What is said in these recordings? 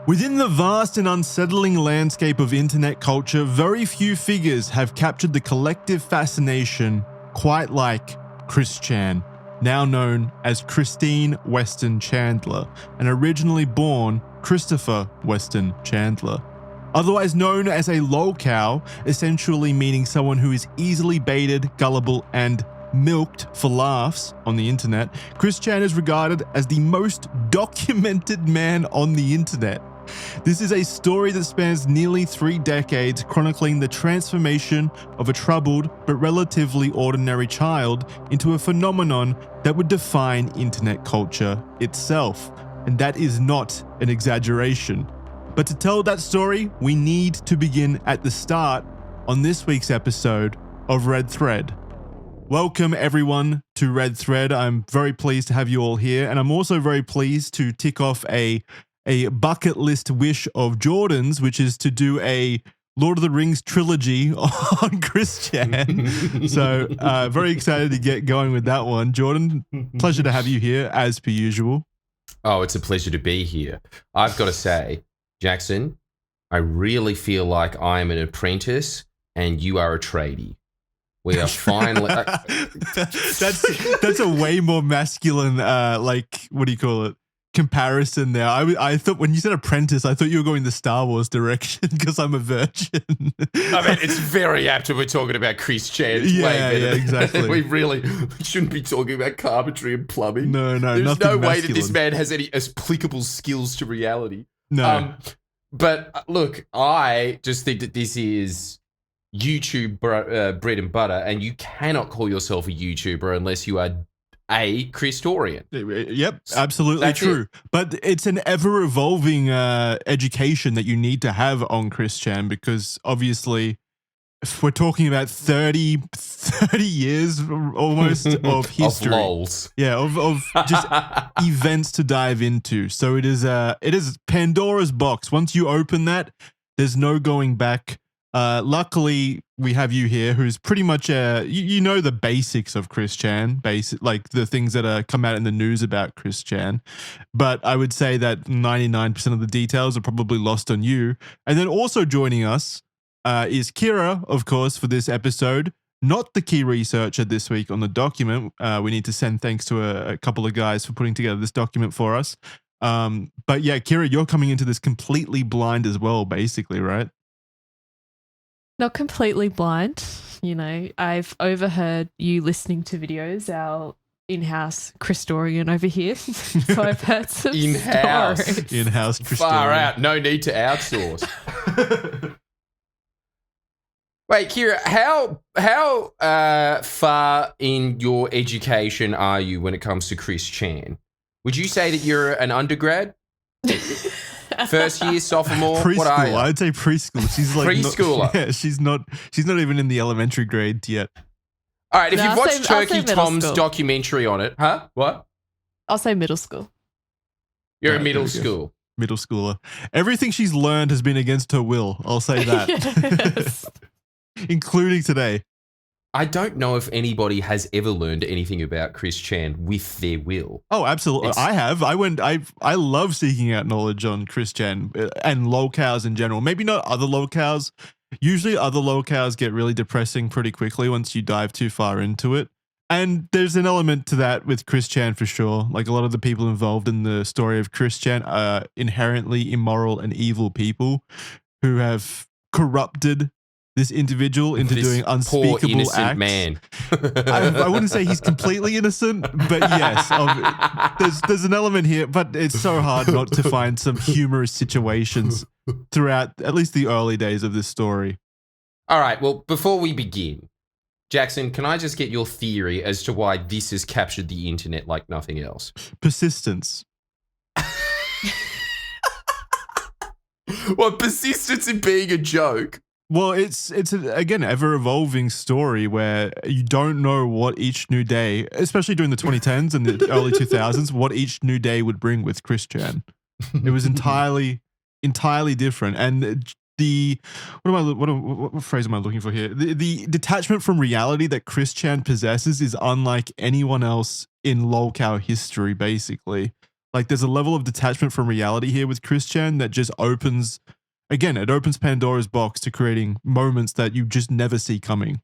Within the vast and unsettling landscape of internet culture, very few figures have captured the collective fascination quite like Chris Chan, now known as Christine Weston Chandler, and originally born Christopher Weston Chandler. Otherwise known as a lolcow, essentially meaning someone who is easily baited, gullible, and milked for laughs on the internet, Chris Chan is regarded as the most documented man on the internet. This is a story that spans nearly 3 decades, chronicling the transformation of a troubled but relatively ordinary child into a phenomenon that would define internet culture itself. And that is not an exaggeration. But to tell that story, we need to begin at the start on this week's episode of Red Thread. Welcome everyone to Red Thread. I'm very pleased to have you all here, and I'm also very pleased to tick off a bucket list wish of Jordan's, which is to do a Lord of the Rings trilogy on Chris Chan. So very excited to get going with that one. Jordan, pleasure to have you here as per usual. Oh, it's a pleasure to be here. I've got to say, Jackson, I really feel like I'm an apprentice and you are a tradie. We are finally... that's a way more masculine, what do you call it? Comparison there. I thought when you said apprentice, I thought you were going the Star Wars direction because I'm a virgin. I mean, it's very apt when we're talking about Chris Chan. It's way better. Yeah, exactly. We shouldn't be talking about carpentry and plumbing. No, There's no way that this man has any applicable skills to reality. No. But look, I just think that this is YouTube bread and butter, and you cannot call yourself a YouTuber unless you are a Christorian. Yep, absolutely That's true. But it's an ever-evolving education that you need to have on Chris Chan, because obviously if we're talking about 30 years almost of history. Of lols. Yeah, of just events to dive into. So it is Pandora's box. Once you open that, there's no going back. Luckily, we have you here, who's pretty much you know the basics of Chris Chan, like the things that come out in the news about Chris Chan. But I would say that 99% of the details are probably lost on you. And then also joining us is Kira, of course, for this episode. Not the key researcher this week on the document. We need to send thanks to a couple of guys for putting together this document for us. But yeah, Kira, you're coming into this completely blind as well, basically, right? Not completely blind. You know, I've overheard you listening to videos, our in-house Christorian over here. So I've heard some in-house Christorian. Far out. No need to outsource. Wait, Kira, how far in your education are you when it comes to Chris Chan? Would you say that you're an undergrad? First year, sophomore, preschool. What are you? I'd say preschool. She's like preschooler. She's not even in the elementary grade yet. All right, if you've watched Turkey Tom's school. documentary on it, huh? What? I'll say middle school. You're a middle school. Middle schooler. Everything she's learned has been against her will. I'll say that. Yes. Including today. I don't know if anybody has ever learned anything about Chris Chan with their will. Oh, absolutely. I have. I love seeking out knowledge on Chris Chan and lolcows in general. Maybe not other lolcows. Usually other lolcows get really depressing pretty quickly once you dive too far into it. And there's an element to that with Chris Chan for sure. Like a lot of the people involved in the story of Chris Chan are inherently immoral and evil people who have corrupted this individual into doing unspeakable poor, innocent acts. Man. I wouldn't say he's completely innocent, but yes, there's an element here. But it's so hard not to find some humorous situations throughout at least the early days of this story. All right, well, before we begin, Jackson, can I just get your theory as to why this has captured the internet like nothing else? Persistence. What, persistence in being a joke? Well, it's again, ever-evolving story where you don't know what each new day, especially during the 2010s and the early 2000s, what each new day would bring with Chris Chan. It was entirely different. And what phrase am I looking for here? The detachment from reality that Chris Chan possesses is unlike anyone else in lolcow history, basically. Like there's a level of detachment from reality here with Christian that just opens, again, it opens Pandora's box to creating moments that you just never see coming.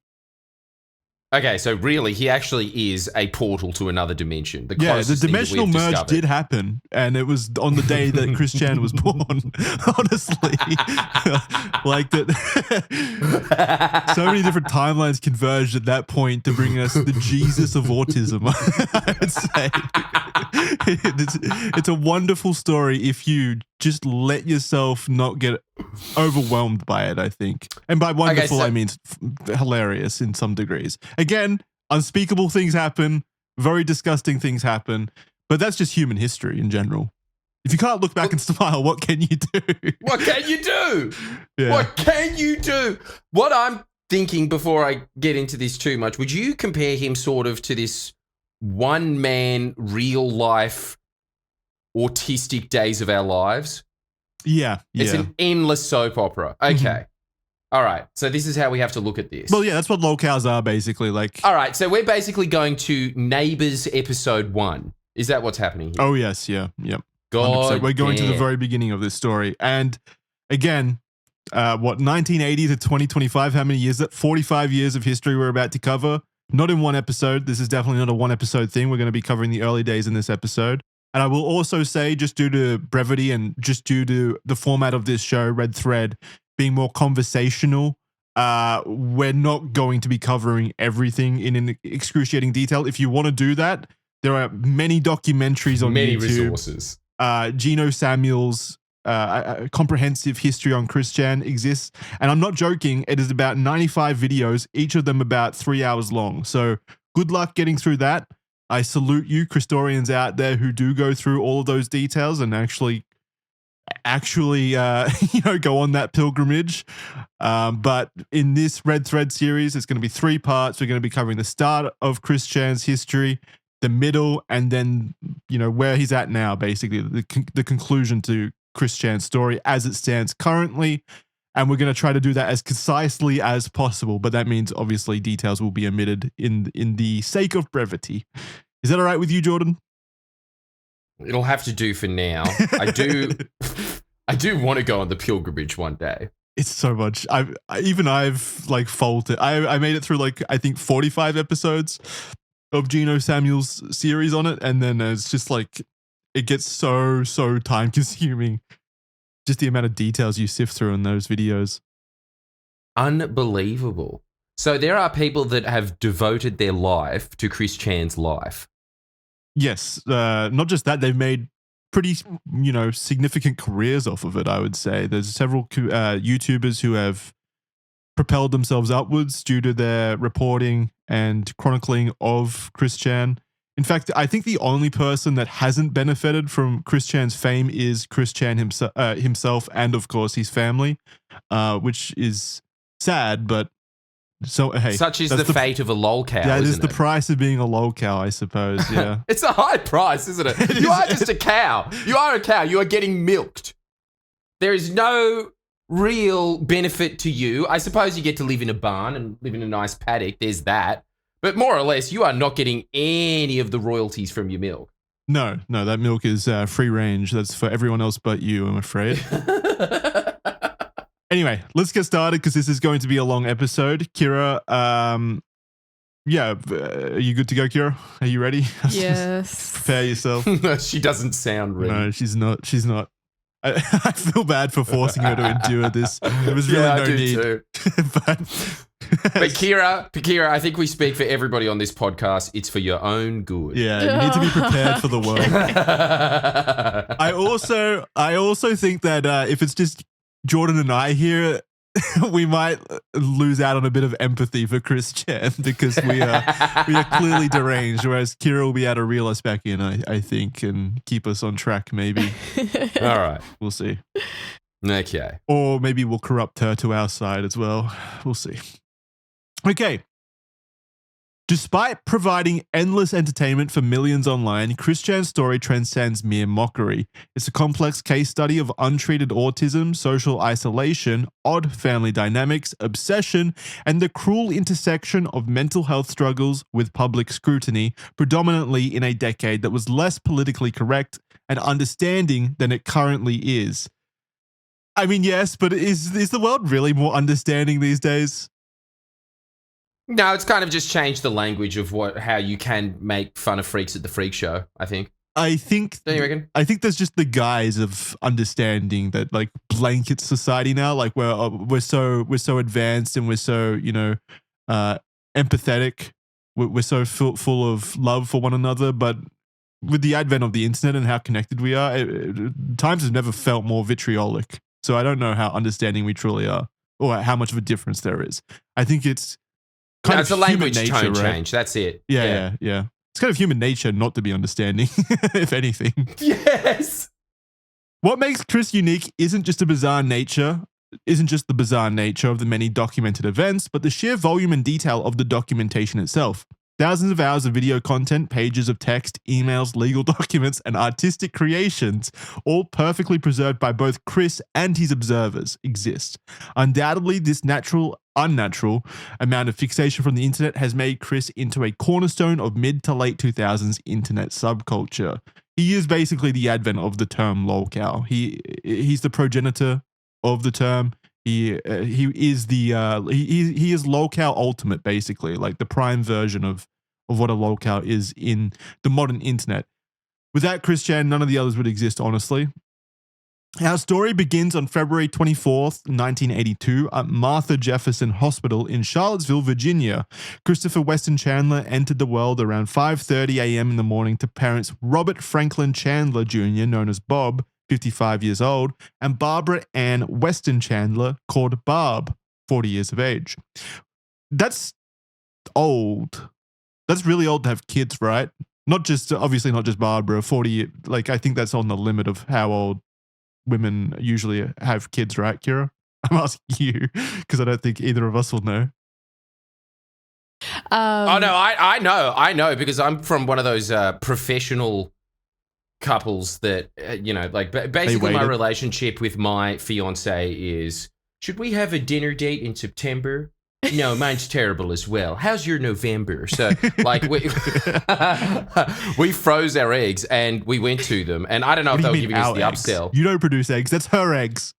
Okay, so really, he actually is a portal to another dimension. The dimensional merge discovered. did happen, and it was on the day that Christian was born. Honestly, like that, so many different timelines converged at that point to bring us the Jesus of autism. I would say it's a wonderful story if you just let yourself not get overwhelmed by it, I think. And by wonderful, I mean hilarious in some degrees. Again, unspeakable things happen, very disgusting things happen, but that's just human history in general. If you can't look back and smile, what can you do? What can you do? Yeah. What can you do? What I'm thinking before I get into this too much, would you compare him sort of to this one-man, real-life, autistic Days of Our Lives? Yeah. It's an endless soap opera. Okay. Mm-hmm. All right. So this is how we have to look at this. Well, yeah, that's what lolcows are basically. Like. All right. So we're basically going to Neighbours episode 1. Is that what's happening here? Oh, yes. Yeah. Yep. God, we're going to the very beginning of this story. And again, 1980 to 2025, how many years? That 45 years of history we're about to cover. Not in one episode. This is definitely not a one episode thing. We're going to be covering the early days in this episode. And I will also say, just due to brevity and just due to the format of this show, Red Thread, being more conversational, we're not going to be covering everything in an excruciating detail. If you want to do that, there are many documentaries on many YouTube. Resources. Gino Samuel's comprehensive history on Christian exists. And I'm not joking. It is about 95 videos, each of them about 3 hours long. So good luck getting through that. I salute you, Christorians out there who do go through all of those details and actually go on that pilgrimage. But in this Red Thread series, it's going to be 3 parts. We're going to be covering the start of Christian's history, the middle, and then, where he's at now, basically the conclusion to Christian's story as it stands currently. And we're going to try to do that as concisely as possible. But that means obviously details will be omitted in the sake of brevity. Is that all right with you, Jordan? It'll have to do for now. I do want to go on the pilgrimage one day. It's so much. I've like faulted. I made it through I think 45 episodes of Gino Samuel's series on it. And then it's just it gets so time consuming. Just the amount of details you sift through in those videos. Unbelievable. So there are people that have devoted their life to Chris Chan's life. Yes. Not just that, they've made pretty, significant careers off of it, I would say. There's several YouTubers who have propelled themselves upwards due to their reporting and chronicling of Chris Chan. In fact, I think the only person that hasn't benefited from Chris Chan's fame is Chris Chan himself and, of course, his family, which is sad, but so hey. Such is the fate of a lolcow, that is isn't the it? price of being a lolcow, I suppose, yeah. It's a high price, isn't it? You are just a cow. You are a cow. You are getting milked. There is no real benefit to you. I suppose you get to live in a barn and live in a nice paddock. There's that. But more or less, you are not getting any of the royalties from your milk. No, that milk is free range. That's for everyone else but you, I'm afraid. Anyway, let's get started because this is going to be a long episode. Kira, are you good to go, Kira? Are you ready? Yes. Prepare yourself. No, she doesn't sound ready. No, she's not. I feel bad for forcing her to endure this. There was really no need. Too. But Kira, I think we speak for everybody on this podcast. It's for your own good. Yeah, you need to be prepared for the world. I also think that if it's just Jordan and I here, we might lose out on a bit of empathy for Chris Chan because we are clearly deranged, whereas Kira will be able to reel us back in, I think, and keep us on track maybe. All right. We'll see. Okay. Or maybe we'll corrupt her to our side as well. We'll see. Okay. Despite providing endless entertainment for millions online, Chris Chan's story transcends mere mockery. It's a complex case study of untreated autism, social isolation, odd family dynamics, obsession, and the cruel intersection of mental health struggles with public scrutiny, predominantly in a decade that was less politically correct and understanding than it currently is. I mean, yes, but is the world really more understanding these days? No, it's kind of just changed the language of how you can make fun of freaks at the freak show, I think. Don't you reckon? I think there's just the guise of understanding that like blankets society now. Like we're so advanced and we're so empathetic. We're so full of love for one another. But with the advent of the internet and how connected we are, times have never felt more vitriolic. So I don't know how understanding we truly are, or how much of a difference there is. I think it's it's a language nature, tone right? change. That's it. Yeah. It's kind of human nature not to be understanding, if anything. Yes. What makes Chris unique isn't just the bizarre nature of the many documented events, but the sheer volume and detail of the documentation itself. Thousands of hours of video content, pages of text, emails, legal documents, and artistic creations, all perfectly preserved by both Chris and his observers, exist. Undoubtedly, this unnatural amount of fixation from the internet has made Chris into a cornerstone of mid to late 2000s internet subculture. He is basically the advent of the term lolcow. He's the progenitor of the term. He is he is lolcow ultimate, basically, like the prime version of what a lolcow is in the modern internet. Without Chris Chan, none of the others would exist, honestly. Our story begins on February 24th, 1982, at Martha Jefferson Hospital in Charlottesville, Virginia. Christopher Weston Chandler entered the world around 5:30 a.m. in the morning to parents Robert Franklin Chandler Jr., known as Bob, 55 years old, and Barbara Ann Weston Chandler, called Barb, 40 years of age. That's old. That's really old to have kids, right? Obviously not just Barbara, 40, like I think that's on the limit of how old women usually have kids, right, Kira? I'm asking you because I don't think either of us will know. Oh no, I know because I'm from one of those professional couples that basically my relationship with my fiance is, should we have a dinner date in September? No, mine's terrible as well. How's your November? So like we froze our eggs and we went to them, and I don't know if they were giving us the upsell. You don't produce eggs, that's her eggs.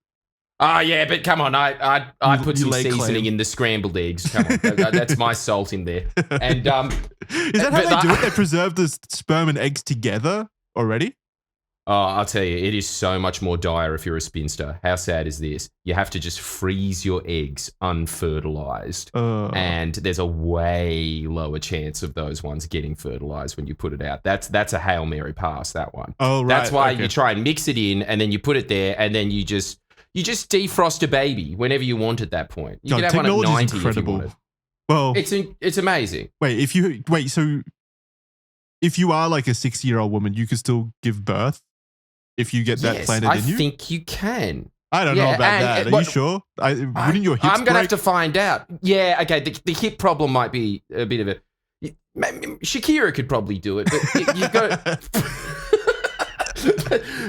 Oh yeah, but come on, I put some seasoning in the scrambled eggs. Come on, that's my salt in there. And is that how they do it? They preserve the sperm and eggs together already? Oh, I'll tell you, it is so much more dire if you're a spinster. How sad is this? You have to just freeze your eggs unfertilized, and there's a way lower chance of those ones getting fertilized when you put it out. That's a Hail Mary pass, that one. Oh, right. That's why you try and mix it in, and then you put it there, and then you just defrost a baby whenever you want at that point. You can have one at 90 if you wanted. Well, it's amazing. So if you are like a 60-year-old woman, you could still give birth if you get that planted in you? I think you can. I don't know about that. Are you sure? Wouldn't your hips I'm going to break? have to find out. Yeah, okay, the hip problem might be a bit of a... Shakira could probably do it, but you go...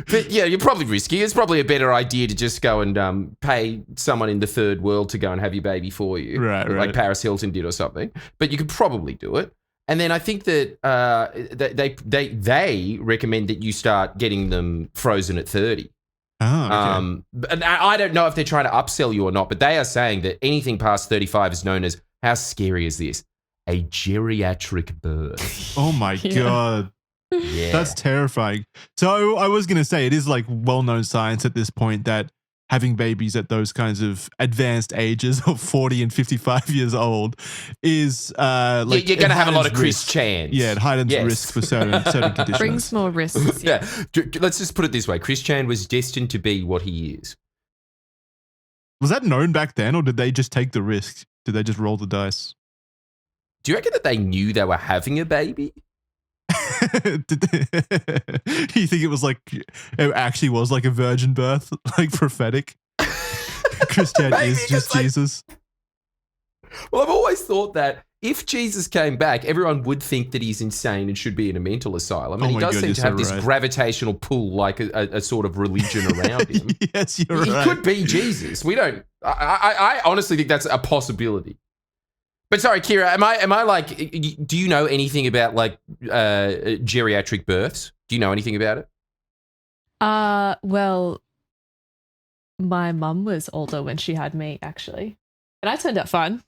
But yeah, you're probably risky. It's probably a better idea to just go and pay someone in the third world to go and have your baby for you. Right. Like Paris Hilton did or something. But you could probably do it. And then I think that they recommend that you start getting them frozen at 30. Oh, okay. And I don't know if they're trying to upsell you or not, but they are saying that anything past 35 is known as, how scary is this? A geriatric birth. Oh my God. Yeah. That's terrifying. So I was going to say, it is like well-known science at this point that having babies at those kinds of advanced ages of 40 and 55 years old is like you're going to have a lot of Chris Chans. Yeah, it heightens risk for certain conditions. Brings more risks. Yeah. Let's just put it this way. Chris Chan was destined to be what he is. Was that known back then, or did they just take the risk? Did they just roll the dice? Do you reckon that they knew they were having a baby? You think it actually was like a virgin birth, like prophetic? Christian is just Jesus. Well, I've always thought that if Jesus came back, everyone would think that he's insane and should be in a mental asylum. And he does seem to have this gravitational pull, like a sort of religion around him. Yes, you're right. He could be Jesus. We don't. I honestly think that's a possibility. But sorry, Kira, am I like, do you know anything about like geriatric births? Do you know anything about it? Well, my mum was older when she had me, actually. And I turned out fine.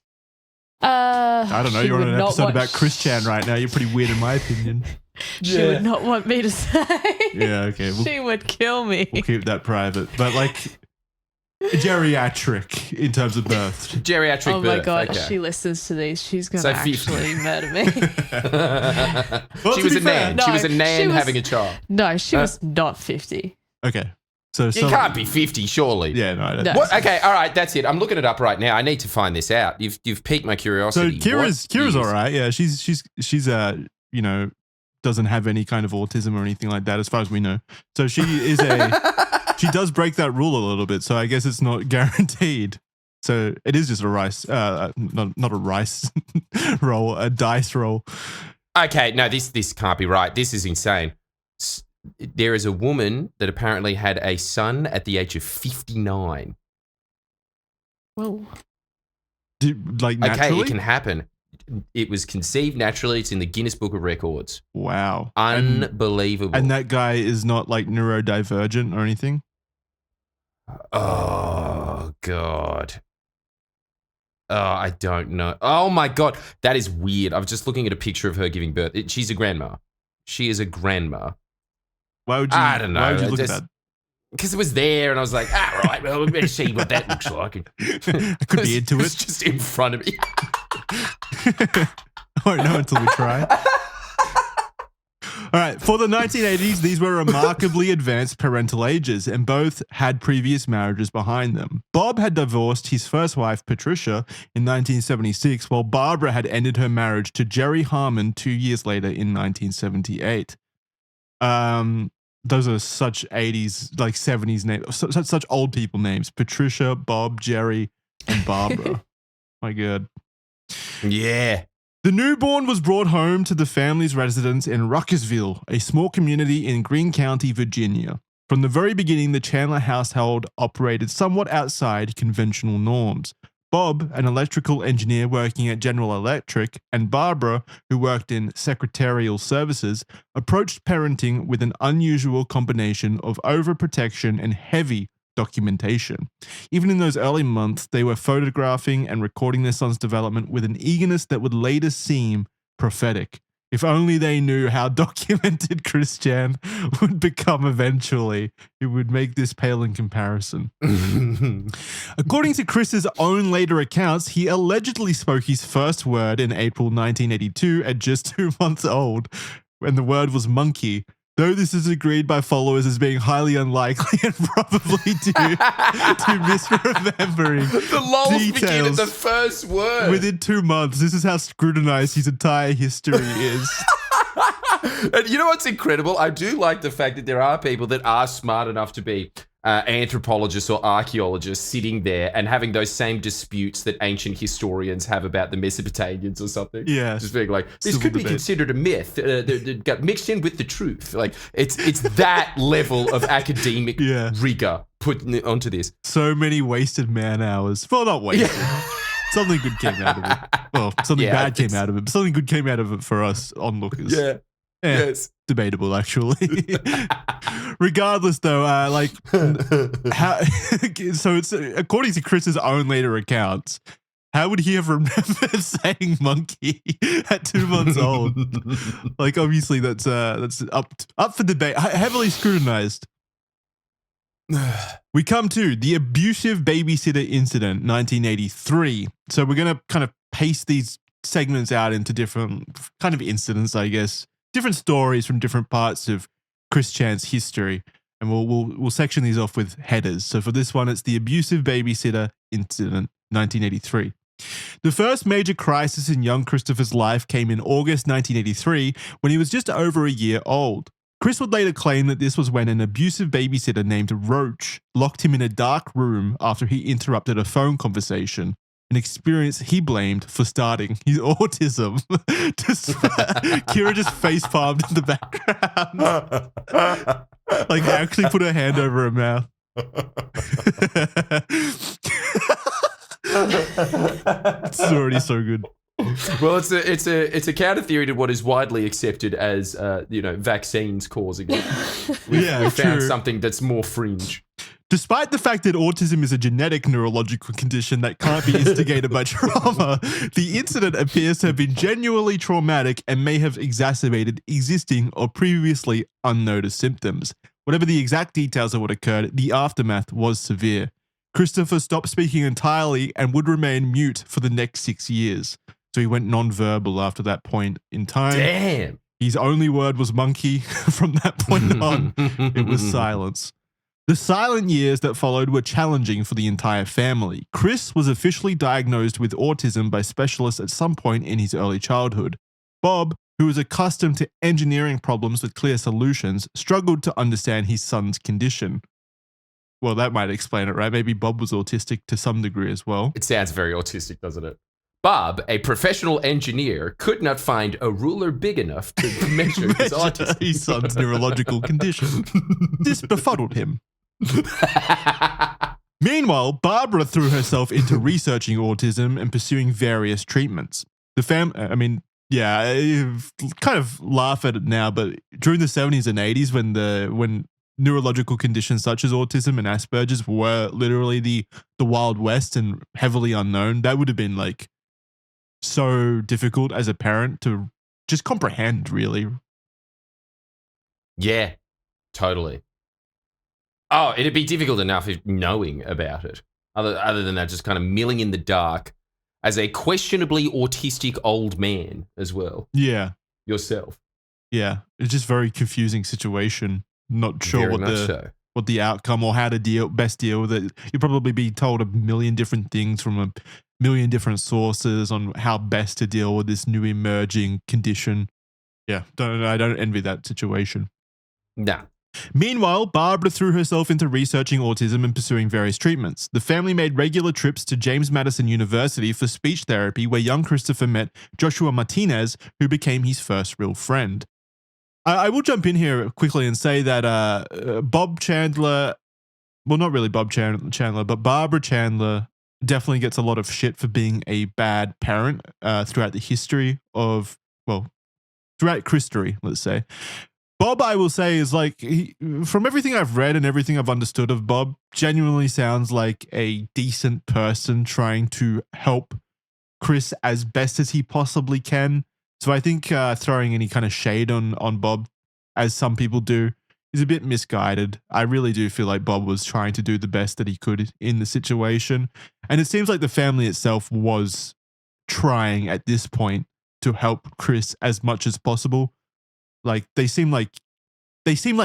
I don't know. she You're on would an not episode want- about Chris Chan right now. You're pretty weird in my opinion. She would not want me to say. Yeah, okay. She would kill me. We'll keep that private. But like geriatric in terms of birth. Geriatric Oh birth. my god, okay. she listens to these. She's gonna So actually murder me. Well, She to was be a fair- nan. No, she was a she nan was- having a child. No, she was not 50. Okay. So You can't be 50, surely. Yeah, no, I don't. No. What? Okay, all right, that's it. I'm looking it up right now. I need to find this out. You've piqued my So curiosity. Kira's What is- all right. Yeah, she's you know, doesn't have any kind of autism or anything like that as far as we know. So she is she does break that rule a little bit. So I guess it's not guaranteed. So it is just a rice not a rice roll, a dice roll. Okay, no, this can't be right. This is insane. There is a woman that apparently had a son at the age of 59. Whoa. Like naturally? Okay, it can happen. It was conceived naturally. It's in the Guinness Book of Records. Wow. Unbelievable. And that guy is not like neurodivergent or anything? Oh, God. Oh, I don't know. Oh, my God. That is weird. I was just looking at a picture of her giving birth. She's a grandma. She is a grandma. Why would you I don't know. Why would you look Just- at that? Because it was there, and I was like, right, well, we better see what that looks like. I could be into It's it. just in front of me. I won't know until we try. All right. For the 1980s, these were remarkably advanced parental ages, and both had previous marriages behind them. Bob had divorced his first wife, Patricia, in 1976, while Barbara had ended her marriage to Jerry Harmon 2 years later in 1978. Those are such 80s, like 70s names, such old people names. Patricia, Bob, Jerry, and Barbara. My God. Yeah. The newborn was brought home to the family's residence in Ruckersville, a small community in Greene County, Virginia. From the very beginning, the Chandler household operated somewhat outside conventional norms. Bob, an electrical engineer working at General Electric, and Barbara, who worked in secretarial services, approached parenting with an unusual combination of overprotection and heavy documentation. Even in those early months, they were photographing and recording their son's development with an eagerness that would later seem prophetic. If only they knew how documented Chris Chan would become eventually, it would make this pale in comparison. According to Chris's own later accounts, he allegedly spoke his first word in April 1982 at just 2 months old, when the word was monkey. Though this is agreed by followers as being highly unlikely and probably due to misremembering The lulz begin at details the first word. within 2 months. This is how scrutinized his entire history is. And you know what's incredible? I do like the fact that there are people that are smart enough to be anthropologists or archaeologists sitting there and having those same disputes that ancient historians have about the Mesopotamians or something. Yeah. Just being like, this Civil could be debate. considered a myth that got mixed in with the truth. Like, it's that level of academic Yeah. rigor put onto this. So many wasted man hours. Well, not wasted. Something good came out of it. Well, something Yeah, I bad think came out of it. But something good came out of it for us onlookers. Yeah. Eh, Yes. debatable, actually. Regardless, though, how, so it's according to Chris's own later accounts. How would he have remembered saying monkey at 2 months old? Like, obviously, that's up for debate, heavily scrutinized. We come to the abusive babysitter incident, 1983. So we're going to kind of paste these segments out into different kind of incidents, I guess, different stories from different parts of Chris Chan's history, and we'll section these off with headers. So for this one, it's the abusive babysitter incident, 1983. The first major crisis in young Christopher's life came in August 1983 when he was just over a year old. Chris would later claim that this was when an abusive babysitter named Roach locked him in a dark room after he interrupted a phone conversation, an experience he blamed for starting his autism. Kira just face palmed in the background. Like, actually put her hand over her mouth. It's already so good. Well, it's a counter theory to what is widely accepted as vaccines causing it. We found something that's more fringe. Despite the fact that autism is a genetic neurological condition that can't be instigated by trauma, the incident appears to have been genuinely traumatic and may have exacerbated existing or previously unnoticed symptoms. Whatever the exact details of what occurred, the aftermath was severe. Christopher stopped speaking entirely and would remain mute for the next 6 years. So he went non-verbal after that point in time. Damn. His only word was monkey. From that point on, it was silence. The silent years that followed were challenging for the entire family. Chris was officially diagnosed with autism by specialists at some point in his early childhood. Bob, who was accustomed to engineering problems with clear solutions, struggled to understand his son's condition. Well, that might explain it, right? Maybe Bob was autistic to some degree as well. It sounds very autistic, doesn't it? Bob, a professional engineer, could not find a ruler big enough to measure his autism. His son's neurological condition. This befuddled him. Meanwhile, Barbara threw herself into researching autism and pursuing various treatments. I kind of laugh at it now, but during the 70s and 80s when neurological conditions such as autism and Asperger's were literally the Wild West and heavily unknown, that would have been like so difficult as a parent to just comprehend, really. Yeah, totally. Oh, it'd be difficult enough if knowing about it. Other than that, just kind of milling in the dark as a questionably autistic old man as well. Yeah. Yourself. Yeah. It's just a very confusing situation. Not sure what the outcome or how to best deal with it. You'll probably be told a million different things from a million different sources on how best to deal with this new emerging condition. Yeah. I don't envy that situation. Nah. Meanwhile, Barbara threw herself into researching autism and pursuing various treatments. The family made regular trips to James Madison University for speech therapy, where young Christopher met Joshua Martinez, who became his first real friend. I will jump in here quickly and say that Bob Chandler, well, not really Bob Chandler, but Barbara Chandler definitely gets a lot of shit for being a bad parent throughout the history of, throughout Christory, let's say. Bob, I will say, is like, from everything I've read and everything I've understood of Bob, genuinely sounds like a decent person trying to help Chris as best as he possibly can. So I think throwing any kind of shade on Bob, as some people do, is a bit misguided. I really do feel like Bob was trying to do the best that he could in the situation. And it seems like the family itself was trying at this point to help Chris as much as possible. Like they seem like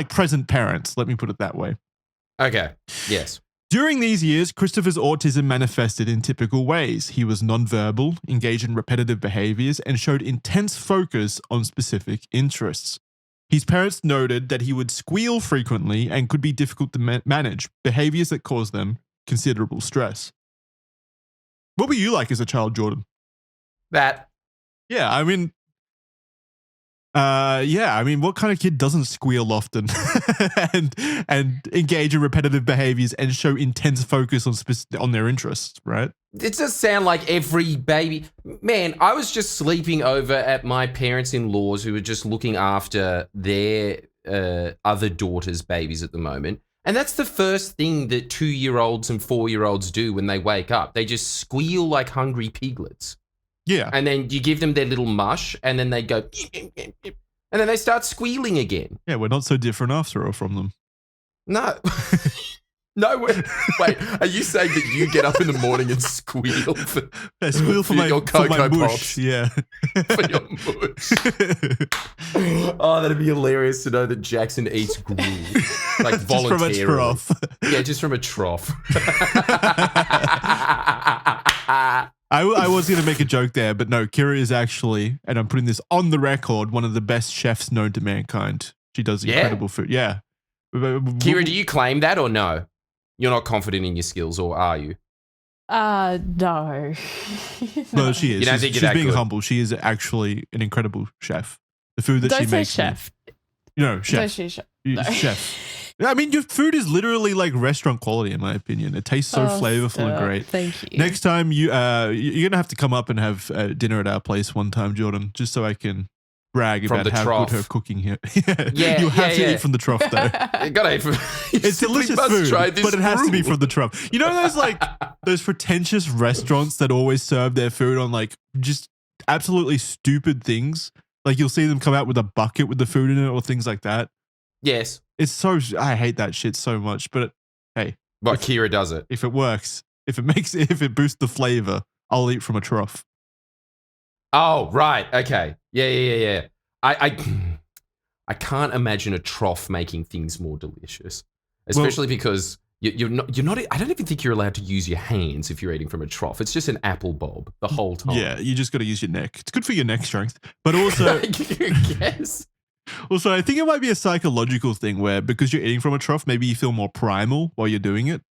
present parents, let me put it that way. Okay. Yes. During these years, Christopher's autism manifested in typical ways. He was nonverbal, engaged in repetitive behaviors, and showed intense focus on specific interests. His parents noted that he would squeal frequently and could be difficult to manage, behaviors that caused them considerable stress. What were you like as a child, Jordan? That. Yeah, I mean, what kind of kid doesn't squeal often and engage in repetitive behaviors and show intense focus on their interests, right? It does sound like every baby. Man, I was just sleeping over at my parents-in-laws who were just looking after their other daughter's babies at the moment. And that's the first thing that 2-year-olds and 4-year-olds do when they wake up. They just squeal like hungry piglets. Yeah. And then you give them their little mush and then they go, and then they start squealing again. Yeah, we're not so different after all from them. No. No, wait, are you saying that you get up in the morning and squeal for, squeal for my Cocoa Pops? Push, yeah. For your mush. Oh, that'd be hilarious to know that Jackson eats gruel. Like voluntarily. Just from a trough. Yeah, just from a trough. I was going to make a joke there, but no, Kira is actually, and I'm putting this on the record, one of the best chefs known to mankind. She does incredible food. Yeah. Kira, do you claim that or no? You're not confident in your skills, or are you? No. No, she is. You don't think She's you're that being good? humble. She is actually an incredible chef. The food that Don't she say makes. chef. No, chef. Don't say chef. No. Chef. I mean, your food is literally like restaurant quality, in my opinion. It tastes so flavorful and great. Thank you. Next time, you're gonna have to come up and have dinner at our place one time, Jordan, just so I can brag From about the how trough. good her cooking here. Yeah, you have to yeah. eat from the trough though. You gotta eat from. It's delicious food, but it has to be from the trough. You know those like those pretentious restaurants that always serve their food on like just absolutely stupid things. Like you'll see them come out with a bucket with the food in it or things like that. Yes. It's so I hate that shit so much. But hey, But Kira does it. if it works, if it boosts the flavor, I'll eat from a trough. Oh, right. Okay. Yeah. I can't imagine a trough making things more delicious, especially because you're not. I don't even think you're allowed to use your hands if you're eating from a trough. It's just an apple bulb the whole time. Yeah, you just got to use your neck. It's good for your neck strength, but also, Yes. also I think it might be a psychological thing where because you're eating from a trough, maybe you feel more primal while you're doing it.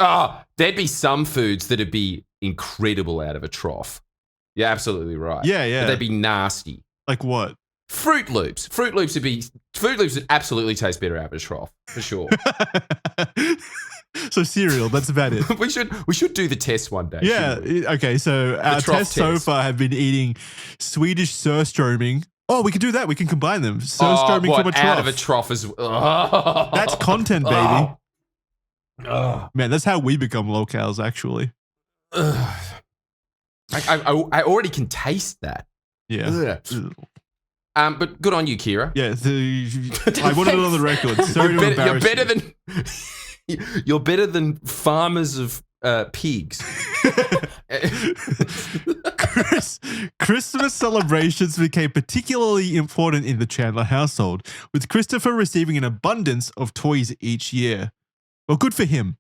Oh, there'd be some foods that'd be incredible out of a trough. You're absolutely right. Yeah. But they'd be nasty. Like what? Fruit Loops. Fruit Loops would absolutely taste better out of a trough, for sure. So cereal, that's about it. we should do the test one day. Yeah. Okay. So our trough tests so test. far have been eating Swedish surströmming. Oh, we could do that. We can combine them. Surströmming what, from a trough. out of a troff as well. That's content, baby. Oh. Man, that's how we become locals, actually. I already can taste that. Yeah. Ugh. But good on you, Kira. Yeah. I wanted it on the record. Sorry to embarrass you. You're better than farmers of pigs. Christmas celebrations became particularly important in the Chandler household, with Christopher receiving an abundance of toys each year. Well, good for him.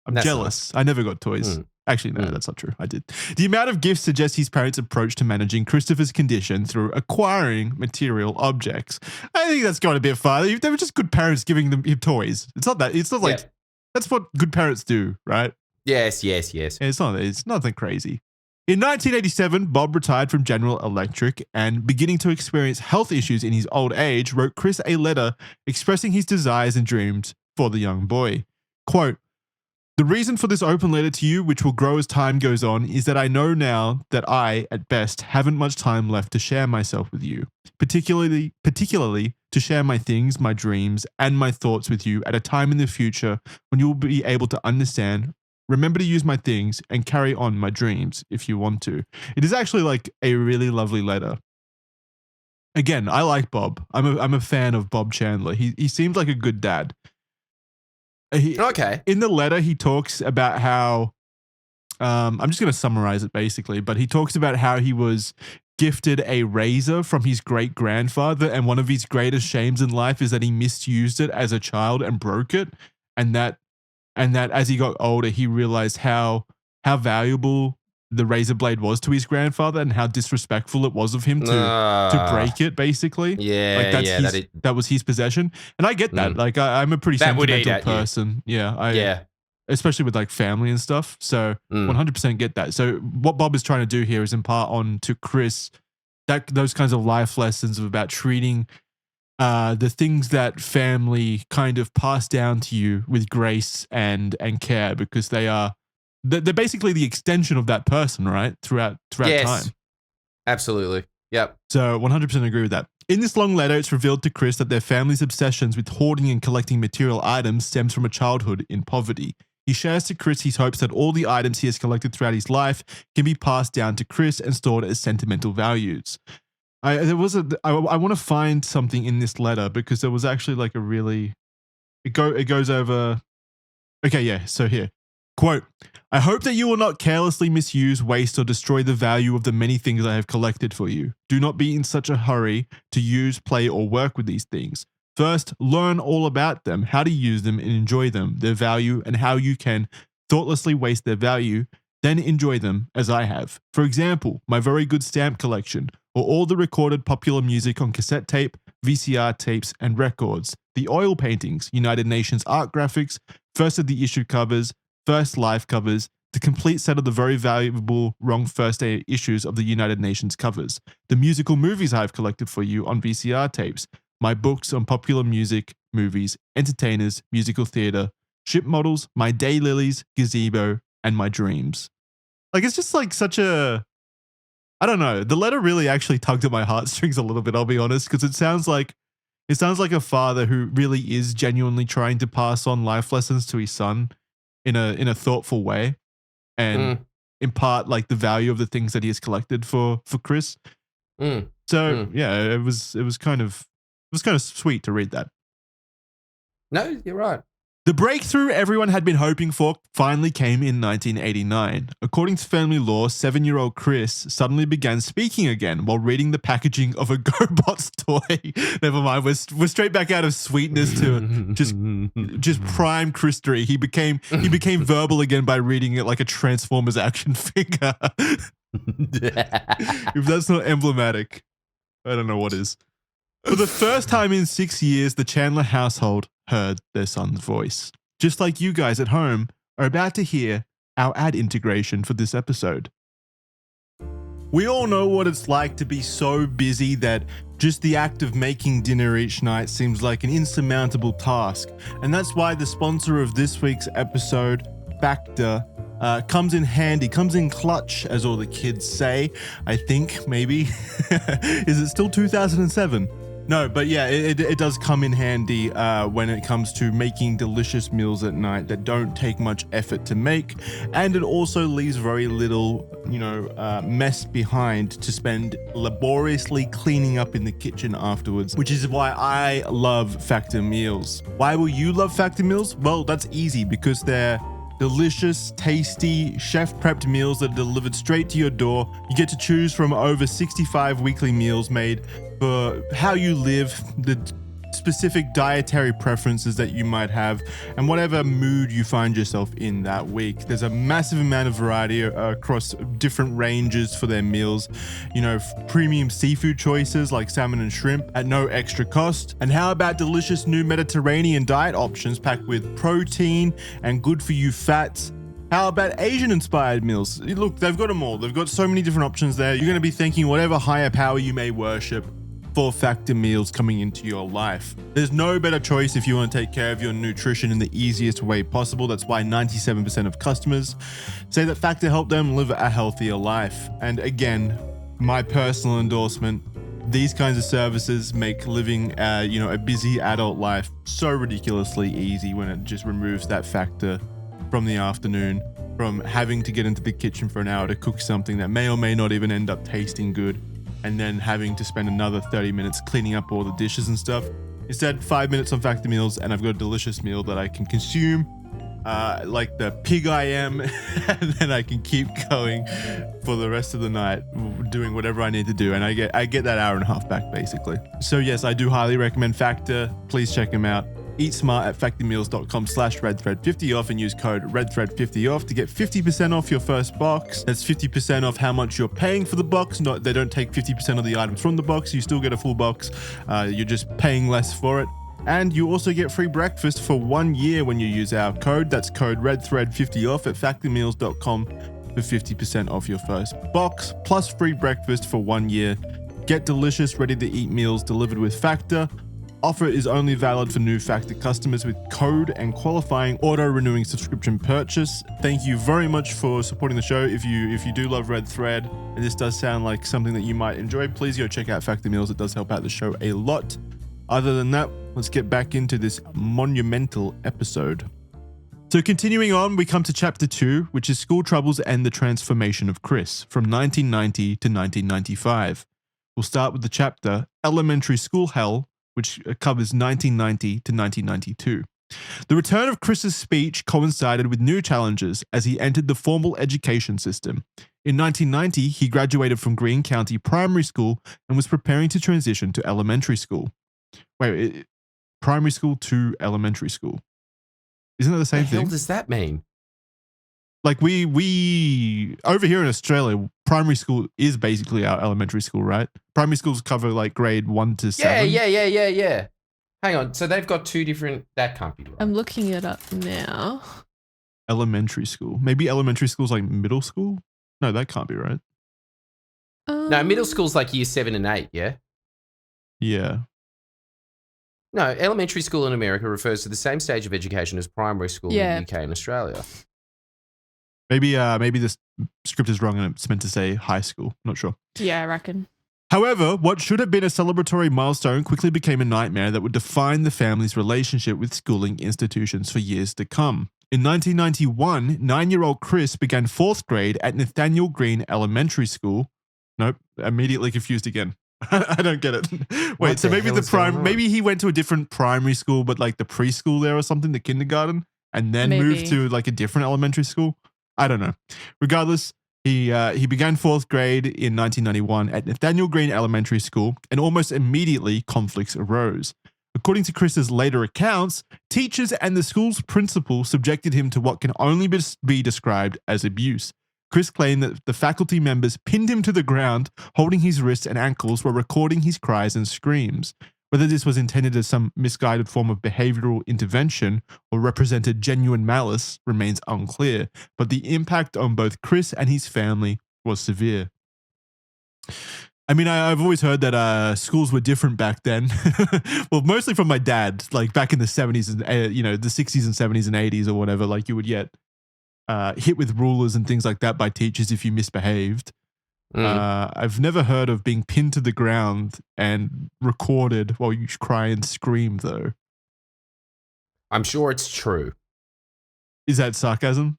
I'm That's jealous. I never got toys. Actually, no, that's not true. I did. The amount of gifts suggests his parents' approach to managing Christopher's condition through acquiring material objects. I think that's gone a bit far. They were just good parents giving him toys. It's not that. It's not like that's what good parents do, right? Yes. It's nothing crazy. In 1987, Bob retired from General Electric and, beginning to experience health issues in his old age, wrote Chris a letter expressing his desires and dreams for the young boy. Quote, "The reason for this open letter to you, which will grow as time goes on, is that I know now that I, at best, haven't much time left to share myself with you, particularly to share my things, my dreams, and my thoughts with you at a time in the future when you will be able to understand. Remember to use my things and carry on my dreams if you want to." It is actually like a really lovely letter. Again, I like Bob. I'm a fan of Bob Chandler. He seems like a good dad. Okay. In the letter, he talks about how, I'm just going to summarize it basically, but he talks about how he was gifted a razor from his great grandfather, and one of his greatest shames in life is that he misused it as a child and broke it, and that as he got older, he realized how valuable the razor blade was to his grandfather and how disrespectful it was of him to break it, basically. Yeah, like that was his possession. And I get that. Like I'm a pretty sentimental person. Yeah. Especially with like family and stuff. So 100% get that. So what Bob is trying to do here is impart on to Chris those kinds of life lessons about treating the things that family kind of pass down to you with grace and care, because they're basically the extension of that person, right? Throughout time. Absolutely. Yep. So 100% agree with that. In this long letter, it's revealed to Chris that their family's obsessions with hoarding and collecting material items stems from a childhood in poverty. He shares to Chris his hopes that all the items he has collected throughout his life can be passed down to Chris and stored as sentimental values. I want to find something in this letter because there was actually like a really it goes over. Okay, yeah. So here, quote, "I hope that you will not carelessly misuse, waste, or destroy the value of the many things I have collected for you. Do not be in such a hurry to use, play, or work with these things. First, learn all about them, how to use them and enjoy them, their value, and how you can thoughtlessly waste their value. Then enjoy them as I have. For example, my very good stamp collection, or all the recorded popular music on cassette tape, VCR tapes, and records, the oil paintings, United Nations art graphics, first of the issue covers, first live covers, the complete set of the very valuable wrong first day issues of the United Nations covers, the musical movies I've collected for you on VCR tapes, my books on popular music, movies, entertainers, musical theater, ship models, my daylilies, gazebo, and my dreams. Like, it's just like such a, I don't know. The letter really actually tugged at my heartstrings a little bit, I'll be honest, because it sounds like a father who really is genuinely trying to pass on life lessons to his son in a thoughtful way and impart like the value of the things that he has collected for Chris. So yeah, it was kind of sweet to read that. No, you're right. The breakthrough everyone had been hoping for finally came in 1989. According to family law, 7-year-old Chris suddenly began speaking again while reading the packaging of a GoBots toy. Never mind, we're straight back out of sweetness to just prime Christory. He became verbal again by reading it like a Transformers action figure. If that's not emblematic, I don't know what is. For the first time in 6 years, the Chandler household heard their son's voice. Just like you guys at home are about to hear our ad integration for this episode. We all know what it's like to be so busy that just the act of making dinner each night seems like an insurmountable task. And that's why the sponsor of this week's episode, Factor, comes in handy, comes in clutch, as all the kids say. I think, maybe. Is it still 2007? No, but yeah, it does come in handy when it comes to making delicious meals at night that don't take much effort to make, and it also leaves very little, mess behind to spend laboriously cleaning up in the kitchen afterwards, which is why I love Factor meals. Why will you love Factor meals? Well, that's easy, because they're delicious, tasty, chef-prepped meals that are delivered straight to your door. You get to choose from over 65 weekly meals made for how you live, the specific dietary preferences that you might have, and whatever mood you find yourself in that week. There's a massive amount of variety across different ranges for their meals. Premium seafood choices like salmon and shrimp at no extra cost. And how about delicious new Mediterranean diet options packed with protein and good for you fats? How about Asian-inspired meals? Look, they've got them all. They've got so many different options there. You're going to be thanking whatever higher power you may worship for Factor meals coming into your life. There's no better choice if you want to take care of your nutrition in the easiest way possible. That's why 97% of customers say that Factor helped them live a healthier life. And again, my personal endorsement, these kinds of services make living a busy adult life so ridiculously easy when it just removes that factor from the afternoon, from having to get into the kitchen for an hour to cook something that may or may not even end up tasting good, and then having to spend another 30 minutes cleaning up all the dishes and stuff. Instead, 5 minutes on Factor meals, and I've got a delicious meal that I can consume like the pig I am, and then I can keep going for the rest of the night, doing whatever I need to do, and I get that hour and a half back, basically. So yes, I do highly recommend Factor. Please check them out. Eat smart at factormeals.com/redthread50 off and use code redthread50 off to get 50% off your first box. That's 50% off how much you're paying for the box. They don't take 50% of the items from the box. You still get a full box. You're just paying less for it. And you also get free breakfast for 1 year when you use our code. That's code redthread50 off at factormeals.com for 50% off your first box, plus free breakfast for 1 year. Get delicious, ready-to-eat meals delivered with Factor. Offer is only valid for new Factor customers with code and qualifying auto-renewing subscription purchase. Thank you very much for supporting the show. If you do love Red Thread, and this does sound like something that you might enjoy, please go check out Factor Meals. It does help out the show a lot. Other than that, let's get back into this monumental episode. So continuing on, we come to chapter 2, which is School Troubles and the Transformation of Chris, from 1990 to 1995. We'll start with the chapter Elementary School Hell, which covers 1990 to 1992. The return of Chris's speech coincided with new challenges as he entered the formal education system. In 1990, he graduated from Greene County Primary School and was preparing to transition to elementary school. Wait, primary school to elementary school. Isn't that the same thing? What the hell does that mean? Like we over here in Australia, primary school is basically our elementary school, right? Primary schools cover like grade 1 to 7. Yeah. Hang on. So they've got two different. That can't be right. I'm looking it up now. Elementary school. Maybe elementary school's like middle school? No, that can't be right. No, middle school's like year 7 and 8, yeah? Yeah. No, elementary school in America refers to the same stage of education as primary school in the UK and Australia. Maybe this script is wrong and it's meant to say high school. Not sure. Yeah, I reckon. However, what should have been a celebratory milestone quickly became a nightmare that would define the family's relationship with schooling institutions for years to come. In 1991, 9-year-old Chris began 4th grade at Nathaniel Green Elementary School. Nope, immediately confused again. I don't get it. Wait, so maybe maybe he went to a different primary school, but like the preschool there or something, the kindergarten, and then moved to like a different elementary school. I don't know. Regardless, he began 4th grade in 1991 at Nathaniel Green Elementary School, and almost immediately conflicts arose. According to Chris's later accounts, teachers and the school's principal subjected him to what can only be described as abuse. Chris claimed that the faculty members pinned him to the ground, holding his wrists and ankles while recording his cries and screams. Whether this was intended as some misguided form of behavioral intervention or represented genuine malice remains unclear, but the impact on both Chris and his family was severe. I mean, I've always heard that schools were different back then. Well, mostly from my dad, like back in the 70s and, the 60s and 70s and 80s or whatever, like you would get hit with rulers and things like that by teachers if you misbehaved. I've never heard of being pinned to the ground and recorded while you cry and scream, though. I'm sure it's true. Is that sarcasm?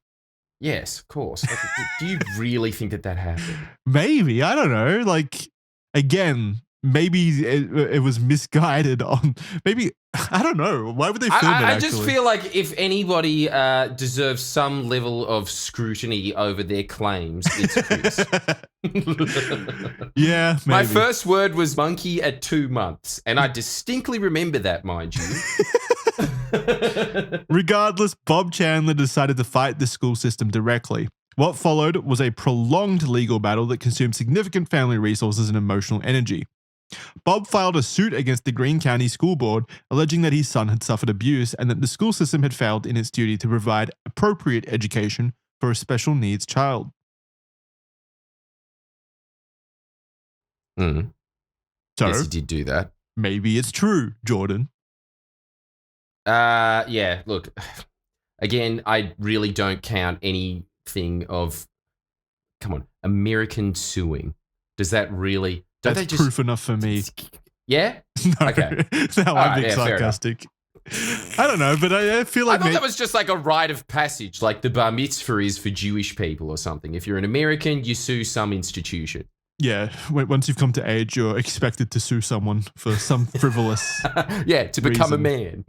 Yes, of course. Like, do you really think that happened? Maybe. I don't know. Like, again, maybe it was misguided on. Maybe, I don't know. Why would they film it, I just feel like if anybody deserves some level of scrutiny over their claims, it's Chris. Yeah, maybe. My first word was monkey at 2 months, and I distinctly remember that, mind you. Regardless, Bob Chandler decided to fight the school system directly. What followed was a prolonged legal battle that consumed significant family resources and emotional energy. Bob filed a suit against the Greene County School Board, alleging that his son had suffered abuse and that the school system had failed in its duty to provide appropriate education for a special needs child. So, yes, he did do that. Maybe it's true, Jordan. Yeah, look, again, I really don't count anything of, come on, American suing. Does that really... That's proof enough for me. Yeah? No, okay. Now I'm being sarcastic. I don't know, but I feel like... I thought that was just like a rite of passage, like the bar mitzvah is for Jewish people or something. If you're an American, you sue some institution. Yeah, once you've come to age, you're expected to sue someone for some frivolous to become a man.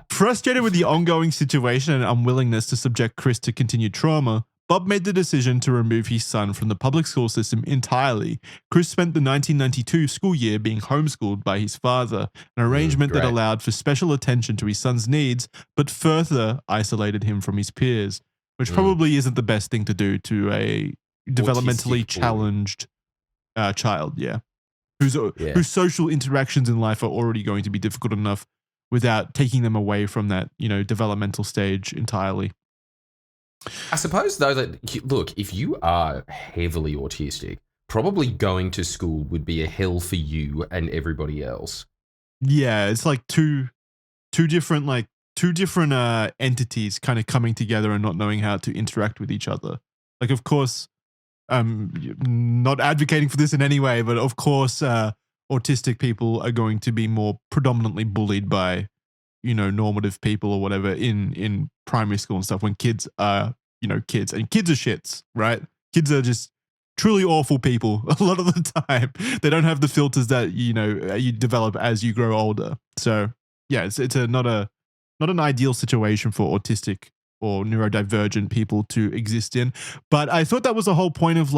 Frustrated with the ongoing situation and unwillingness to subject Chris to continued trauma, Bob made the decision to remove his son from the public school system entirely. Chris spent the 1992 school year being homeschooled by his father, an arrangement that allowed for special attention to his son's needs, but further isolated him from his peers, which probably isn't the best thing to do to a developmentally challenged child, whose social interactions in life are already going to be difficult enough without taking them away from that, developmental stage entirely. I suppose, though, that, look, if you are heavily autistic, probably going to school would be a hell for you and everybody else. Yeah, it's like two different entities kind of coming together and not knowing how to interact with each other. Like, of course, not advocating for this in any way, but of course, autistic people are going to be more predominantly bullied by, normative people or whatever in primary school and stuff when kids are, kids. And kids are shits, right? Kids are just truly awful people a lot of the time. They don't have the filters that, you develop as you grow older. So, yeah, it's not an ideal situation for autistic or neurodivergent people to exist in. But I thought that was the whole point of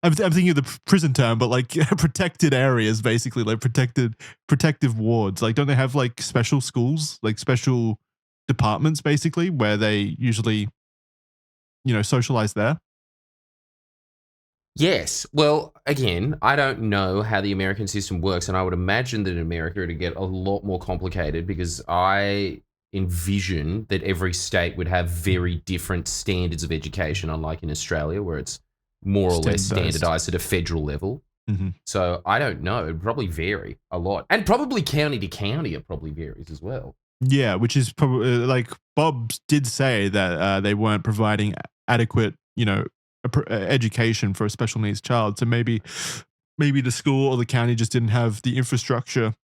I'm thinking of the prison term, but like protected areas, basically, like protective wards. Like, don't they have like special schools, like special departments, basically, where they usually, socialize there? Yes. Well, again, I don't know how the American system works, and I would imagine that in America it'd get a lot more complicated because I envision that every state would have very different standards of education, unlike in Australia, where it's more or less standardized at a federal level. Mhm. So I don't know. It'd probably vary a lot. And probably county to county, it probably varies as well. Yeah, which is probably like Bob did say that they weren't providing adequate, education for a special needs child. So maybe the school or the county just didn't have the infrastructure,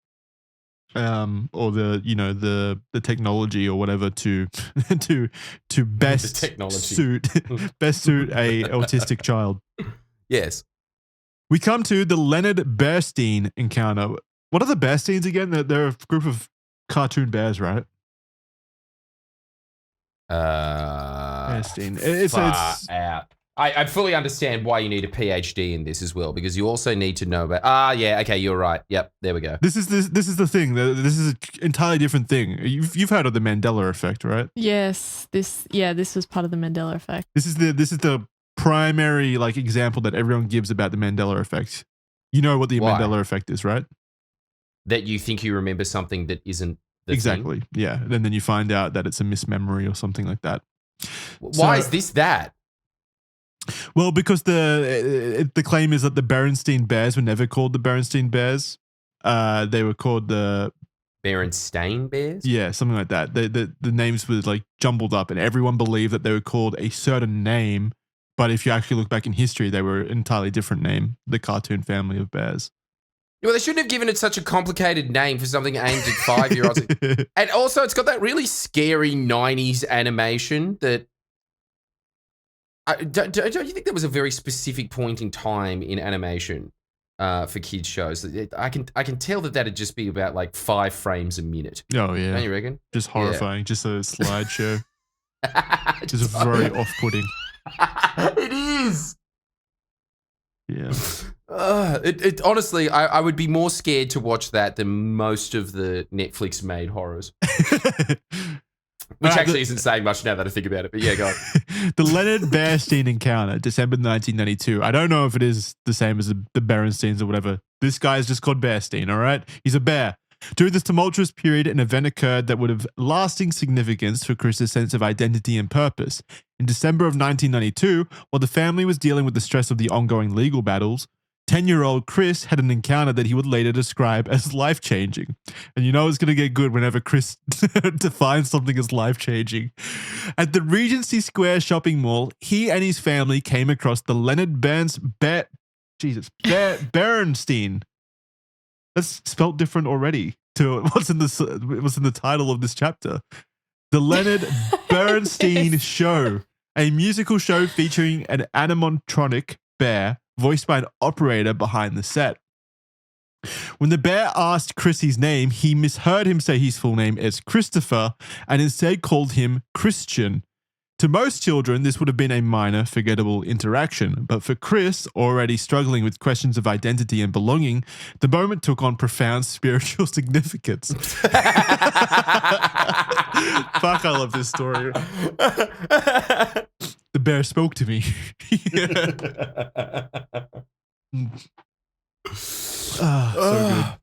or the technology or whatever to to best technology. suit a autistic child. Yes. We come to the Leonard Bearstein encounter. What are the Bearsteins again? They're a group of cartoon bears, right? Bearstein. It's out. I fully understand why you need a PhD in this as well, because you also need to know about. Yeah, okay, you're right. Yep, there we go. This is the thing. This is an entirely different thing. You've heard of the Mandela effect, right? Yes, this was part of the Mandela effect. This is the primary example that everyone gives about the Mandela effect. You know what the Why? Mandela effect is, right? That you think you remember something that isn't the Exactly. thing? Yeah. And then you find out that it's a mismemory or something like that. Why is this that? Well, because the claim is that the Berenstain Bears were never called the Berenstain Bears. They were called the Berenstain Bears? Yeah, something like that. The names were jumbled up, and everyone believed that they were called a certain name. But if you actually look back in history, they were an entirely different name, the cartoon family of bears. Well, they shouldn't have given it such a complicated name for something aimed at 5-year-olds. And also, it's got that really scary 90s animation that... Don't you think there was a very specific point in time in animation for kids shows? I can tell that'd just be about 5 frames a minute. Oh, yeah. Don't you reckon? Just horrifying. Yeah. Just a slideshow. Just very off-putting. It is. Yeah. Honestly, I would be more scared to watch that than most of the Netflix made horrors. Which actually isn't saying much now that I think about it, but yeah, go on. The Leonard Bearstein encounter, December 1992. I don't know if it is the same as the Berensteins or whatever. This guy is just called Bearstein, all right? He's a bear. During this tumultuous period, an event occurred that would have lasting significance for Chris's sense of identity and purpose. In December of 1992, while the family was dealing with the stress of the ongoing legal battles, 10-year-old Chris had an encounter that he would later describe as life-changing. And you know it's going to get good whenever Chris defines something as life-changing. At the Regency Square shopping mall, he and his family came across the Leonard Berenstein. That's spelt different already to what's in the title of this chapter. The Leonard Berenstein Show, a musical show featuring an animatronic bear voiced by an operator behind the set. When the bear asked Chris his name, he misheard him say his full name as Christopher and instead called him Christian. To most children, this would have been a minor, forgettable interaction, but for Chris, already struggling with questions of identity and belonging, the moment took on profound spiritual significance. Fuck, I love this story. The bear spoke to me. So good.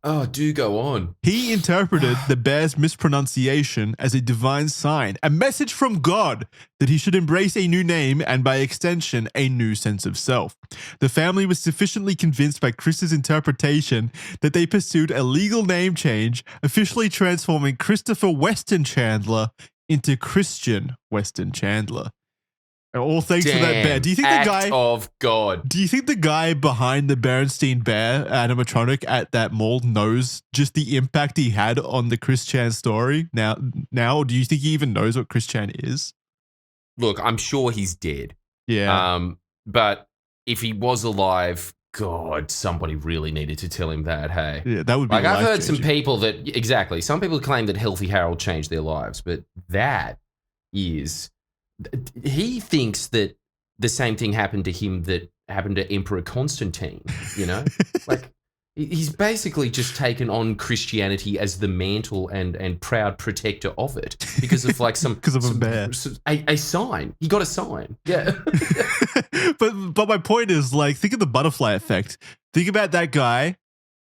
Oh, do go on. He interpreted the bear's mispronunciation as a divine sign, a message from God that he should embrace a new name and, by extension, a new sense of self. The family was sufficiently convinced by Chris's interpretation that they pursued a legal name change, officially transforming Christopher Weston Chandler into Christian Weston Chandler. All thanks to that bear. Do you think the guy of God? Do you think the guy behind the Berenstein bear animatronic at that mall knows just the impact he had on the Chris Chan story? Now, or do you think he even knows what Chris Chan is? Look, I'm sure he's dead. Yeah. But if he was alive, God, somebody really needed to tell him that. Hey, yeah, that would be I've heard some people that some people claim that Healthy Harold changed their lives, but that is. He thinks that the same thing happened to him that happened to Emperor Constantine, he's basically just taken on Christianity as the mantle and proud protector of it because of a bear. A sign. He got a sign. Yeah. But my point is, think of the butterfly effect. Think about that guy,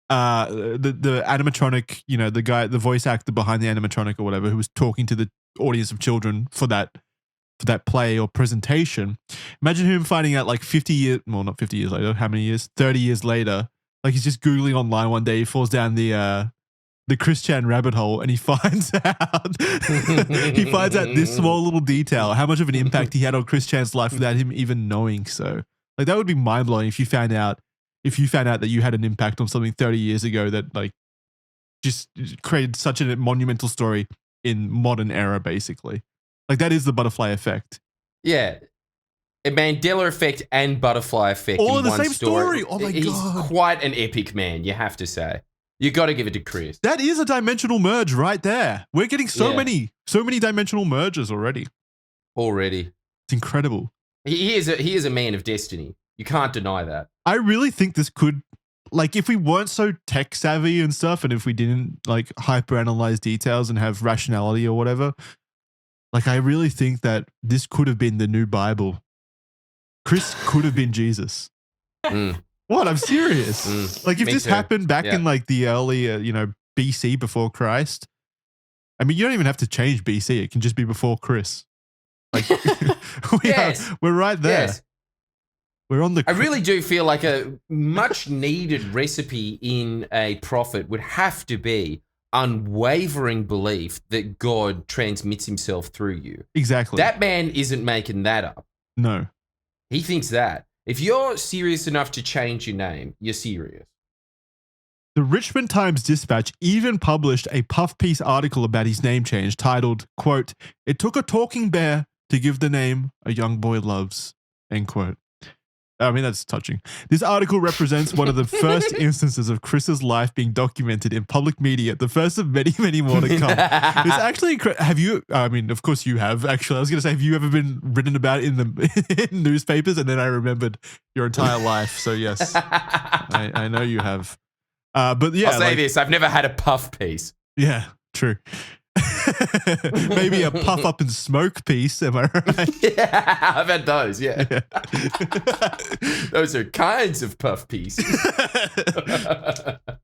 the animatronic, the guy, the voice actor behind the animatronic or whatever, who was talking to the audience of children for that for that play or presentation. Imagine him finding out like 50 years, well, not 50 years later, how many years? 30 years later. Like he's just Googling online one day, he falls down the Christian rabbit hole and he finds out this small little detail, how much of an impact he had on Christian's life without him even knowing so. Like that would be mind blowing if you found out that you had an impact on something 30 years ago that like just created such a monumental story in modern era, basically. Like that is the butterfly effect. Yeah. A Mandela effect and butterfly effect all in the one same story. Oh my God. He's quite an epic man, you have to say. You got to give it to Chris. That is a dimensional merge right there. We're getting so many dimensional merges already. It's incredible. He is a man of destiny. You can't deny that. I really think this could, like, if we weren't so tech savvy and stuff, and if we didn't like hyperanalyze details and have rationality or whatever, like, I really think that this could have been the new Bible. Chris could have been Jesus. What? I'm serious. Like, if this happened back in like the early, BC, before Christ, I mean, you don't even have to change BC. It can just be before Chris. Like, we're right there. Yes. We're on the. I really do feel like a much needed recipe in a prophet would have to be unwavering belief that God transmits himself through you. Exactly. That man isn't making that up. No. He thinks that. If you're serious enough to change your name, you're serious. The Richmond Times-Dispatch even published a puff piece article about his name change titled, quote, "It took a talking bear to give the name a young boy loves," end quote. I mean, that's touching. This article represents one of the first instances of Chris's life being documented in public media, the first of many, many more to come. It's actually, have you, I mean, of course you have, actually. I was going to say, have you ever been written about in the in newspapers? And then I remembered your entire life. So yes, I know you have. But yeah. I'll say this, I've never had a puff piece. Yeah, true. Maybe a puff up and smoke piece, am I right? Yeah, I've had those, yeah. Those are kinds of puff pieces.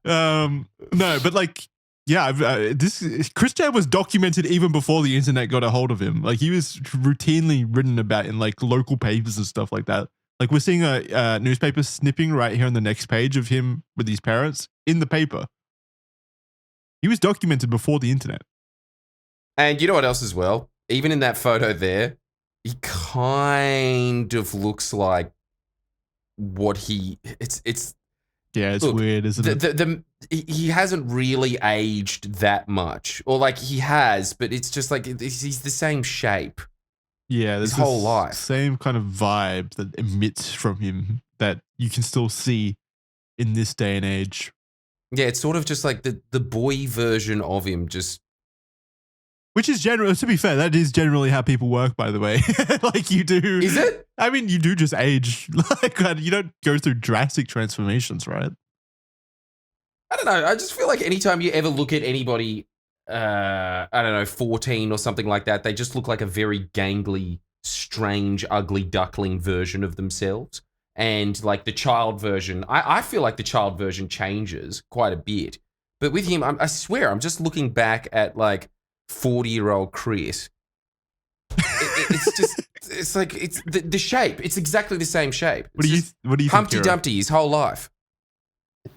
No, but like, yeah, this Christian was documented even before the internet got a hold of him. Like, he was routinely written about in like local papers and stuff like that. Like, we're seeing a newspaper snipping right here on the next page of him with his parents in the paper. He was documented before the internet. And you know what else as well? Even in that photo there, he kind of looks like what he... It's look, weird, isn't it? He hasn't really aged that much. Or like he has, but it's just like he's the same shape. Yeah, there's his whole life. Same kind of vibe that emits from him that you can still see in this day and age. Yeah, it's sort of just like the boy version of him, just... Which is generally, to be fair, that is generally how people work, by the way. Like, you do. Is it? I mean, you do just age. Like, you don't go through drastic transformations, right? I don't know. I just feel like anytime you ever look at anybody, I don't know, 14 or something like that, they just look like a very gangly, strange, ugly duckling version of themselves. And like the child version, I feel like the child version changes quite a bit. But with him, I swear, I'm just looking back at like 40-year-old Chris. It's like it's the shape. It's exactly the same shape. What do you think? Humpty Dumpty his whole life.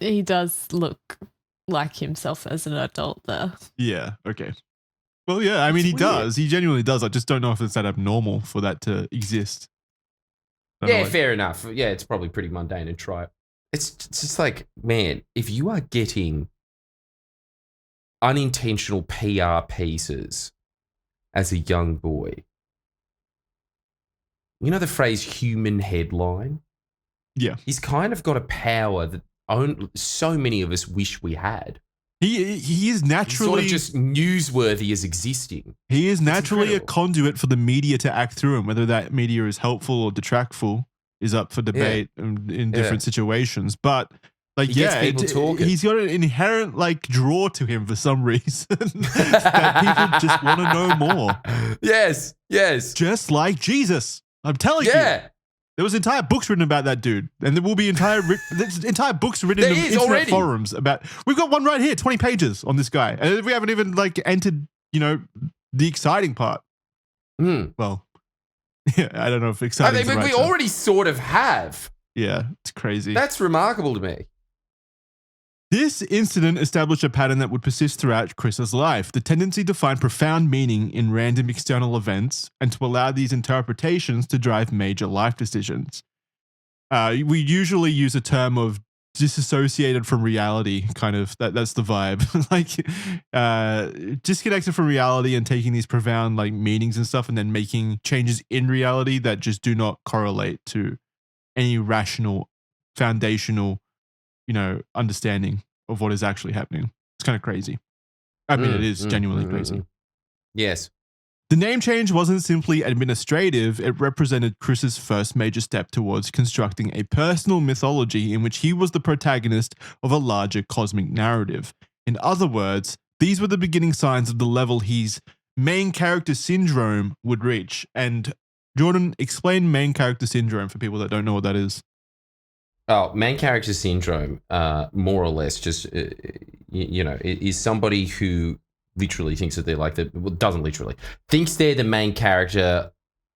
He does look like himself as an adult there. Yeah. Okay. Well, yeah. I mean, he does. He genuinely does. I just don't know if it's that abnormal for that to exist. Yeah, fair enough. Yeah, it's probably pretty mundane and trite. It's just like, man, if you are getting unintentional PR pieces as a young boy, you know the phrase human headline? Yeah. He's kind of got a power that so many of us wish we had. He is naturally... He's sort of just newsworthy as existing. He is naturally a conduit for the media to act through him. Whether that media is helpful or detractful is up for debate in different situations. But like, he's got an inherent like draw to him for some reason that people just want to know more. Yes. Just like Jesus. I'm telling you. There was entire books written about that dude, and there will be entire books written in the internet forums about. We've got one right here, 20 pages on this guy, and we haven't even like entered, the exciting part. Well, Yeah, I don't know if I exciting. think we already sort of have. Yeah, it's crazy. That's remarkable to me. This incident established a pattern that would persist throughout Chris's life, the tendency to find profound meaning in random external events and to allow these interpretations to drive major life decisions. We usually use a term of disassociated from reality, kind of. That's the vibe. Like disconnected from reality and taking these profound like meanings and stuff and then making changes in reality that just do not correlate to any rational, foundational, understanding of what is actually happening. It's kind of crazy. I mean, it is genuinely crazy. Yes. The name change wasn't simply administrative, it represented Chris's first major step towards constructing a personal mythology in which he was the protagonist of a larger cosmic narrative. In other words, these were the beginning signs of the level his main character syndrome would reach. And Jordan, explain main character syndrome for people that don't know what that is. Oh, main character syndrome, more or less, just, is somebody who literally thinks that they're like doesn't literally, thinks they're the main character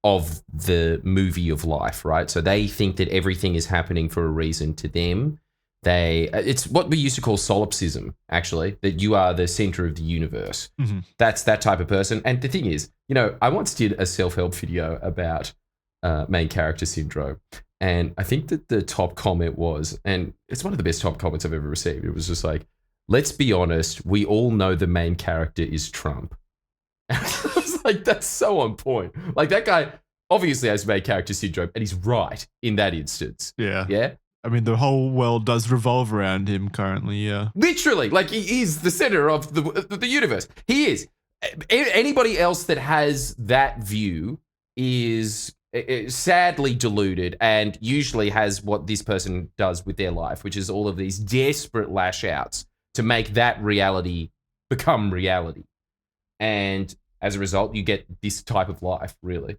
of the movie of life, right? So they think that everything is happening for a reason to them. It's what we used to call solipsism, actually, that you are the center of the universe. Mm-hmm. That's that type of person. And the thing is, I once did a self-help video about main character syndrome. And I think that the top comment was, and it's one of the best top comments I've ever received. It was just like, let's be honest, we all know the main character is Trump. I was like, that's so on point. Like, that guy obviously has main character syndrome, and he's right in that instance. Yeah. Yeah? I mean, the whole world does revolve around him currently, yeah. Literally, like, he is the center of the universe. He is. Anybody else that has that view is sadly deluded and usually has what this person does with their life, which is all of these desperate lash outs to make that reality become reality. And as a result, you get this type of life, really.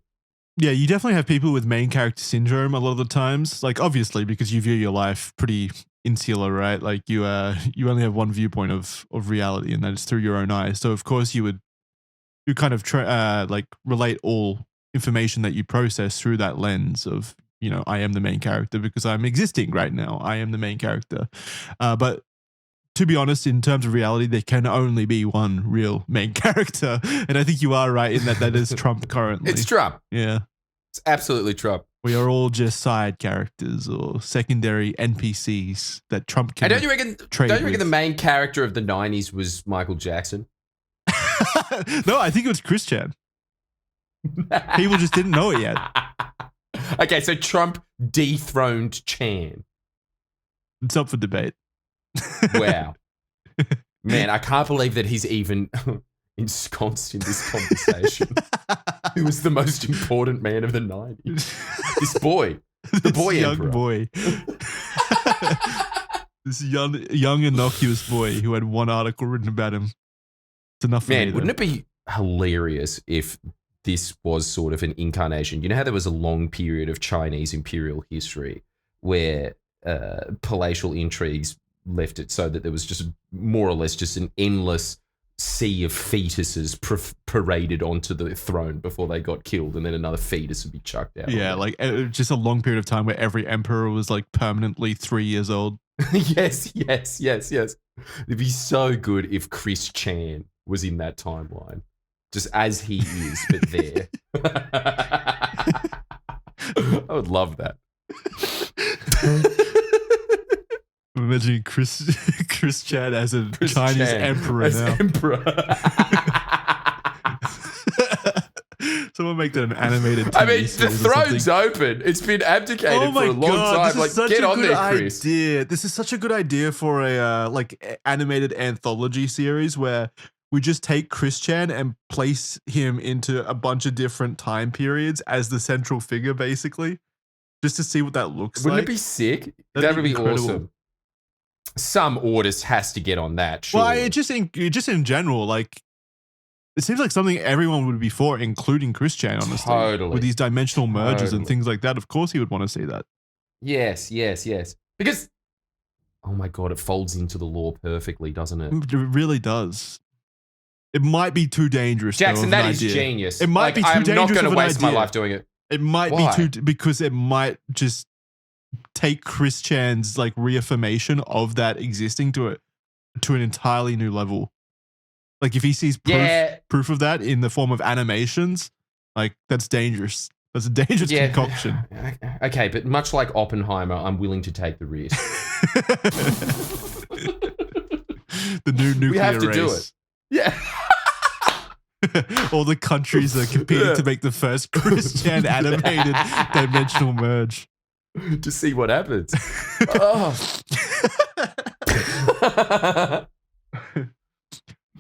Yeah, you definitely have people with main character syndrome a lot of the times. Like, obviously, because you view your life pretty insular, right? Like, you only have one viewpoint of reality, and that is through your own eyes. So, of course, you kind of relate all information that you process through that lens of, I am the main character because I'm existing right now. I am the main character. But to be honest, in terms of reality, there can only be one real main character. And I think you are right in that is Trump currently. It's Trump. Yeah. It's absolutely Trump. We are all just side characters or secondary NPCs that Trump can Don't you reckon the main character of the 90s was Michael Jackson? No, I think it was Chris Chan. People just didn't know it yet. Okay, so Trump dethroned Chan. It's up for debate. Wow. Man, I can't believe that he's even ensconced in this conversation. Who was the most important man of the 90s? This boy. The boy young emperor. Boy. This young innocuous boy who had one article written about him. It's enough for me. Man, wouldn't it be hilarious if this was sort of an incarnation? You know how there was a long period of Chinese imperial history where palatial intrigues left it so that there was just more or less just an endless sea of fetuses paraded onto the throne before they got killed, and then another fetus would be chucked out. Yeah, like just a long period of time where every emperor was like permanently 3 years old. Yes. It'd be so good if Chris Chan was in that timeline, just as he is, but there. I would love that. I'm imagining Chris Chan as a Chinese emperor as now. Emperor. Someone make that an animated TV I mean, the series or throne's something. open. It's been abdicated for a long time. Like, get on there, Chris. Idea. This is such a good idea for a animated anthology series where we just take Chris Chan and place him into a bunch of different time periods as the central figure, basically, just to see what that looks like. Wouldn't it be sick? That would be awesome. Some artist has to get on that. Sure. Well, just in general, like, it seems like something everyone would be for, including Chris Chan, honestly. Totally. With these dimensional mergers and things like that. Of course he would want to see that. Yes. Because, oh my God, it folds into the lore perfectly, doesn't it? It really does. It might be too dangerous. Jackson, though, that is genius. It might be too dangerous. I'm not going to waste my life doing it. It might Why? be because it might just take Chris Chan's like reaffirmation of that existing to an entirely new level. Like if he sees proof of that in the form of animations, like that's dangerous. That's a dangerous concoction. Okay, but much like Oppenheimer, I'm willing to take the risk. The new nuclear We have to race. do it. Yeah. All the countries are competing to make the first Chris Chan animated dimensional merge. To see what happens. Oh.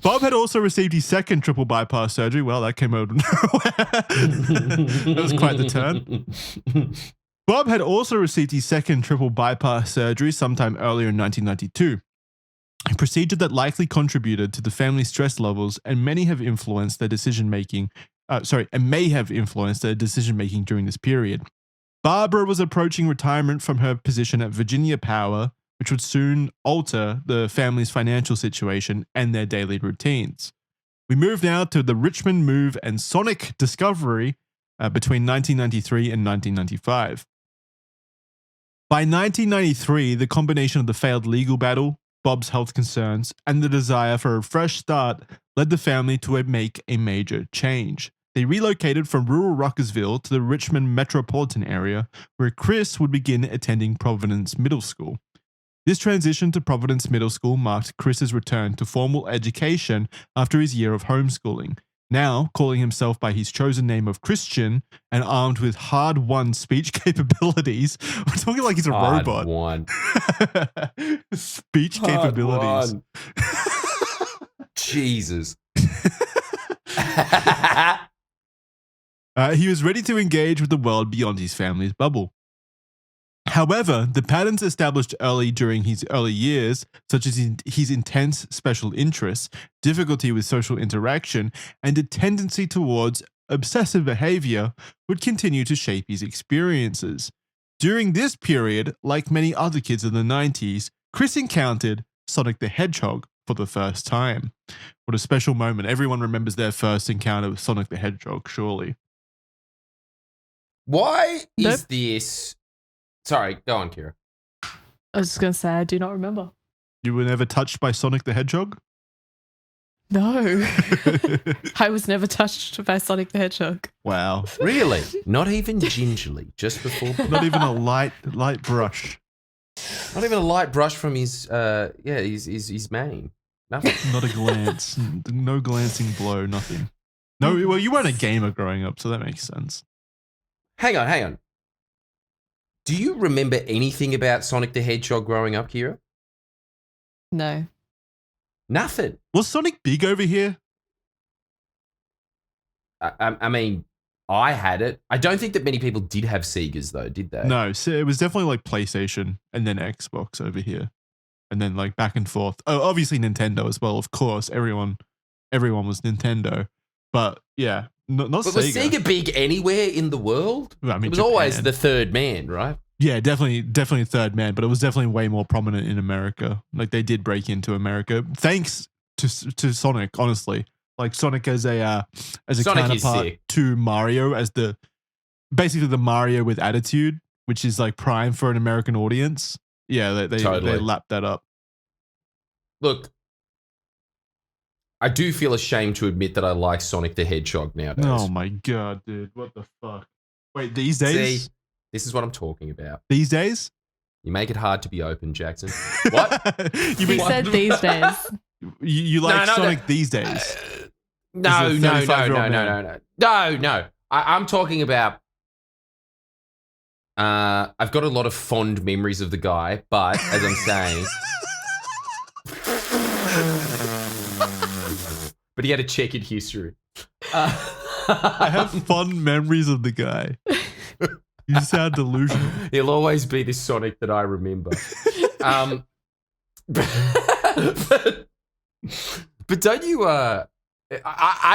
Bob had also received his second triple bypass surgery. Well, that came out of nowhere. That was quite the turn. Bob had also received his second triple bypass surgery sometime earlier in 1992. A procedure that likely contributed to the family's stress levels and may have influenced their decision making during this period. Barbara was approaching retirement from her position at Virginia Power, which would soon alter the family's financial situation and their daily routines. We move now to the Richmond move and Sonic discovery between 1993 and 1995. By 1993, the combination of the failed legal battle, Bob's health concerns, and the desire for a fresh start led the family to make a major change. They relocated from rural Ruckersville to the Richmond metropolitan area, where Chris would begin attending Providence Middle School. This transition to Providence Middle School marked Chris's return to formal education after his year of homeschooling. Now, calling himself by his chosen name of Christian and armed with hard-won speech capabilities. We're talking like he's a robot. Hard-won. Speech capabilities. Jesus. He was ready to engage with the world beyond his family's bubble. However, the patterns established during his early years, such as his intense special interests, difficulty with social interaction, and a tendency towards obsessive behavior, would continue to shape his experiences. During this period, like many other kids in the 90s, Chris encountered Sonic the Hedgehog for the first time. What a special moment. Everyone remembers their first encounter with Sonic the Hedgehog, surely. Why is this... Sorry, go on, Kira. I was just going to say, I do not remember. You were never touched by Sonic the Hedgehog? No. I was never touched by Sonic the Hedgehog. Wow. Really? Not even gingerly, just before... Not even a light brush. Not even a light brush from his mane. Nothing. Not a glance. No glancing blow, nothing. No, well, you weren't a gamer growing up, so that makes sense. Hang on. Do you remember anything about Sonic the Hedgehog growing up, Kira? No. Nothing. Was Sonic big over here? I mean, I had it. I don't think that many people did have Segas, though, did they? No, so it was definitely like PlayStation and then Xbox over here. And then like back and forth. Oh, obviously Nintendo as well, of course. Everyone was Nintendo. But yeah, not but Sega. Was Sega big anywhere in the world? I mean, it was Japan. always the third man, right? Yeah, definitely third man, but it was definitely way more prominent in America. Like they did break into America thanks to Sonic, honestly. Like Sonic as a Sonic counterpart to Mario as basically the Mario with attitude, which is like prime for an American audience. Yeah, they lapped that up. Look, I do feel ashamed to admit that I like Sonic the Hedgehog nowadays. Oh my god, dude. What the fuck? Wait, these days? See, this is what I'm talking about. These days? You make it hard to be open, Jackson. What? He said these days. You like Sonic these days? No. I'm talking about... I've got a lot of fond memories of the guy, but as I'm saying... But he had a checkered history. I have fond memories of the guy. You sound delusional. He'll always be this Sonic that I remember. But don't you... I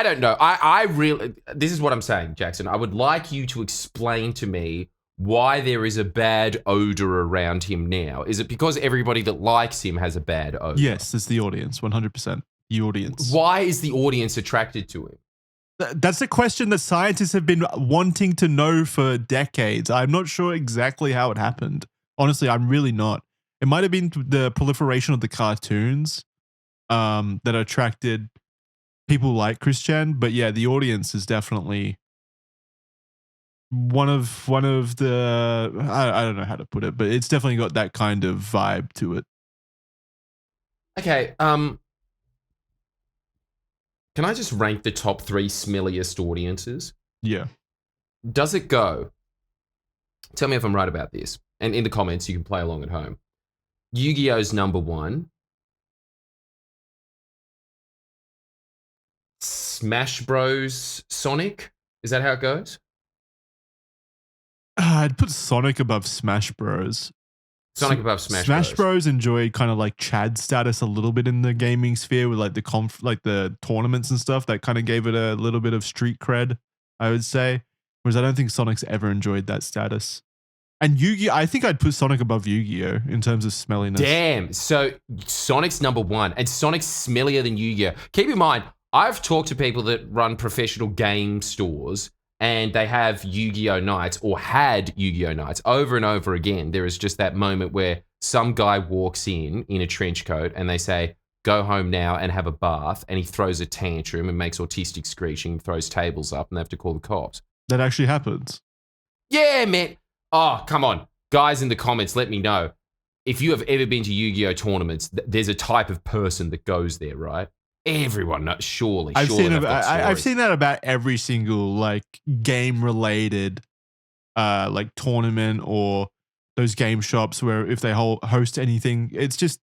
don't know. I really... This is what I'm saying, Jackson. I would like you to explain to me why there is a bad odor around him now. Is it because everybody that likes him has a bad odor? Yes, it's the audience, 100%. The audience. Why is the audience attracted to him? That's a question that scientists have been wanting to know for decades. I'm not sure exactly how it happened. Honestly, I'm really not. It might have been the proliferation of the cartoons that attracted people like Christian, but yeah, the audience is definitely one of the I don't know how to put it, but it's definitely got that kind of vibe to it. Okay, can I just rank the top 3 smelliest audiences? Yeah. Does it go? Tell me if I'm right about this. And in the comments, you can play along at home. Yu-Gi-Oh's number 1. Smash Bros. Sonic? Is that how it goes? I'd put Sonic above Smash Bros. Sonic above Smash Smash Bros. Bros enjoy kind of like Chad status a little bit in the gaming sphere with like the tournaments and stuff that kind of gave it a little bit of street cred, I would say. Whereas I don't think Sonic's ever enjoyed that status. And Yu-Gi-Oh, I think I'd put Sonic above Yu-Gi-Oh in terms of smelliness. Damn. So Sonic's number 1 and Sonic's smellier than Yu-Gi-Oh. Keep in mind, I've talked to people that run professional game stores and they have Yu-Gi-Oh nights or had Yu-Gi-Oh nights over and over again. There is just that moment where some guy walks in a trench coat and they say, go home now and have a bath. And he throws a tantrum and makes autistic screeching, throws tables up and they have to call the cops. That actually happens. Yeah, man. Oh, come on. Guys in the comments, let me know. If you have ever been to Yu-Gi-Oh tournaments, there's a type of person that goes there, right? Everyone knows, surely. I've seen that about every single like game related like tournament or those game shops where if they host anything, it's just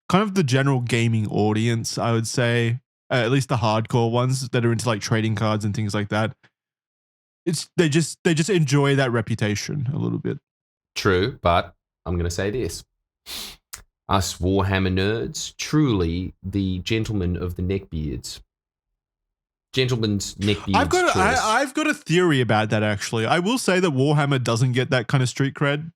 kind of the general gaming audience, I would say, at least the hardcore ones that are into like trading cards and things like that. They just enjoy that reputation a little bit. True, but I'm going to say this. Us Warhammer nerds, truly the gentlemen of the neckbeards. Gentlemen's neckbeards. I've got a theory about that, actually. I will say that Warhammer doesn't get that kind of street cred.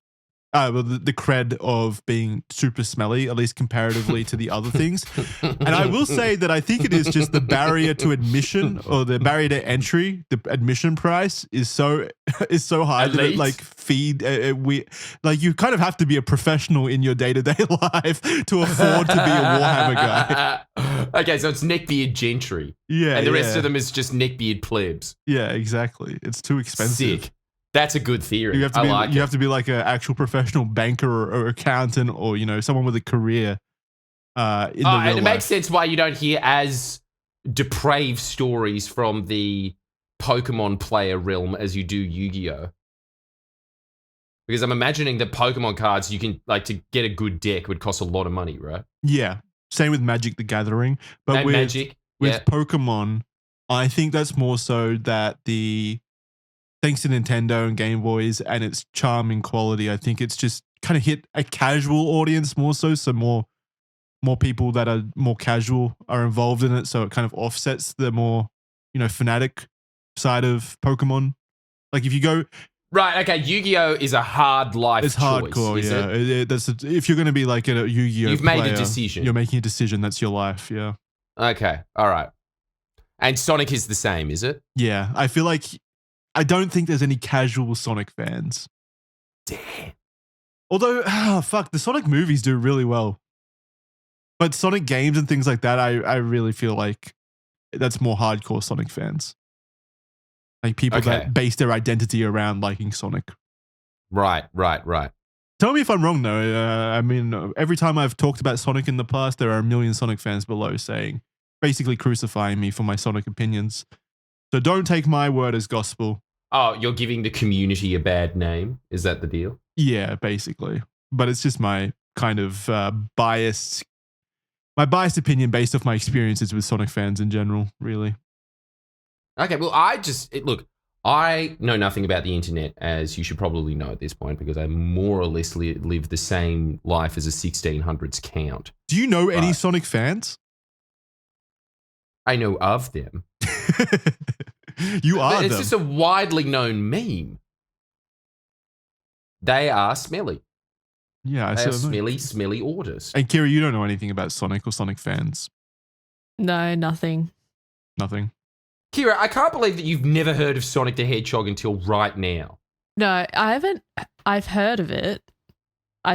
The cred of being super smelly, at least comparatively to the other things. And I will say that I think it is just the barrier to admission or the barrier to entry. The admission price is so high that it like you kind of have to be a professional in your day-to-day life to afford to be a Warhammer guy. Okay, so it's neckbeard gentry. Yeah, and the rest of them is just neckbeard plebs. Yeah, exactly. It's too expensive. Sick. That's a good theory. You have to be like an actual professional banker or accountant or, you know, someone with a career in the real life. It makes sense why you don't hear as depraved stories from the Pokemon player realm as you do Yu-Gi-Oh. Because I'm imagining that Pokemon cards, you can, like, to get a good deck would cost a lot of money, right? Yeah. Same with Magic the Gathering. But with Pokemon, I think that's more so that thanks to Nintendo and Game Boys and its charming quality, I think it's just kind of hit a casual audience more so. So more people that are more casual are involved in it. So it kind of offsets the more, you know, fanatic side of Pokemon. Like if you go... Right, okay, Yu-Gi-Oh! Is a hard life choice. It's hardcore, yeah. If you're going to be like a Yu-Gi-Oh! You've made a decision. You're making a decision. That's your life, yeah. Okay, all right. And Sonic is the same, is it? Yeah, I feel like... I don't think there's any casual Sonic fans. Damn. Although, the Sonic movies do really well. But Sonic games and things like that, I really feel like that's more hardcore Sonic fans. Like people that base their identity around liking Sonic. Right. Tell me if I'm wrong, though. I mean, every time I've talked about Sonic in the past, there are a million Sonic fans below basically crucifying me for my Sonic opinions. So don't take my word as gospel. Oh, you're giving the community a bad name? Is that the deal? Yeah, basically. But it's just my kind of biased opinion based off my experiences with Sonic fans in general, really. Okay, well, I know nothing about the internet, as you should probably know at this point, because I more or less live the same life as a 1600s count. Do you know any Sonic fans? I know of them. It's just a widely known meme. They are smelly. Yeah, they are smelly orders. And Kira, you don't know anything about Sonic or Sonic fans? No, nothing. Nothing. Kira, I can't believe that you've never heard of Sonic the Hedgehog until right now. No, I haven't. I've heard of it.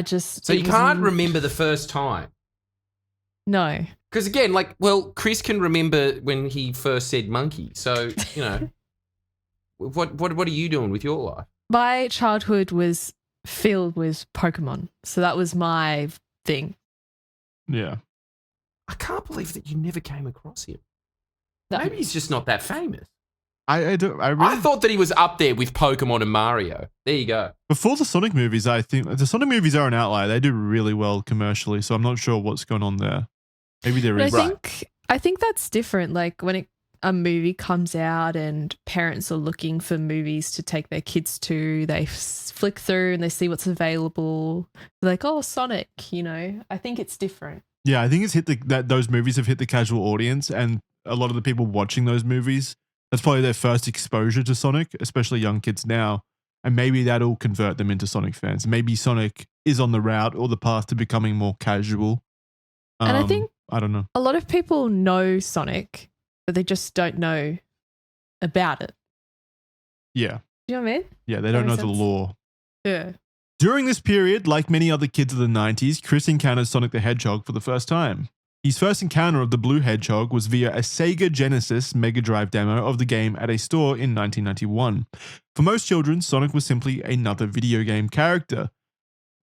So you can't remember the first time? No. Because again, Chris can remember when he first said monkey. So, what are you doing with your life? My childhood was filled with Pokemon. So that was my thing. Yeah. I can't believe that you never came across him. No. Maybe he's just not that famous. I thought that he was up there with Pokemon and Mario. There you go. Before the Sonic movies, I think the Sonic movies are an outlier. They do really well commercially, so I'm not sure what's going on there. Maybe there is. I think that's different. Like when a movie comes out and parents are looking for movies to take their kids to, they flick through and they see what's available. They're like, oh, Sonic, I think it's different. Yeah, I think it's hit those movies have hit the casual audience, and a lot of the people watching those movies, that's probably their first exposure to Sonic, especially young kids now. And maybe that'll convert them into Sonic fans. Maybe Sonic is on the route or the path to becoming more casual. And I think I don't know. A lot of people know Sonic, but they just don't know about it. Yeah. Do you know what I mean? Yeah, they don't know the lore. Yeah. During this period, like many other kids of the 90s, Chris encountered Sonic the Hedgehog for the first time. His first encounter of the Blue Hedgehog was via a Sega Genesis Mega Drive demo of the game at a store in 1991. For most children, Sonic was simply another video game character,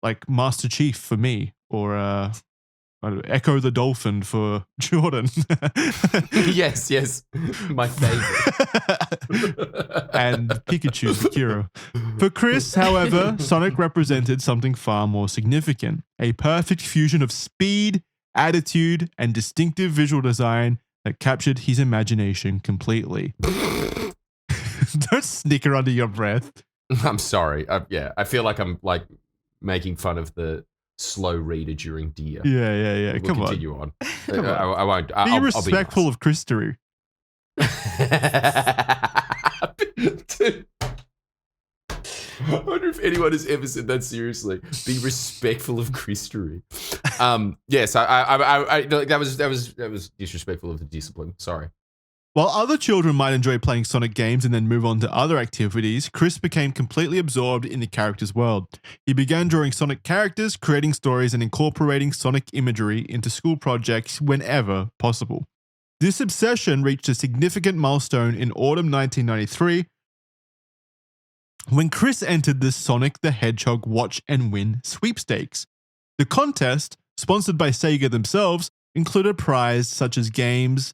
like Master Chief for me, or Echo the Dolphin for Jordan. Yes, my favorite. And Pikachu for Kira. For Chris, however, Sonic represented something far more significant, a perfect fusion of speed, attitude, and distinctive visual design that captured his imagination completely. Don't snicker under your breath. I'm sorry. I feel like I'm making fun of the slow reader during Deer. Yeah. We'll Come continue on. Come on. I won't. Be respectful of Christory. Dude, I wonder if anyone has ever said that seriously. Be respectful of Christory. Yes, that was disrespectful of the discipline. Sorry. While other children might enjoy playing Sonic games and then move on to other activities, Chris became completely absorbed in the character's world. He began drawing Sonic characters, creating stories, and incorporating Sonic imagery into school projects whenever possible. This obsession reached a significant milestone in autumn 1993 when Chris entered the Sonic the Hedgehog Watch and Win sweepstakes. The contest, sponsored by Sega themselves, included prizes such as games,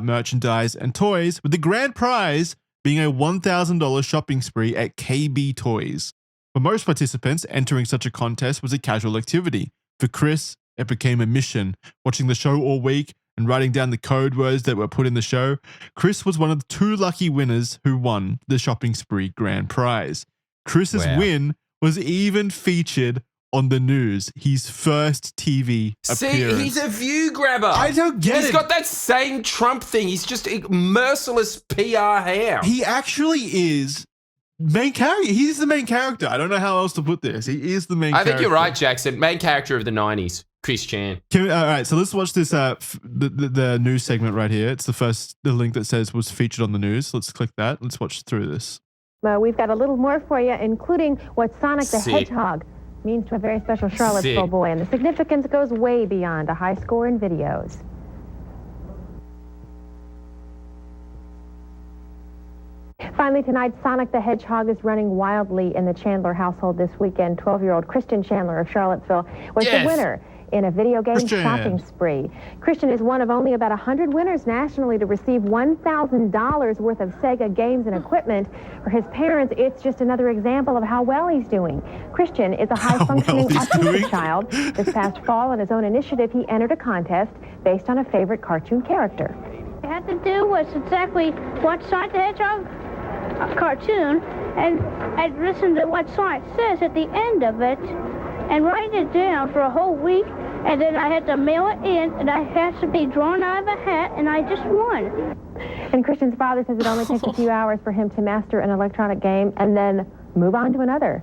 merchandise, and toys, with the grand prize being a $1,000 shopping spree at KB Toys. For most participants, entering such a contest was a casual activity. For Chris, it became a mission. Watching the show all week and writing down the code words that were put in the show, Chris was one of the 2 lucky winners who won the shopping spree grand prize. Chris's win was even featured on the news, his first TV appearance. See, he's a view grabber. I don't get it. He's got that same Trump thing. He's just a merciless PR hound. He actually is main character. He's the main character. I don't know how else to put this. He is the main character. I think you're right, Jackson. Main character of the 90s, Chris Chan. All right, so let's watch this, the news segment right here. It's the link that says was featured on the news. Let's click that. Let's watch through this. We've got a little more for you, including what Sonic the Hedgehog means to a very special Charlottesville boy, and the significance goes way beyond a high score in videos. Finally tonight, Sonic the Hedgehog is running wildly in the Chandler household this weekend. 12-year-old Christian Chandler of Charlottesville was the winner in a video game shopping spree. Christian is one of only about 100 winners nationally to receive $1,000 worth of Sega games and equipment. For his parents, it's just another example of how well he's doing. Christian is a high-functioning autistic child. This past fall, on his own initiative, he entered a contest based on a favorite cartoon character. What I had to do was exactly watch Sonic the Hedgehog cartoon and listen to what Sonic says at the end of it and write it down for a whole week, and then I had to mail it in, and I had to be drawn out of a hat, and I just won. And Christian's father says it only takes a few hours for him to master an electronic game and then move on to another.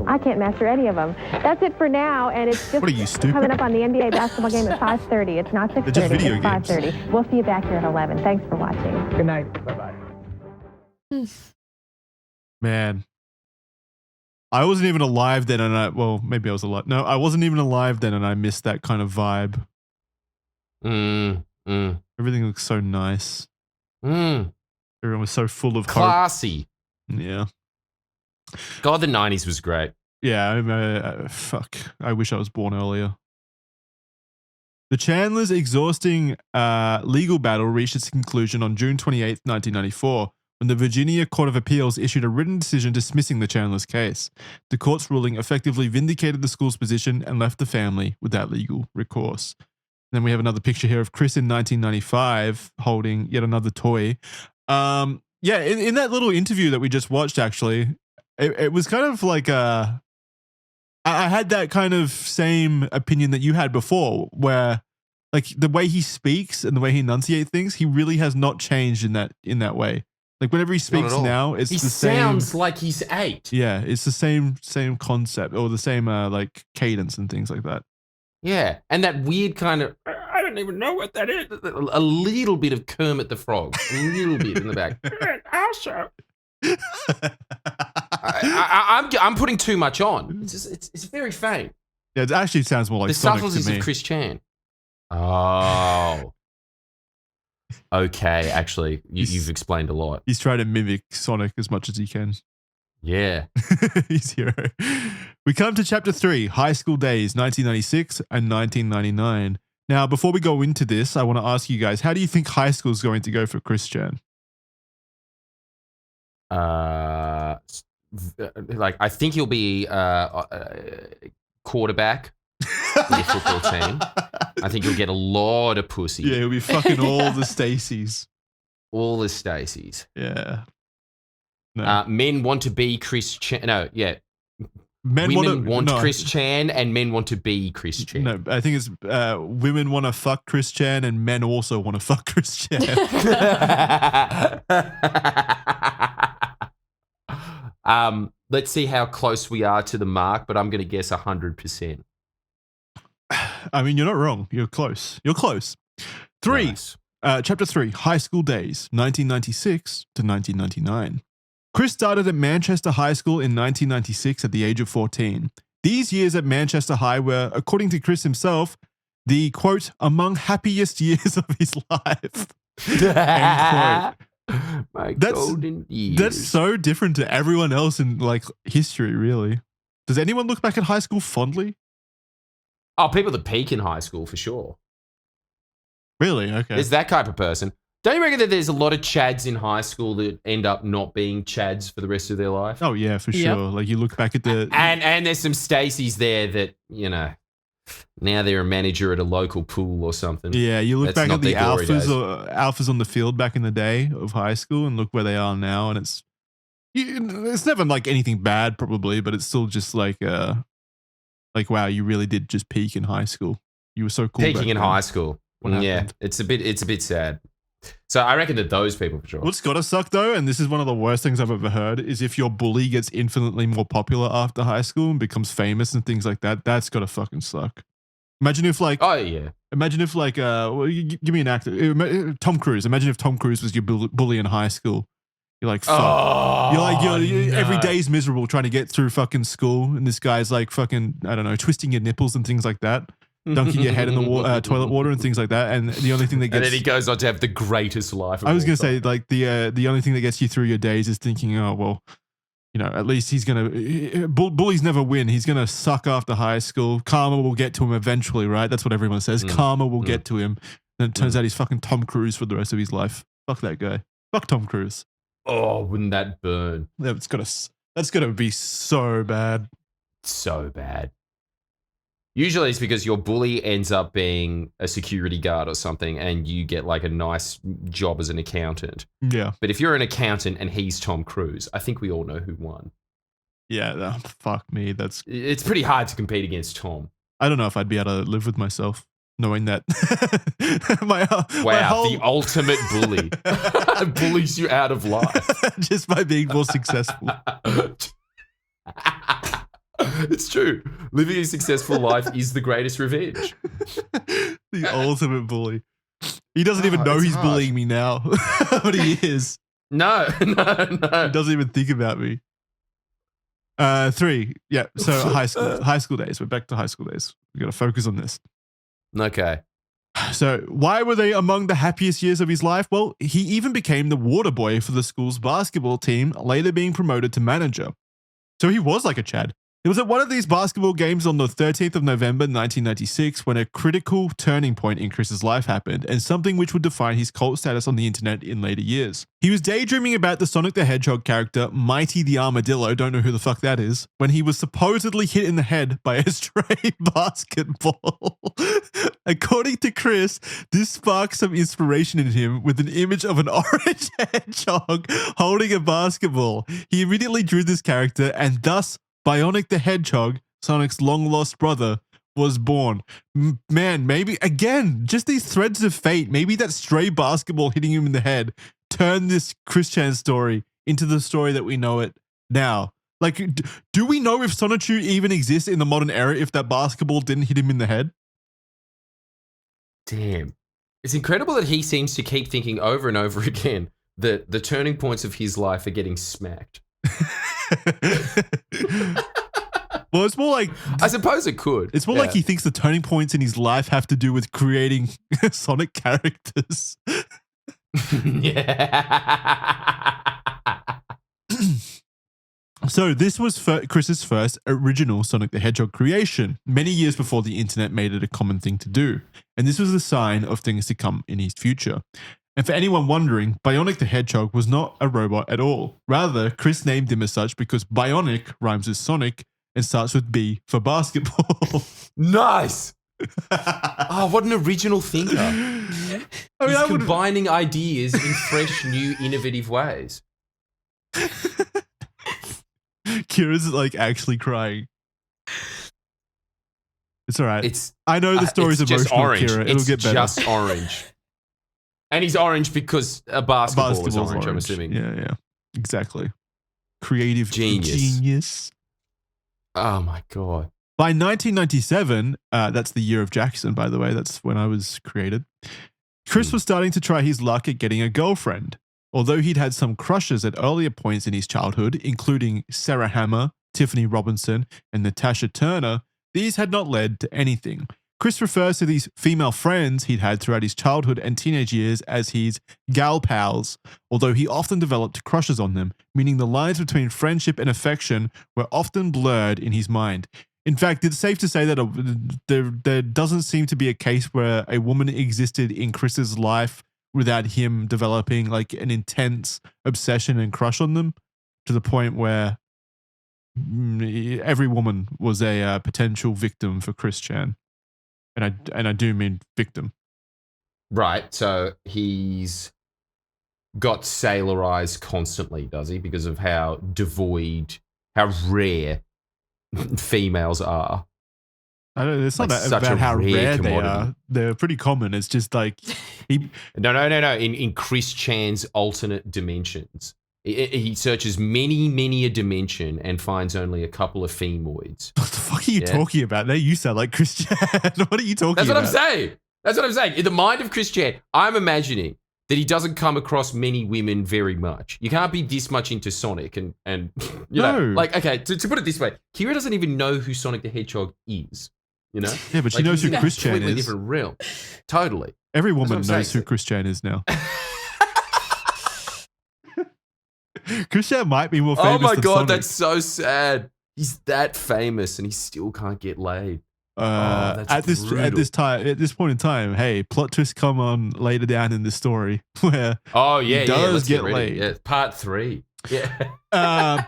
I can't master any of them. That's it for now, and it's just what are you, stupid? Coming up on the NBA basketball game at 5:30. It's not 6:30, it's 5:30. We'll see you back here at 11. Thanks for watching. Good night. Bye-bye. Man. I wasn't even alive then, and maybe I was alive. No, I wasn't even alive then, and I missed that kind of vibe. Everything looks so nice. Everyone was so full of classy. Hope. Yeah. God, the 90s was great. Yeah, fuck. I wish I was born earlier. The Chandlers' exhausting legal battle reached its conclusion on June 28th, 1994, when the Virginia Court of Appeals issued a written decision dismissing the Chandlers' case. The court's ruling effectively vindicated the school's position and left the family without legal recourse. Then we have another picture here of Chris in 1995 holding yet another toy. In that little interview that we just watched, actually, it was kind of like I had that kind of same opinion that you had before, where like the way he speaks and the way he enunciates things, he really has not changed in that way. Like whenever he speaks now, it's the same. He sounds like he's 8. Yeah, it's the same concept or the same like cadence and things like that. Yeah, and that weird kind of, I don't even know what that is. A little bit of Kermit the Frog, a little bit in the back. Also, I'm putting too much on. It's very faint. Yeah, it actually sounds more like the Sonic subtleties to me. of Chris Chan. Oh. Okay, actually, you've explained a lot. He's trying to mimic Sonic as much as he can. Yeah. He's hero. We come to chapter 3, High School Days, 1996 and 1999. Now, before we go into this, I want to ask you guys, how do you think high school is going to go for Chris Chan? I think he'll be quarterback in the football team. I think he'll get a lot of pussy. Yeah, he'll be fucking all the Stacys. All the Stacys. Yeah. No. Men want to be Chris Chan. No, yeah. Women want Chris Chan and men want to be Chris Chan. No, I think it's women want to fuck Chris Chan and men also want to fuck Chris Chan. Let's see how close we are to the mark, but I'm going to guess 100%. I mean, you're not wrong. You're close. You're close. 3. Nice. Chapter 3, High School Days, 1996 to 1999. Chris started at Manchester High School in 1996 at the age of 14. These years at Manchester High were, according to Chris himself, the, quote, among happiest years of his life. End quote. My golden years. That's so different to everyone else in, like, history, really. Does anyone look back at high school fondly? Oh, people that peak in high school, for sure. Really? Okay. There's that type of person. Don't you reckon that there's a lot of chads in high school that end up not being chads for the rest of their life? Oh, yeah, for sure. Like, you look back at the... And there's some Stacys there that, you know, now they're a manager at a local pool or something. Yeah, you look back at the alphas on the field back in the day of high school and look where they are now, and it's never like anything bad, probably, but it's still just like wow, you really did just peak in high school. You were so cool. Peaking in high school. Yeah, it's a bit sad. So I reckon that those people for sure. What's gotta suck though, and this is one of the worst things I've ever heard, is if your bully gets infinitely more popular after high school and becomes famous and things like that. That's gotta fucking suck. Imagine if like, oh yeah. Imagine if like, give me an actor, Tom Cruise. Imagine if Tom Cruise was your bully in high school. You're like, fuck. Oh, every day's miserable trying to get through fucking school, and this guy's like fucking, I don't know, twisting your nipples and things like that. Dunking your head in the toilet water and things like that, and the only thing that gets... And then he goes on to have the greatest life of I was going to all say, like, the only thing that gets you through your days is thinking, oh, well, you know, at least he's going to... Bullies never win. He's going to suck after high school. Karma will get to him eventually, right? That's what everyone says. Karma will get to him. And it turns out he's fucking Tom Cruise for the rest of his life. Fuck that guy. Fuck Tom Cruise. Oh, wouldn't that burn? Yeah, that's gonna be so bad. So bad. Usually it's because your bully ends up being a security guard or something and you get like a nice job as an accountant. Yeah. But if you're an accountant and he's Tom Cruise, I think we all know who won. Yeah, fuck me. It's pretty hard to compete against Tom. I don't know if I'd be able to live with myself knowing that. The ultimate bully. Bullies you out of life. Just by being more successful. It's true. Living a successful life is the greatest revenge. The ultimate bully. He doesn't even know he's bullying me now, but he is. No. He doesn't even think about me. 3. Yeah. So high school days. We're back to high school days. We got to focus on this. Okay. So why were they among the happiest years of his life? Well, he even became the water boy for the school's basketball team, later being promoted to manager. So he was like a Chad. It was at one of these basketball games on the 13th of November, 1996, when a critical turning point in Chris's life happened, and something which would define his cult status on the internet in later years. He was daydreaming about the Sonic the Hedgehog character, Mighty the Armadillo, don't know who the fuck that is, when he was supposedly hit in the head by a stray basketball. According to Chris, this sparked some inspiration in him with an image of an orange hedgehog holding a basketball. He immediately drew this character, and thus Bionic the Hedgehog, Sonic's long-lost brother, was born. Man, maybe, again, just these threads of fate, maybe that stray basketball hitting him in the head turned this Chris Chan story into the story that we know it now. Like, do we know if Sonichu even exists in the modern era if that basketball didn't hit him in the head? Damn. It's incredible that he seems to keep thinking over and over again that the turning points of his life are getting smacked. Well, it's more like, I suppose it could. It's more like he thinks the turning points in his life have to do with creating Sonic characters. Yeah. So this was Chris's first original Sonic the Hedgehog creation, many years before the internet made it a common thing to do. And this was a sign of things to come in his future. And for anyone wondering, Bionic the Hedgehog was not a robot at all. Rather, Chris named him as such because Bionic rhymes with Sonic and starts with B for basketball. Nice. Oh, what an original thinker. He's combining ideas in fresh, new, innovative ways. Kira's like actually crying. It's all right. I know the story's emotional, Kira. It'll get better. It's just orange. And he's orange because a basketball is orange, I'm assuming. Yeah. Exactly. Creative genius. Oh my God. By 1997, that's the year of Jackson, by the way. That's when I was created. Chris was starting to try his luck at getting a girlfriend. Although he'd had some crushes at earlier points in his childhood, including Sarah Hammer, Tiffany Robinson, and Natasha Turner, these had not led to anything. Chris refers to these female friends he'd had throughout his childhood and teenage years as his gal pals, although he often developed crushes on them, meaning the lines between friendship and affection were often blurred in his mind. In fact, it's safe to say that there doesn't seem to be a case where a woman existed in Chris's life without him developing like an intense obsession and crush on them, to the point where every woman was a potential victim for Chris Chan. And I do mean victim. Right. So he's got sailor eyes constantly, does he? Because of how devoid, how rare females are. I don't know. It's not about how rare they are. They're pretty common. It's just like No. In Chris Chan's alternate dimensions, he searches many a dimension and finds only a couple of femoids. What the fuck are you talking about? Now you sound like Chris Chan. What are you talking about? That's what I'm saying. In the mind of Chris Chan, I'm imagining that he doesn't come across many women very much. You can't be this much into Sonic and you know, like, okay, to put it this way, Kira doesn't even know who Sonic the Hedgehog is. You know? Yeah, but she knows who Chris Chan is. Completely different realm. Totally. Every woman knows who Chris Chan is now. Chris Chan might be more famous than Sonic. Oh my God, that's so sad. He's that famous and he still can't get laid. At this point in time, hey, plot twist come on later down in the story where he does get laid. Yeah, part 3. Yeah.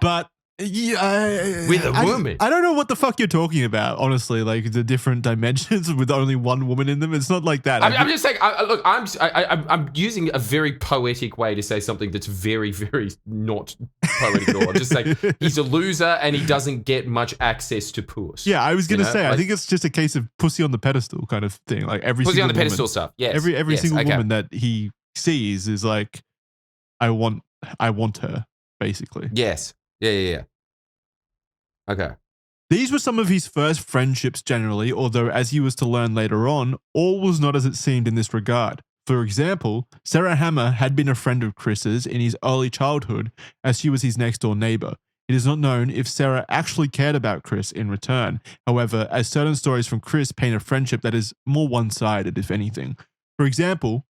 But with a woman. I don't know what the fuck you're talking about, honestly. Like the different dimensions with only one woman in them. It's not like that. I'm just saying. Look, I'm using a very poetic way to say something that's very, very not poetic at all. I'm just saying he's a loser and he doesn't get much access to puss. Yeah, I was gonna say. I think it's just a case of pussy on the pedestal kind of thing. Like every pussy on the woman, pedestal stuff. Yes. Every single woman that he sees is like, I want her, basically. Yes. Yeah. Okay. These were some of his first friendships generally, although as he was to learn later on, all was not as it seemed in this regard. For example, Sarah Hammer had been a friend of Chris's in his early childhood, as she was his next-door neighbor. It is not known if Sarah actually cared about Chris in return. However, as certain stories from Chris paint a friendship that is more one-sided, if anything. For example,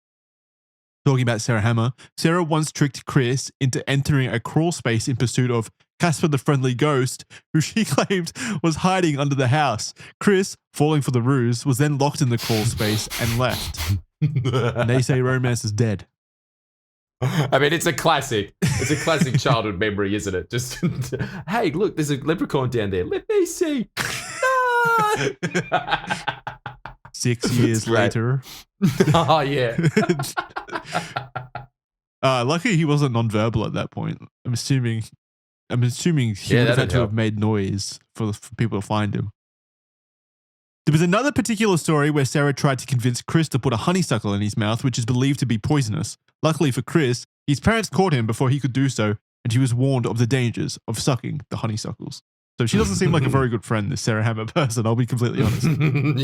talking about Sarah Hammer, Sarah once tricked Chris into entering a crawl space in pursuit of Casper the Friendly Ghost, who she claimed was hiding under the house. Chris, falling for the ruse, was then locked in the crawl space and left. And they say romance is dead. I mean, it's a classic. It's a classic childhood memory, isn't it? Just, hey, look, there's a leprechaun down there. Let me see. No! 6 years later. Oh, yeah. Luckily, he wasn't nonverbal at that point. I'm assuming he would have had to have made noise for people to find him. There was another particular story where Sarah tried to convince Chris to put a honeysuckle in his mouth, which is believed to be poisonous. Luckily for Chris, his parents caught him before he could do so, and she was warned of the dangers of sucking the honeysuckles. So she doesn't seem like a very good friend, this Sarah Hammer person, I'll be completely honest.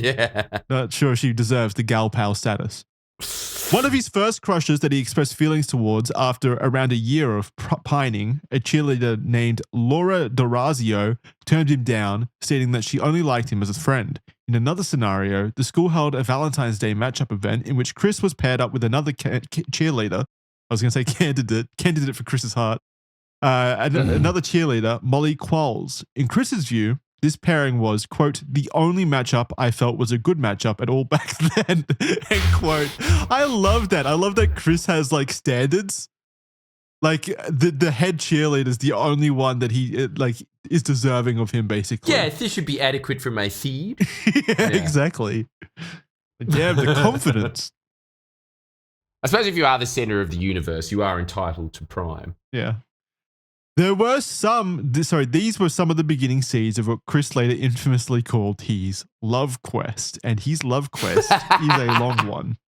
Yeah. Not sure she deserves the gal pal status. One of his first crushes that he expressed feelings towards after around a year of pining, a cheerleader named Laura D'Orazio, turned him down, stating that she only liked him as a friend. In another scenario, the school held a Valentine's Day matchup event in which Chris was paired up with another cheerleader. I was going to say candidate for Chris's heart. Another cheerleader, Molly Qualls. In Chris's view, this pairing was, quote, the only matchup I felt was a good matchup at all back then, end quote. I love that. I love that Chris has like standards. Like the head cheerleader is the only one that he like is deserving of him, basically. Yeah, this should be adequate for my feed. Yeah, exactly. But yeah, the confidence. I suppose if you are the center of the universe, you are entitled to prime. Yeah. There were these were some of the beginning seeds of what Chris later infamously called his love quest. And his love quest is a long one.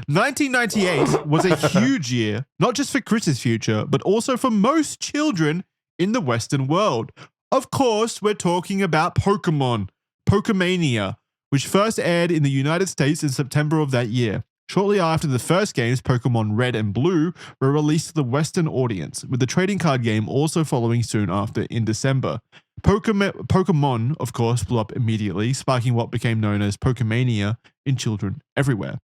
1998 was a huge year, not just for Chris's future, but also for most children in the Western world. Of course, we're talking about Pokemon, Pokemania, which first aired in the United States in September of that year. Shortly after the first games, Pokemon Red and Blue, were released to the Western audience, with the trading card game also following soon after in December. Pokemon, of course, blew up immediately, sparking what became known as Pokemania in children everywhere.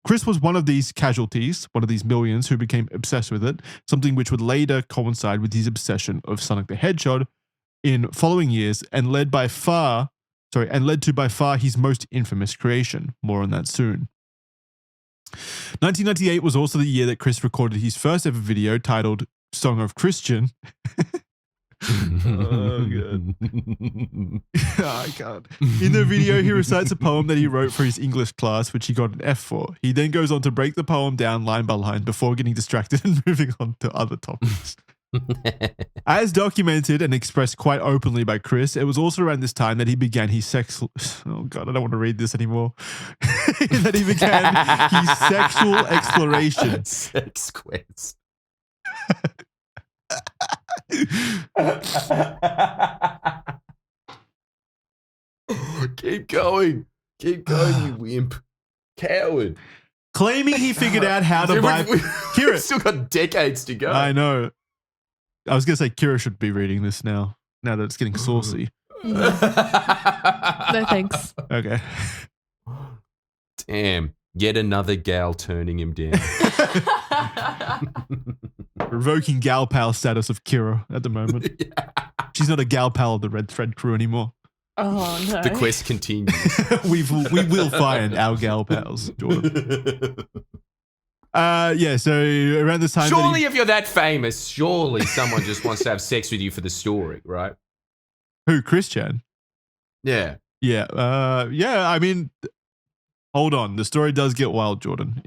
Chris was one of these casualties, one of these millions who became obsessed with it, something which would later coincide with his obsession of Sonic the Hedgehog in following years and led to by far his most infamous creation. More on that soon. 1998 was also the year that Chris recorded his first ever video titled Song of Christian. Oh, God. I can't. In the video, he recites a poem that he wrote for his English class, which he got an F for. He then goes on to break the poem down line by line before getting distracted and moving on to other topics. As documented and expressed quite openly by Chris, it was also around this time that he began his sexual... Oh, God, I don't want to read this anymore. That he began his sexual exploration. Sex quest. Keep going, you wimp. Coward. Claiming he figured out how to buy... We've still got decades to go. I know. I was going to say Kira should be reading this now that it's getting saucy. No thanks. Okay. Damn. Yet another gal turning him down. Revoking gal pal status of Kira at the moment. Yeah. She's not a gal pal of the Red Thread crew anymore. Oh, no. The quest continues. we will find our gal pals, Jordan. So around this time... Surely if you're that famous, surely someone just wants to have sex with you for the story, right? Who, Christian? Yeah. Yeah. I mean, hold on. The story does get wild, Jordan.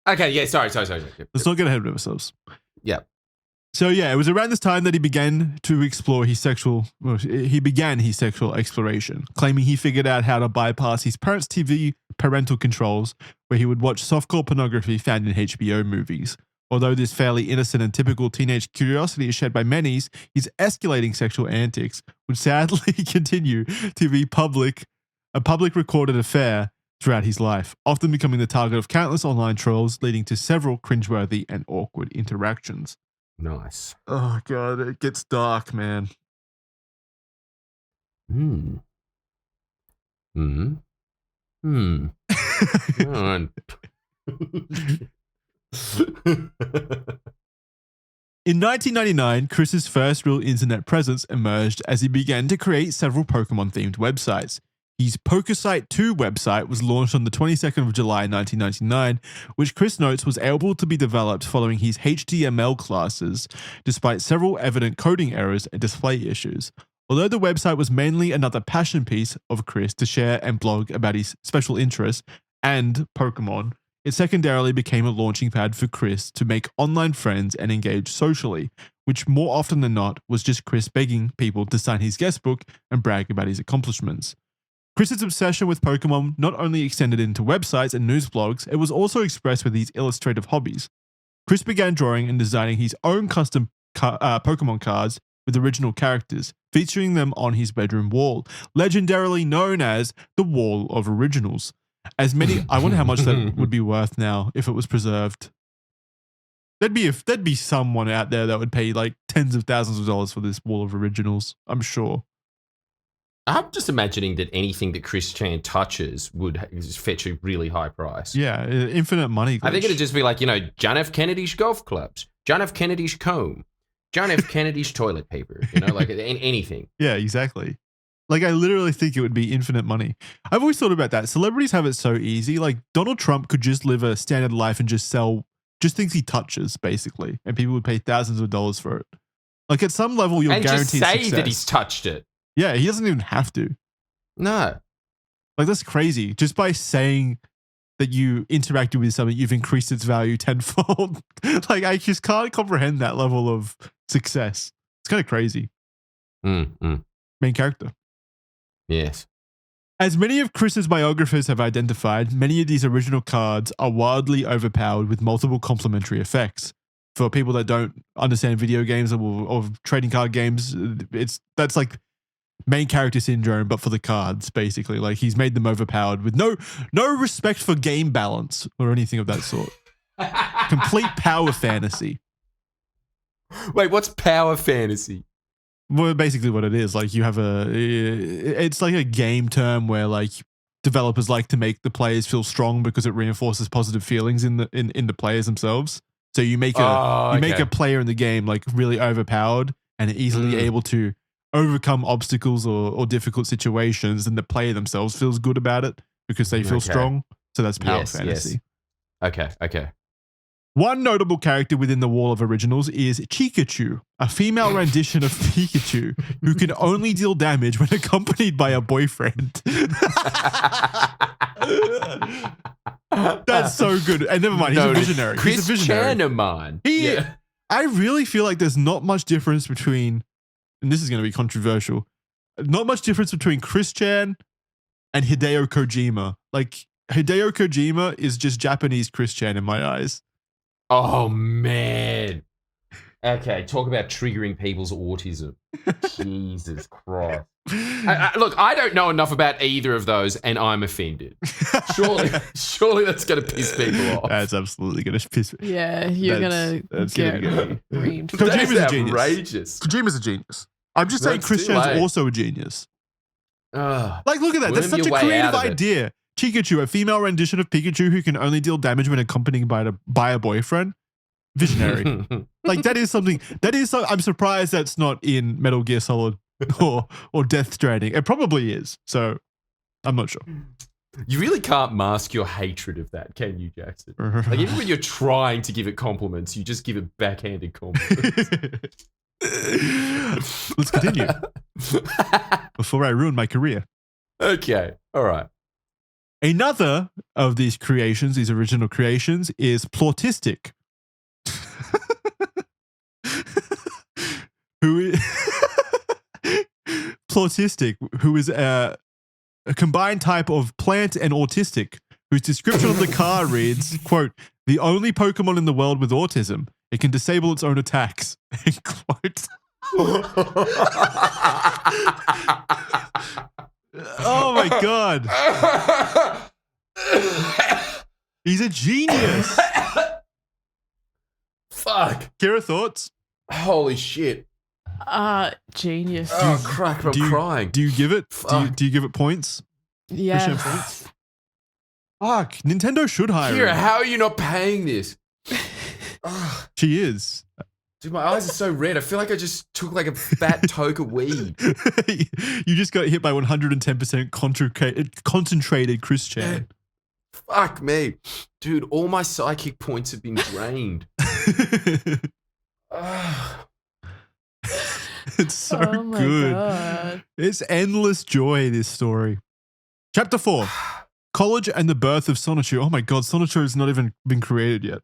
Okay, yeah, sorry. Let's not get ahead of ourselves. Yeah. So it was around this time that he began to explore his sexual exploration, claiming he figured out how to bypass his parents' TV parental controls, where he would watch softcore pornography found in HBO movies. Although this fairly innocent and typical teenage curiosity is shared by many, his escalating sexual antics would sadly continue to be a public recorded affair throughout his life, often becoming the target of countless online trolls, leading to several cringeworthy and awkward interactions. Nice. Oh, God, it gets dark, man. Hmm. Hmm. Hmm. In 1999, Chris's first real internet presence emerged as he began to create several Pokemon-themed websites. His PokeSite 2 website was launched on the 22nd of July 1999, which Chris notes was able to be developed following his HTML classes, despite several evident coding errors and display issues. Although the website was mainly another passion piece of Chris to share and blog about his special interests and Pokemon, it secondarily became a launching pad for Chris to make online friends and engage socially, which more often than not was just Chris begging people to sign his guest book and brag about his accomplishments. Chris's obsession with Pokemon not only extended into websites and news blogs, it was also expressed with his illustrative hobbies. Chris began drawing and designing his own custom Pokemon cards with original characters, featuring them on his bedroom wall, legendarily known as the Wall of Originals. As many, I wonder how much that would be worth now if it was preserved. There'd be someone out there that would pay like tens of thousands of dollars for this Wall of Originals, I'm sure. I'm just imagining that anything that Chris Chan touches would just fetch a really high price. Yeah, infinite money. I think it'd just be like, John F. Kennedy's golf clubs, John F. Kennedy's comb, John F. Kennedy's toilet paper, like anything. Yeah, exactly. Like, I literally think it would be infinite money. I've always thought about that. Celebrities have it so easy. Like, Donald Trump could just live a standard life and just sell just things he touches, basically. And people would pay thousands of dollars for it. Like, at some level, you're guaranteed just say success. that he's touched it. Yeah, he doesn't even have to. No. Like, that's crazy. Just by saying that you interacted with something, you've increased its value tenfold. Like, I just can't comprehend that level of success. It's kind of crazy. Main character. Yes. As many of Chris's biographers have identified, many of these original cards are wildly overpowered with multiple complementary effects. For people that don't understand video games or trading card games, that's like main character syndrome, but for the cards, basically. Like, he's made them overpowered with no respect for game balance or anything of that sort. Complete power fantasy. Wait, what's power fantasy? Well, basically what it is, like, you have it's like a game term where, like, developers like to make the players feel strong because it reinforces positive feelings in the players themselves. So you make a player in the game like really overpowered and easily able to overcome obstacles or difficult situations, and the player themselves feels good about it because they feel strong. So that's power fantasy. Yes. Okay. One notable character within the Wall of Originals is Chikachu, a female rendition of Pikachu who can only deal damage when accompanied by a boyfriend. That's so good. And never mind, he's a visionary. Chris Chanaman. I really feel like there's not much difference between, and this is going to be controversial, not much difference between Chris Chan and Hideo Kojima. Like, Hideo Kojima is just Japanese Chris Chan in my eyes. Oh, man. Okay, talk about triggering people's autism. Jesus Christ. Look, I don't know enough about either of those, and I'm offended. Surely that's going to piss people off. That's absolutely going to piss me. Yeah, you're going to get reamed. Kojima's a genius. Outrageous. Kojima's a genius. I'm just saying Chris Chan's also a genius. Like, look at that. That's such a creative idea. Chikachu, a female rendition of Pikachu who can only deal damage when accompanied by a boyfriend. Visionary. Like, that is something. I'm surprised that's not in Metal Gear Solid or Death Stranding. It probably is. So I'm not sure. You really can't mask your hatred of that, can you, Jackson? Like, even when you're trying to give it compliments, you just give it backhanded compliments. Let's continue before I ruin my career. Okay. All right. Another of these creations, these original creations, is Plautistic. Plautistic, who is a combined type of plant and autistic, whose description on the car reads, quote, "The only Pokemon in the world with autism. It can disable its own attacks." End quote. Oh my God. He's a genius. Fuck. Kira, thoughts? Holy shit. Genius. Oh, crack, I'm crying. Do you give it? Do you give it points? Yeah. Fuck, Nintendo should hire Kira, him. how are you not paying this? She is. Dude, my eyes are so red. I feel like I just took like a fat toke of weed. You just got hit by 110% concentrated Chris Chan. Fuck me. Dude, all my psychic points have been drained. It's so my good. God. It's endless joy, this story. Chapter 4. College and the birth of Sonichu. Oh my God, Sonichu has not even been created yet.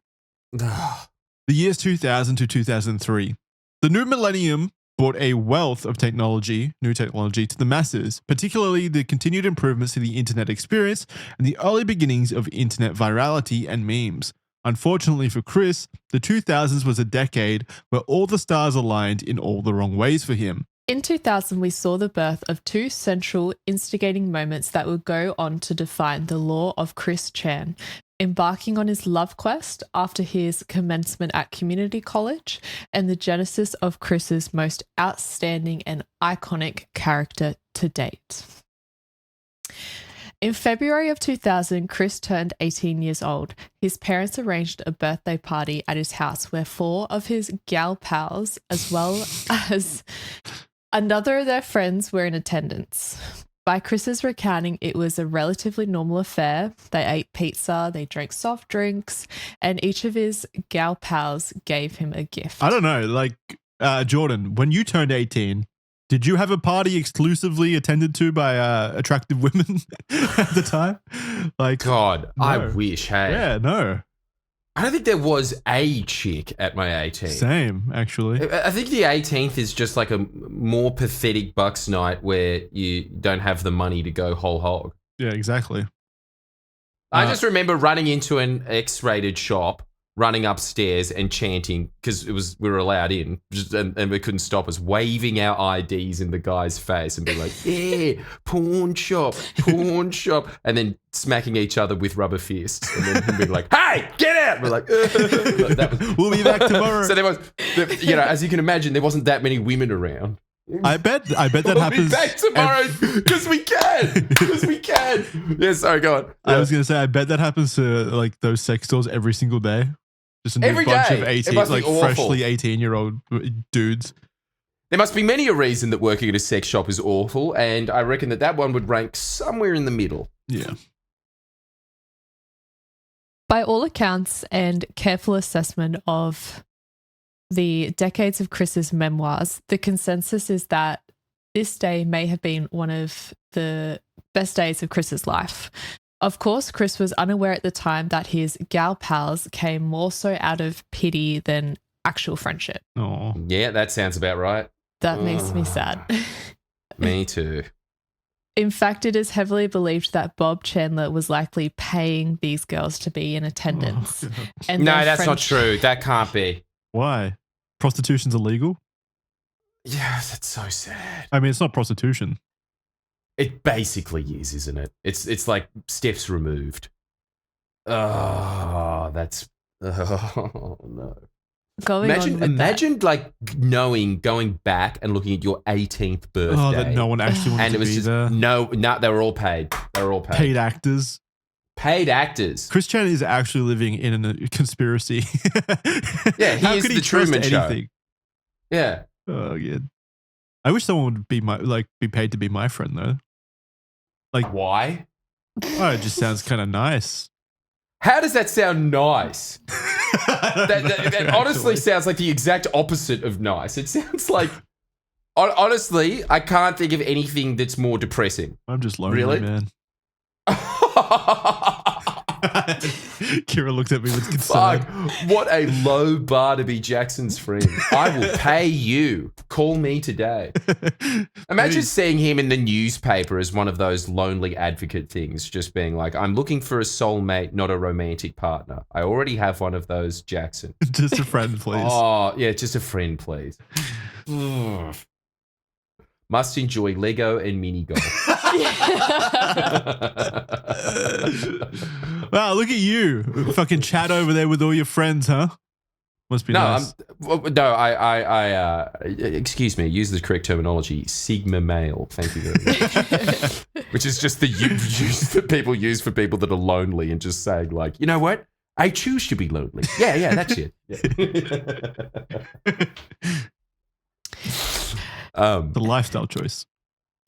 The years 2000 to 2003. The new millennium brought a wealth of new technology to the masses, particularly the continued improvements to the internet experience and the early beginnings of internet virality and memes. Unfortunately for Chris, the 2000s was a decade where all the stars aligned in all the wrong ways for him. In 2000, we saw the birth of two central instigating moments that would go on to define the lore of Chris Chan, embarking on his love quest after his commencement at community college, and the genesis of Chris's most outstanding and iconic character to date. In February of 2000, Chris turned 18 years old. His parents arranged a birthday party at his house where 4 of his gal pals, as well as another of their friends, were in attendance. By Chris's recounting, it was a relatively normal affair. They ate pizza, they drank soft drinks, and each of his gal pals gave him a gift. I don't know, like, Jordan, when you turned 18, did you have a party exclusively attended to by attractive women at the time? Like, God, no. I wish, hey. Yeah, no. I don't think there was a chick at my 18th. Same, actually. I think the 18th is just like a more pathetic Bucks night where you don't have the money to go whole hog. Yeah, exactly. I just remember running into an X-rated shop, running upstairs and chanting, because we were allowed in, and we couldn't stop us, waving our IDs in the guy's face and be like, yeah, pawn shop, and then smacking each other with rubber fists, and then being like, hey, get out! We're like, we'll be back tomorrow. So there was, as you can imagine, there wasn't that many women around. I bet that we'll happens. Be back tomorrow because we can. Yeah, sorry, go on. Yeah. I was gonna say, I bet that happens to like those sex stores every single day. Just a Every bunch day. of It must be awful. freshly 18-year-old dudes. There must be many a reason that working at a sex shop is awful, and I reckon that one would rank somewhere in the middle. Yeah. By all accounts and careful assessment of the decades of Chris's memoirs, the consensus is that this day may have been one of the best days of Chris's life. Of course, Chris was unaware at the time that his gal pals came more so out of pity than actual friendship. Oh. Yeah, that sounds about right. That makes me sad. Me too. In fact, it is heavily believed that Bob Chandler was likely paying these girls to be in attendance. No, that's not true. That can't be. Why? Prostitution's illegal? Yeah, that's so sad. I mean, it's not prostitution. It basically is, isn't it? It's like steps removed. Oh, that's... Oh, no. Imagine like going back and looking at your 18th birthday. Oh, that no one actually wanted and to it was be just, there. No, they were all paid. Paid actors. Paid actors. Chris Chan is actually living in a conspiracy. Yeah, How is could the he trust Truman Show. anything? Yeah. Oh, yeah. I wish someone would be be paid to be my friend though. Like, why? Oh, it just sounds kind of nice. How does that sound nice? that honestly sounds like the exact opposite of nice. It sounds like, honestly, I can't think of anything that's more depressing. I'm just lonely, really? Man. Kira looked at me with concern. Fuck, what a low bar to be Jackson's friend. I will pay you. Call me today. Imagine seeing him in the newspaper as one of those lonely advocate things, just being like, I'm looking for a soulmate, not a romantic partner. I already have one of those, Jackson. Just a friend, please. Oh, yeah, just a friend, please. Must enjoy Lego and mini golf. Wow, look at you. Fucking chat over there with all your friends, huh? Must be nice. Excuse me, use the correct terminology. Sigma male. Thank you very much. Which is just the use that people use for people that are lonely and just saying, like, you know what? I choose to be lonely. Yeah, that's it. Yeah. The lifestyle choice.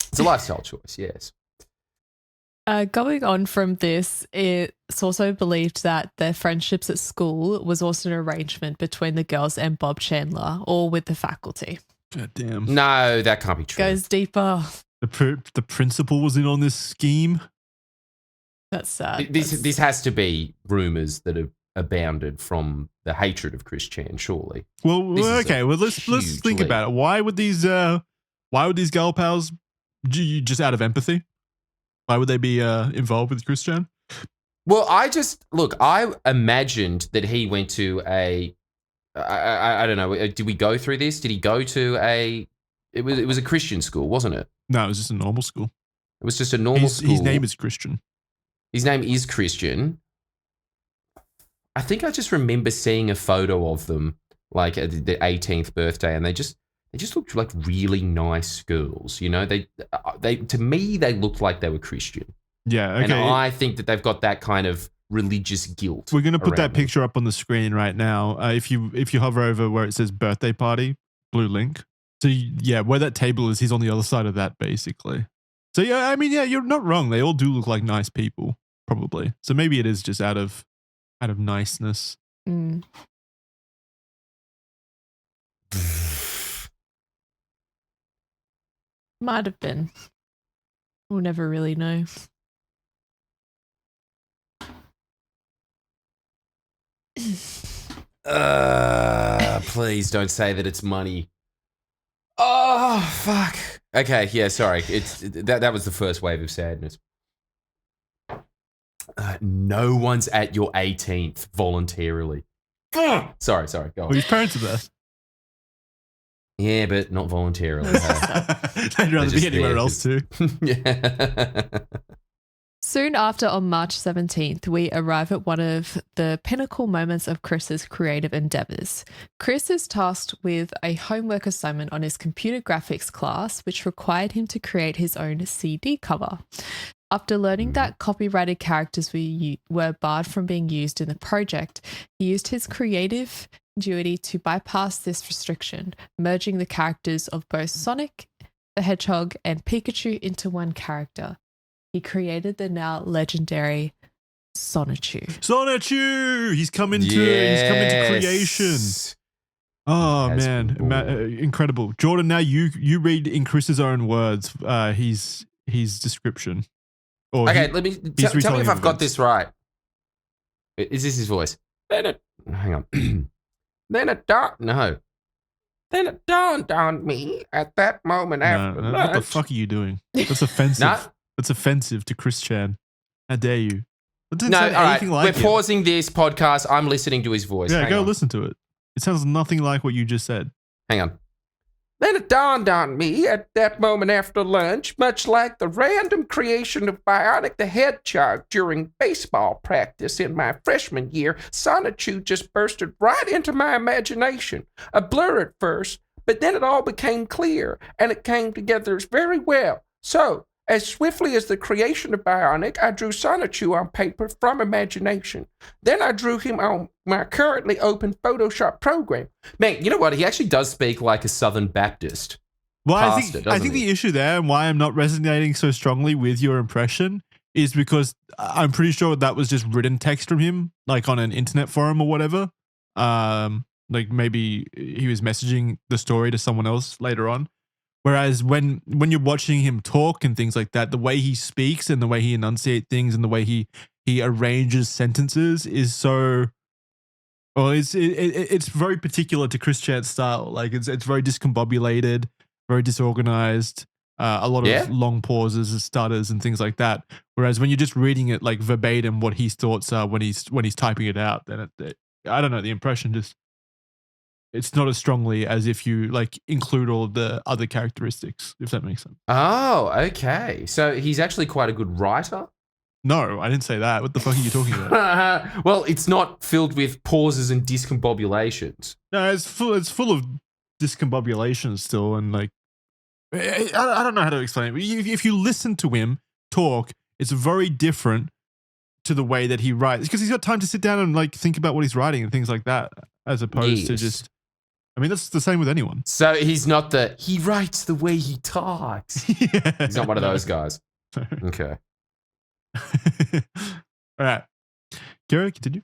It's a lifestyle choice, yes. Going on from this, it's also believed that their friendships at school was also an arrangement between the girls and Bob Chandler, or with the faculty. God damn. No, that can't be true. Goes deeper. The principal was in on this scheme. That's sad. This has to be rumors that have abounded from the hatred of Chris Chan, surely. Well, okay. Well, let's think about it. Why would these girl pals, just out of empathy? Why would they be involved with Chris Chan? Well, I imagined that he went to I don't know. Did we go through this? Did he go to it was a Christian school, wasn't it? No, it was just a normal school. It was just a normal school. His name is Christian. His name is Christian. I think I just remember seeing a photo of them, like at the 18th birthday, and they just looked like really nice girls. You know, they to me they looked like they were Christian. Yeah, okay. And I think that they've got that kind of religious guilt. We're going to put that them. picture up on the screen right now. If you hover over where it says birthday party, blue link. So yeah, where that table is, he's on the other side of that basically. So yeah, I mean, yeah, you're not wrong. They all do look like nice people, probably. So maybe it is just out of niceness. Mm. Might have been. We'll never really know. Please don't say that it's money. Oh, fuck. Okay, yeah, sorry. That was the first wave of sadness. No one's at your 18th voluntarily. Sorry, go on. Well, his parents are there. Yeah, but not voluntarily. They'd rather be anywhere else too. Yeah. Soon after, on March 17th, we arrive at one of the pinnacle moments of Chris's creative endeavors. Chris is tasked with a homework assignment on his computer graphics class, which required him to create his own CD cover. After learning that copyrighted characters were barred from being used in the project, he used his creative ingenuity to bypass this restriction, merging the characters of both Sonic the Hedgehog and Pikachu into one character. He created the now legendary Sonichu. Sonichu! He's come into creation. Oh man, incredible. Jordan, now you read in Chris's own words his description. Okay, let me tell me if I've got this right. Is this his voice? Hang on. Then it dawned on me at that moment after lunch. What the fuck are you doing? That's offensive. That's offensive to Chris Chan. How dare you? No, all right. We're pausing this podcast. I'm listening to his voice. Yeah, go listen to it. It sounds nothing like what you just said. Hang on. Then it dawned on me at that moment after lunch, much like the random creation of Bionic the Hedgehog during baseball practice in my freshman year, Sonichu just bursted right into my imagination. A blur at first, but then it all became clear, and it came together very well. So, as swiftly as the creation of Bionic, I drew Sonichu on paper from imagination. Then I drew him on my currently open Photoshop program. Man, you know what? He actually does speak like a Southern Baptist. Well, I think the issue there and why I'm not resonating so strongly with your impression is because I'm pretty sure that was just written text from him, like on an internet forum or whatever. Like maybe he was messaging the story to someone else later on. Whereas when you're watching him talk and things like that, the way he speaks and the way he enunciates things and the way he arranges sentences is so, well, it's very particular to Chris Chan's style. Like it's very discombobulated, very disorganized, a lot of long pauses and stutters and things like that. Whereas when you're just reading it like verbatim, what his thoughts are when he's typing it out, then I don't know, the impression just it's not as strongly as if you like include all of the other characteristics, if that makes sense. Oh, okay. So he's actually quite a good writer. No, I didn't say that. What the fuck are you talking about? Well, it's not filled with pauses and discombobulations. No, it's full of discombobulations still, and like I don't know how to explain it. But if you listen to him talk, it's very different to the way that he writes, because he's got time to sit down and like think about what he's writing and things like that, as opposed to just. I mean, that's the same with anyone. So he's not he writes the way he talks. Yeah. He's not one of those guys. Okay. All right. Kira, continue.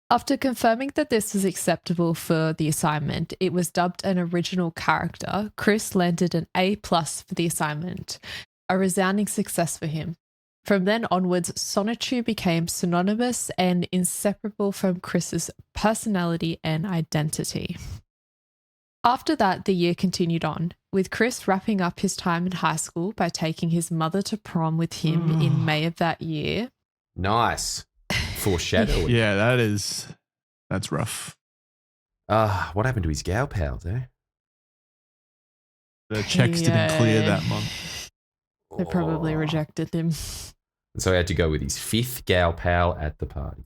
After confirming that this was acceptable for the assignment, it was dubbed an original character. Chris landed an A+ for the assignment, a resounding success for him. From then onwards, Sonichu became synonymous and inseparable from Chris's personality and identity. After that, the year continued on, with Chris wrapping up his time in high school by taking his mother to prom with him in May of that year. Nice. Foreshadowing. Yeah, that's rough. What happened to his gal pals, eh? The checks didn't clear that month. They probably rejected him. And so he had to go with his 5th gal pal at the party.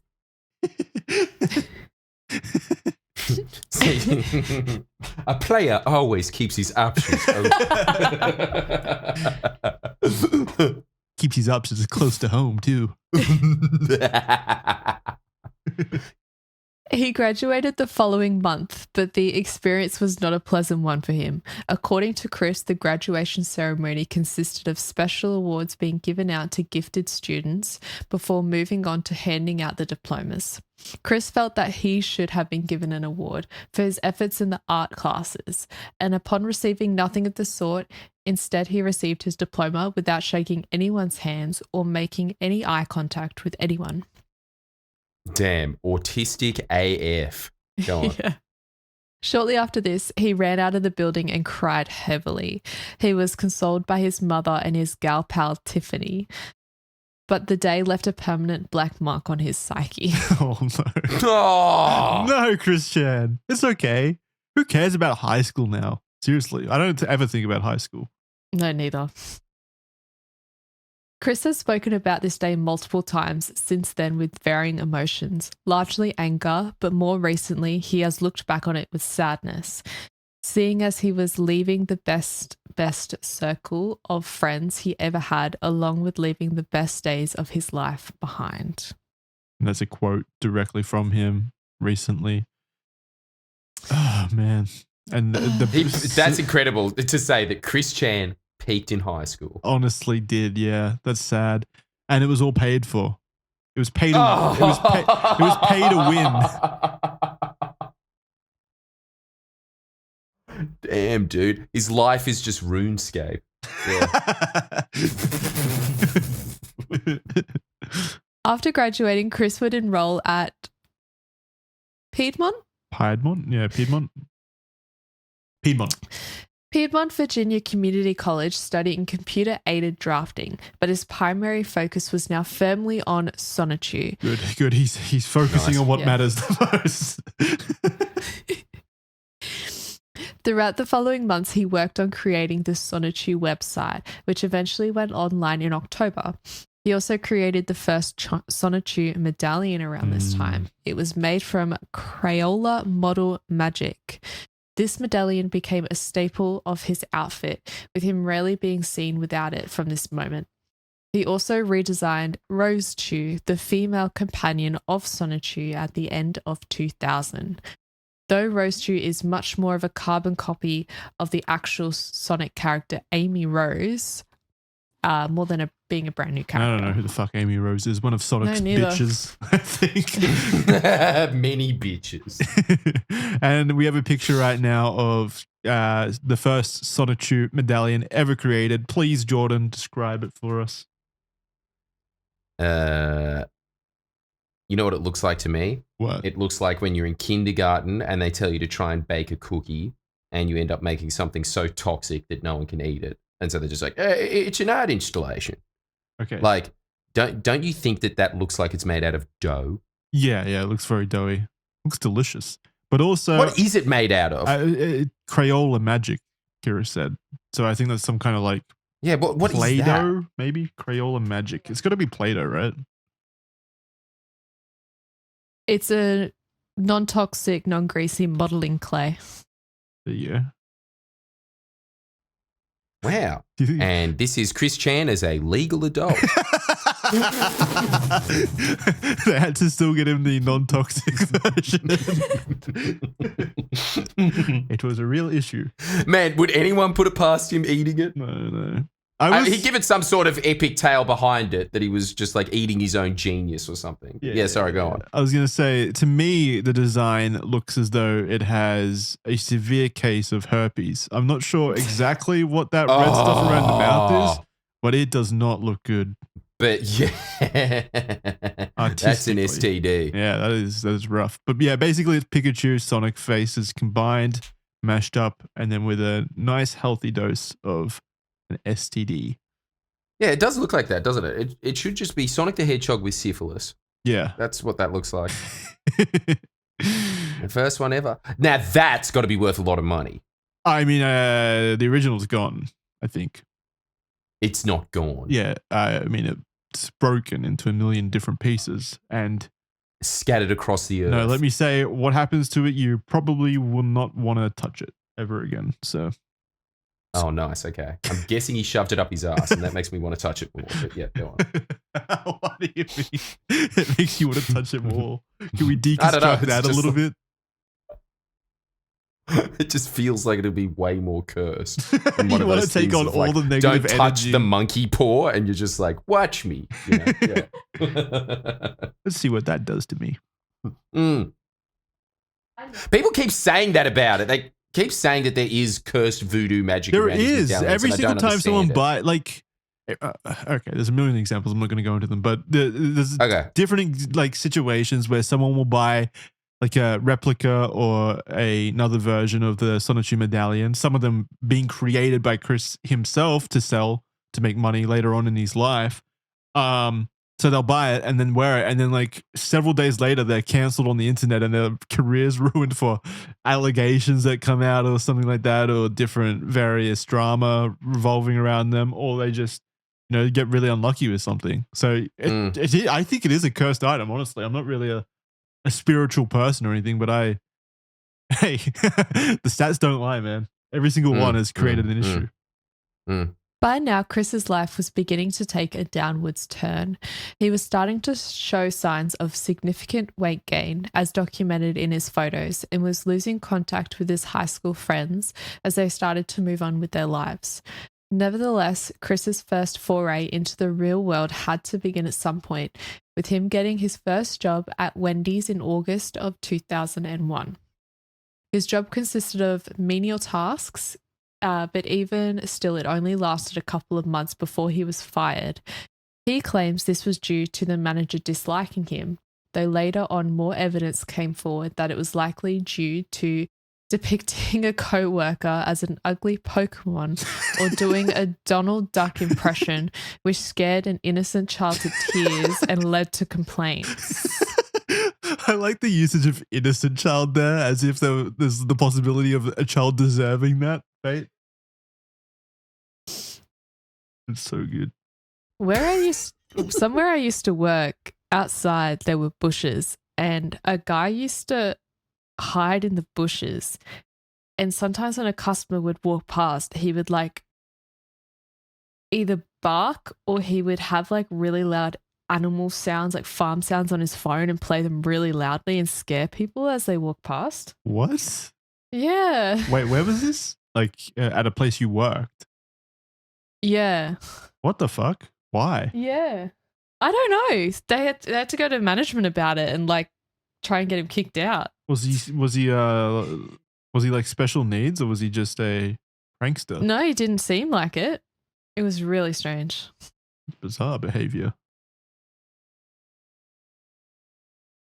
A player always keeps his options open. Keeps his options close to home, too. He graduated the following month, but the experience was not a pleasant one for him. According to Chris, the graduation ceremony consisted of special awards being given out to gifted students before moving on to handing out the diplomas. Chris felt that he should have been given an award for his efforts in the art classes, and upon receiving nothing of the sort, instead he received his diploma without shaking anyone's hands or making any eye contact with anyone. Damn, autistic AF. Go on. Yeah. Shortly after this, he ran out of the building and cried heavily. He was consoled by his mother and his gal pal Tiffany, but the day left a permanent black mark on his psyche. Oh, no. Oh. No, Christian. It's okay. Who cares about high school now? Seriously, I don't ever think about high school. No, neither. Chris has spoken about this day multiple times since then with varying emotions, largely anger, but more recently he has looked back on it with sadness, seeing as he was leaving the best circle of friends he ever had, along with leaving the best days of his life behind. And that's a quote directly from him recently. Oh, man. And that's incredible to say that Chris Chan peaked in high school. Honestly did, yeah. That's sad. And it was all paid for. It was paid to, it was pay to win. Damn, dude. His life is just RuneScape. Yeah. After graduating, Chris would enroll at Piedmont, Virginia Community College, studying computer-aided drafting, but his primary focus was now firmly on Sonichu. Good. He's focusing on what matters the most. Throughout the following months, he worked on creating the Sonichu website, which eventually went online in October. He also created the first Sonichu medallion around this time. It was made from Crayola model magic. This medallion became a staple of his outfit, with him rarely being seen without it from this moment. He also redesigned Rosechu, the female companion of Sonichu, at the end of 2000. Though Rosechu is much more of a carbon copy of the actual Sonic character Amy Rose, more than being a brand new character. I don't know who the fuck Amy Rose is. One of Sonic's bitches, I think. Many bitches. And we have a picture right now of the first Sonichu medallion ever created. Please, Jordan, describe it for us. You know what it looks like to me? What? It looks like when you're in kindergarten and they tell you to try and bake a cookie and you end up making something so toxic that no one can eat it. And so they're just like, it's an art installation. Okay. Like, don't you think that looks like it's made out of dough? Yeah, it looks very doughy. Looks delicious. But also, what is it made out of? Crayola magic, Kira said. So I think that's some kind of like what is Play-Doh, that? maybe Crayola magic. It's got to be Play-Doh, right? It's a non-toxic, non-greasy modeling clay. Yeah. Wow. And this is Chris Chan as a legal adult. They had to still get him the non-toxic version. It was a real issue. Man, would anyone put it past him eating it? No. He'd give it some sort of epic tale behind it that he was just like eating his own genius or something. Yeah, sorry, go on. I was going to say, to me, the design looks as though it has a severe case of herpes. I'm not sure exactly what that red stuff around the mouth is, but it does not look good. But yeah, that's an STD. Yeah, that is rough. But yeah, basically it's Pikachu, Sonic faces combined, mashed up, and then with a nice healthy dose of an STD. Yeah, it does look like that, doesn't it? It should just be Sonic the Hedgehog with syphilis. Yeah. That's what that looks like. The first one ever. Now that's got to be worth a lot of money. I mean, the original's gone, I think. It's not gone. Yeah, I mean, it's broken into a million different pieces and scattered across the earth. No, let me say, what happens to it, you probably will not want to touch it ever again. So. Oh, nice. Okay. I'm guessing he shoved it up his ass, and that makes me want to touch it more. But yeah, go on. What do you mean? It makes you want to touch it more. Can we deconstruct that a little bit? It just feels like it'll be way more cursed. You want to take on all the negative energy. Don't touch the monkey paw, and you're just like, watch me. You know? Yeah. Let's see what that does to me. People keep saying that about it. They keep saying that there is cursed voodoo magic. There is. Every single time someone buys, like, okay, there's a million examples. I'm not going to go into them, but there's different like situations where someone will buy like a replica or another version of the Sonichu medallion. Some of them being created by Chris himself to sell to make money later on in his life. So they'll buy it and then wear it, and then like several days later they're cancelled on the internet and their careers ruined for allegations that come out or something like that, or different various drama revolving around them, or they just get really unlucky with something. So I think it is a cursed item. Honestly, I'm not really a spiritual person or anything, but the stats don't lie, man. Every single one has created an issue. By now, Chris's life was beginning to take a downwards turn. He was starting to show signs of significant weight gain, as documented in his photos, and was losing contact with his high school friends as they started to move on with their lives. Nevertheless, Chris's first foray into the real world had to begin at some point, with him getting his first job at Wendy's in August of 2001. His job consisted of menial tasks, but even still, it only lasted a couple of months before he was fired. He claims this was due to the manager disliking him, though later on more evidence came forward that it was likely due to depicting a co-worker as an ugly Pokemon or doing a Donald Duck impression, which scared an innocent child to tears and led to complaints. I like the usage of innocent child there, as if there's the possibility of a child deserving that, right? It's so good. Somewhere I used to work, outside there were bushes, and a guy used to hide in the bushes, and sometimes when a customer would walk past, he would like either bark or he would have like really loud animal sounds, like farm sounds on his phone, and play them really loudly and scare people as they walk past. What? Yeah. Wait, where was this? Like at a place you worked? Yeah. What the fuck? Why? Yeah. I don't know. They had to go to management about it and like try and get him kicked out. Was he like special needs, or was he just a prankster? No, he didn't seem like it. It was really strange. Bizarre behavior.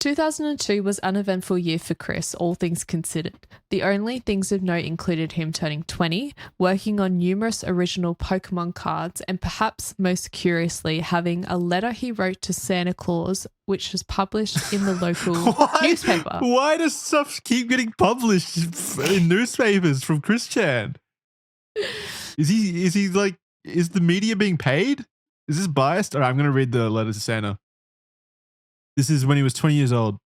2002 was an uneventful year for Chris, all things considered. The only things of note included him turning 20, working on numerous original Pokemon cards, and perhaps most curiously, having a letter he wrote to Santa Claus, which was published in the local newspaper. Why does stuff keep getting published in newspapers from Chris Chan? Is the media being paid? Is this biased? All right, I'm going to read the letter to Santa. This is when he was 20 years old.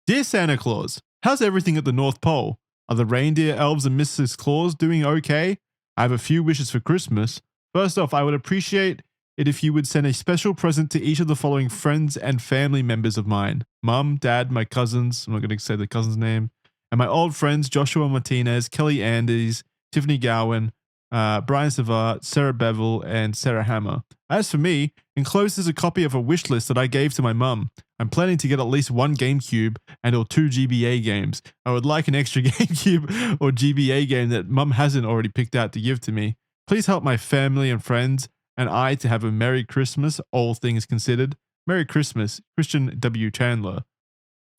Dear Santa Claus, how's everything at the North Pole? Are the reindeer, elves, and Mrs. Claus doing okay? I have a few wishes for Christmas. First off, I would appreciate it if you would send a special present to each of the following friends and family members of mine. Mum, Dad, my cousins, I'm not going to say the cousin's name, and my old friends Joshua Martinez, Kelly Andes, Tiffany Gowan, Brian Savard, Sarah Bevel, and Sarah Hammer. As for me, enclosed is a copy of a wish list that I gave to my mum. I'm planning to get at least one GameCube and or 2 GBA games. I would like an extra GameCube or GBA game that mum hasn't already picked out to give to me. Please help my family and friends and I to have a Merry Christmas, all things considered. Merry Christmas, Christian W. Chandler.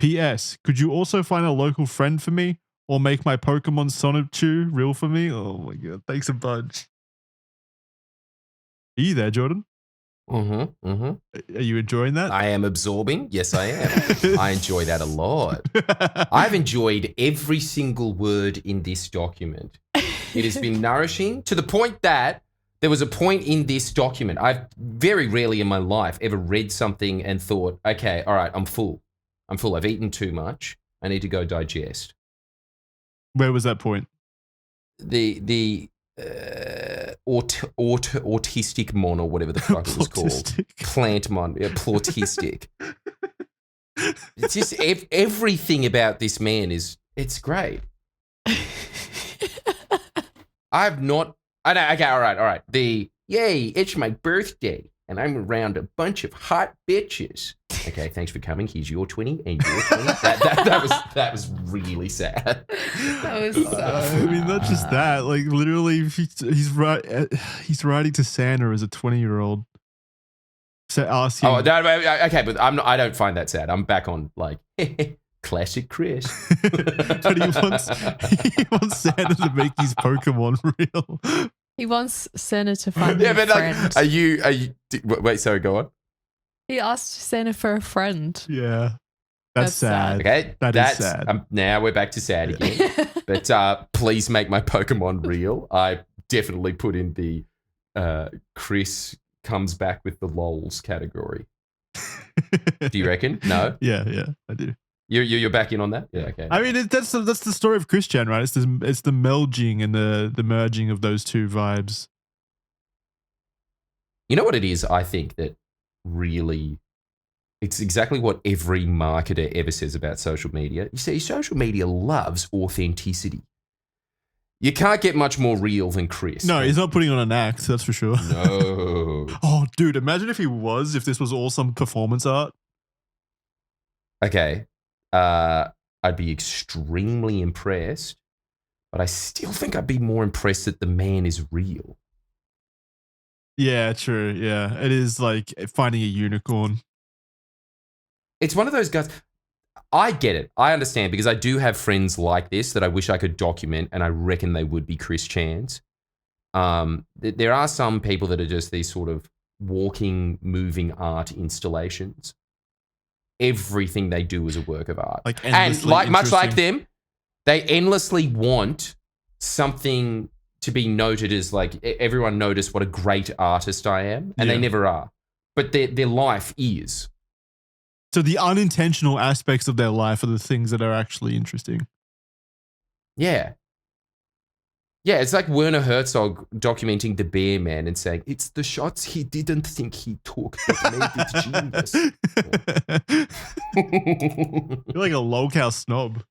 P.S. Could you also find a local friend for me? Or make my Pokemon Sonichu real for me? Oh my god, thanks a bunch. Are you there, Jordan? Are you enjoying that? I am absorbing. Yes, I am. I enjoy that a lot. I've enjoyed every single word in this document. It has been nourishing to the point that there was a point in this document. I've very rarely in my life ever read something and thought, okay, all right, I'm full. I've eaten too much. I need to go digest. Where was that point? The autistic mon or whatever the fuck it was called. Plant mon. Yeah, plautistic. It's just everything about this man it's great. I've not... Okay, all right. Yay, it's my birthday and I'm around a bunch of hot bitches. Okay, thanks for coming. Here's your 20 and your 20. That was really sad. That was so I mean, not just that. Like, literally, he's writing to Santa as a 20-year-old. So asking. Oh, no, okay, but I don't find that sad. I'm back on like classic Chris. But he wants Santa to make his Pokemon real. He wants Santa to find a friend. Like, are you? Wait, sorry, go on. He asked Santa for a friend. Yeah. That's sad. Okay, that's sad. Now we're back to sad again. But please make my Pokemon real. I definitely put in the Chris comes back with the lols category. Do you reckon? No? Yeah, I do. You're back in on that? Yeah, okay. I mean, that's the story of Chris Chan, right? It's the melding and the merging of those two vibes. You know what it is? I think that really, it's exactly what every marketer ever says about social media. You see, social media loves authenticity. You can't get much more real than Chris. No, he's not putting on an act, that's for sure. No. Oh, dude, imagine if this was all some performance art. Okay. I'd be extremely impressed, but I still think I'd be more impressed that the man is real. Yeah, true. Yeah, it is like finding a unicorn. It's one of those guys. I get it. I understand because I do have friends like this that I wish I could document, and I reckon they would be Chris Chans. There are some people that are just these sort of walking, moving art installations. Everything they do is a work of art. And much like them, they endlessly want something to be noted as like, everyone notice what a great artist I am, and they never are. But their life is. So the unintentional aspects of their life are the things that are actually interesting. Yeah. Yeah, it's like Werner Herzog documenting the Bear Man and saying, it's the shots he didn't think he took that made it genius. You're like a lolcow snob.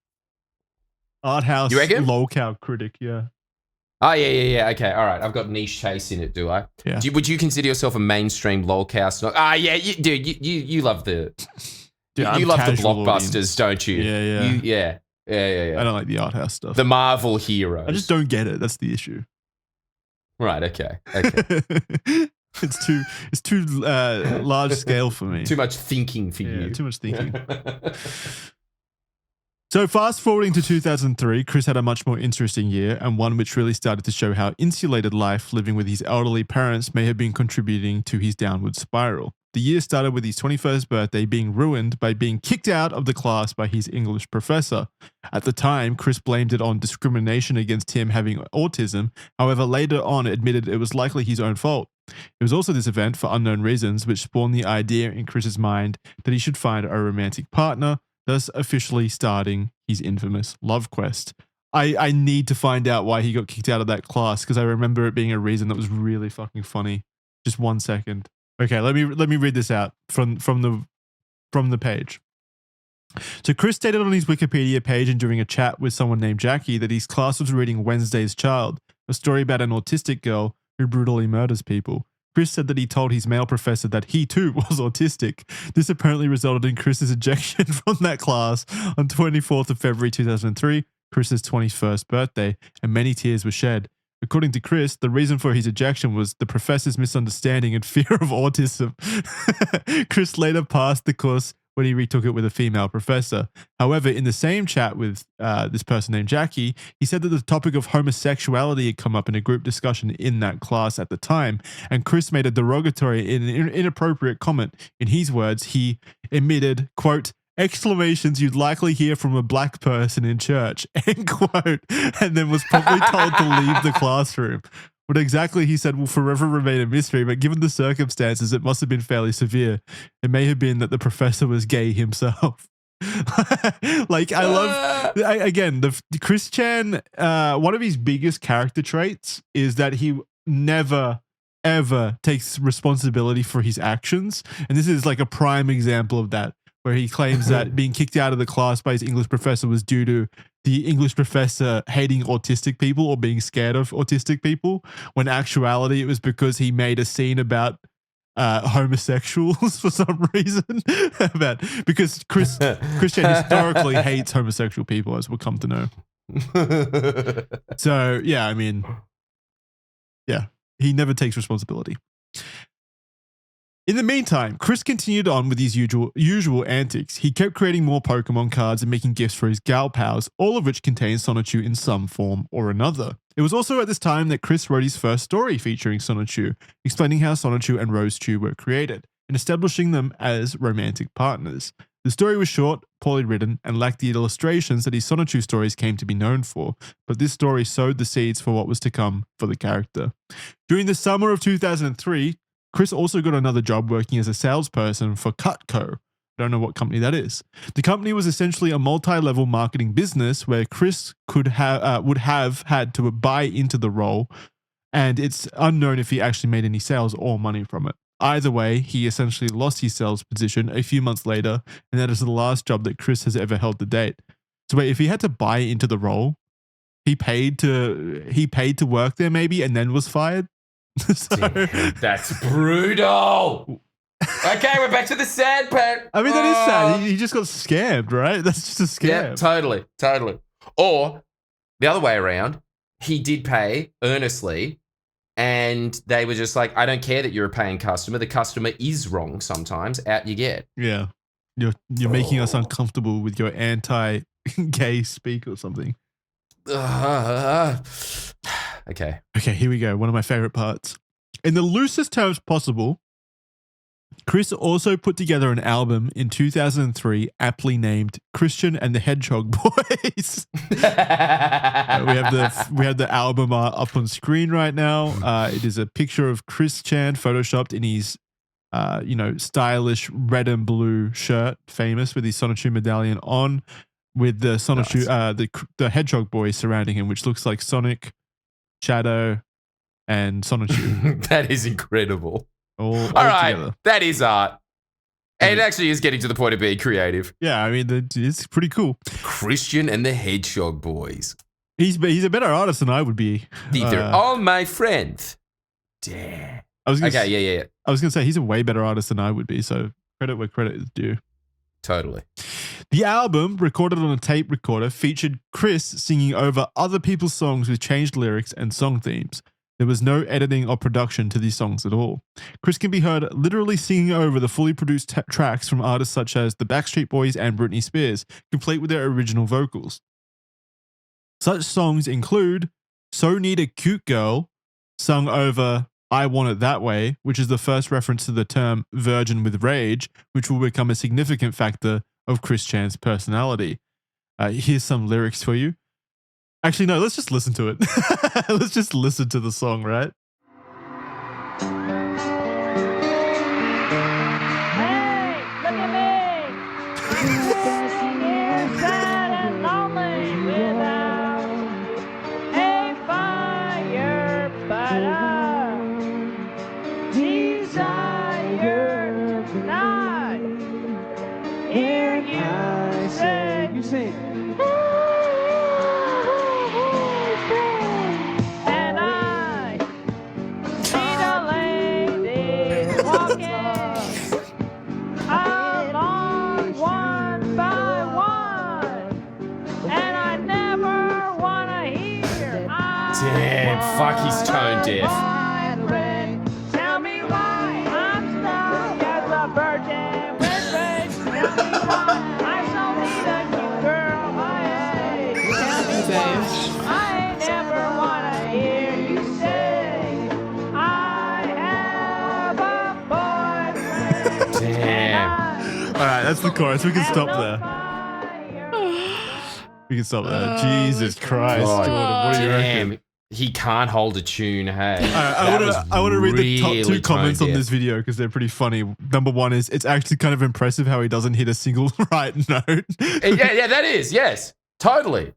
Art house lolcow critic, yeah. Oh, yeah. Okay, all right. I've got niche taste in it, do I? Yeah. Would you consider yourself a mainstream lolcow snob? Ah, yeah, you love the... you love the blockbusters, audience. Don't you? Yeah. Yeah. I don't like the art house stuff. The Marvel heroes. I just don't get it. That's the issue. Right, okay. It's too large scale for me. Too much thinking for you. Too much thinking. So fast forwarding to 2003, Chris had a much more interesting year, and one which really started to show how insulated life living with his elderly parents may have been contributing to his downward spiral. The year started with his 21st birthday being ruined by being kicked out of the class by his English professor. At the time, Chris blamed it on discrimination against him having autism, however later on admitted it was likely his own fault. It was also this event, for unknown reasons, which spawned the idea in Chris's mind that he should find a romantic partner, thus officially starting his infamous love quest. I need to find out why he got kicked out of that class, because I remember it being a reason that was really fucking funny. Just 1 second. Okay, let me read this out from the page. So Chris stated on his Wikipedia page and during a chat with someone named Jackie that his class was reading Wednesday's Child, a story about an autistic girl who brutally murders people. Chris said that he told his male professor that he too was autistic. This apparently resulted in Chris's ejection from that class on 24th of February 2003, Chris's 21st birthday, and many tears were shed. According to Chris, the reason for his ejection was the professor's misunderstanding and fear of autism. Chris later passed the course when he retook it with a female professor. However, in the same chat with this person named Jackie, he said that the topic of homosexuality had come up in a group discussion in that class at the time, and Chris made a derogatory and inappropriate comment. In his words, he emitted, quote, exclamations you'd likely hear from a black person in church, end quote, and then was promptly told to leave the classroom. What exactly he said will forever remain a mystery, but given the circumstances, it must have been fairly severe. It may have been that the professor was gay himself. Like, I love, again, the Chris Chan, one of his biggest character traits is that he never, ever takes responsibility for his actions. And this is like a prime example of that, where he claims that being kicked out of the class by his English professor was due to the English professor hating autistic people or being scared of autistic people, when actuality it was because he made a scene about homosexuals for some reason. Because Christian historically hates homosexual people, as we'll come to know. So, yeah, I mean, yeah, he never takes responsibility. In the meantime, Chris continued on with his usual antics. He kept creating more Pokemon cards and making gifts for his gal pals, all of which contained Sonichu in some form or another. It was also at this time that Chris wrote his first story featuring Sonichu, explaining how Sonichu and Rosechu were created, and establishing them as romantic partners. The story was short, poorly written, and lacked the illustrations that his Sonichu stories came to be known for, but this story sowed the seeds for what was to come for the character. During the summer of 2003, Chris also got another job working as a salesperson for Cutco. I don't know what company that is. The company was essentially a multi-level marketing business where Chris would have had to buy into the role, and it's unknown if he actually made any sales or money from it. Either way, he essentially lost his sales position a few months later, and that is the last job that Chris has ever held to date. So wait, if he had to buy into the role, he paid to work there maybe, and then was fired? So, damn, that's brutal. Okay, we're back to the sad part. I mean, that is sad. He just got scammed, right? That's just a scam. Yeah, totally. Or the other way around, he did pay earnestly, and they were just like, I don't care that you're a paying customer. The customer is wrong sometimes. Out you get. Yeah. You're making us uncomfortable with your anti-gay speak or something. Okay, here we go. One of my favorite parts. In the loosest terms possible, Chris also put together an album in 2003 aptly named Christian and the Hedgehog Boys. We have the album up on screen right now. It is a picture of Chris Chan photoshopped in his stylish red and blue shirt, famous with his Sonichu medallion on, with the Sonichu the Hedgehog Boys surrounding him, which looks like Sonic, Shadow, and Sonichu. That is incredible. All right, together. That is art. And it actually is getting to the point of being creative. Yeah, I mean, it's pretty cool. Christian and the Hedgehog Boys. He's a better artist than I would be. They're all my friends. Damn. I was gonna say he's a way better artist than I would be, so credit where credit is due. Totally. The album, recorded on a tape recorder, featured Chris singing over other people's songs with changed lyrics and song themes. There was no editing or production to these songs at all. Chris can be heard literally singing over the fully produced tracks from artists such as the Backstreet Boys and Britney Spears, complete with their original vocals. Such songs include So Need a Cute Girl, sung over I Want It That Way, which is the first reference to the term virgin with rage, which will become a significant factor of Chris Chan's personality. Here's some lyrics for you. Actually, no, let's just listen to it. Let's just listen to the song, right? Hey, look at me. Sitting here sad and lonely without a fire, but a desire tonight. Hear you say, you sing. and I need a lady walking along one by one, and I never want to hear. Damn, fuck, he's tone deaf. Tell me why I'm stuck as a virgin with rage. Tell me why I so need a cute girl my age. Tell me why I never want to hear you say I have a boyfriend. Damn. All right, that's the chorus. We can stop there. We can stop there. Jesus Christ, God. Jordan, what do you reckon? Damn. He can't hold a tune, hey. I want to read the top two really comments on tone this video because they're pretty funny. Number one is, it's actually kind of impressive how he doesn't hit a single right note. Yeah, that is, yes. Totally.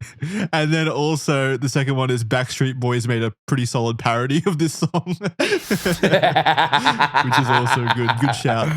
And then also the second one is Backstreet Boys made a pretty solid parody of this song, which is also good. Good shout.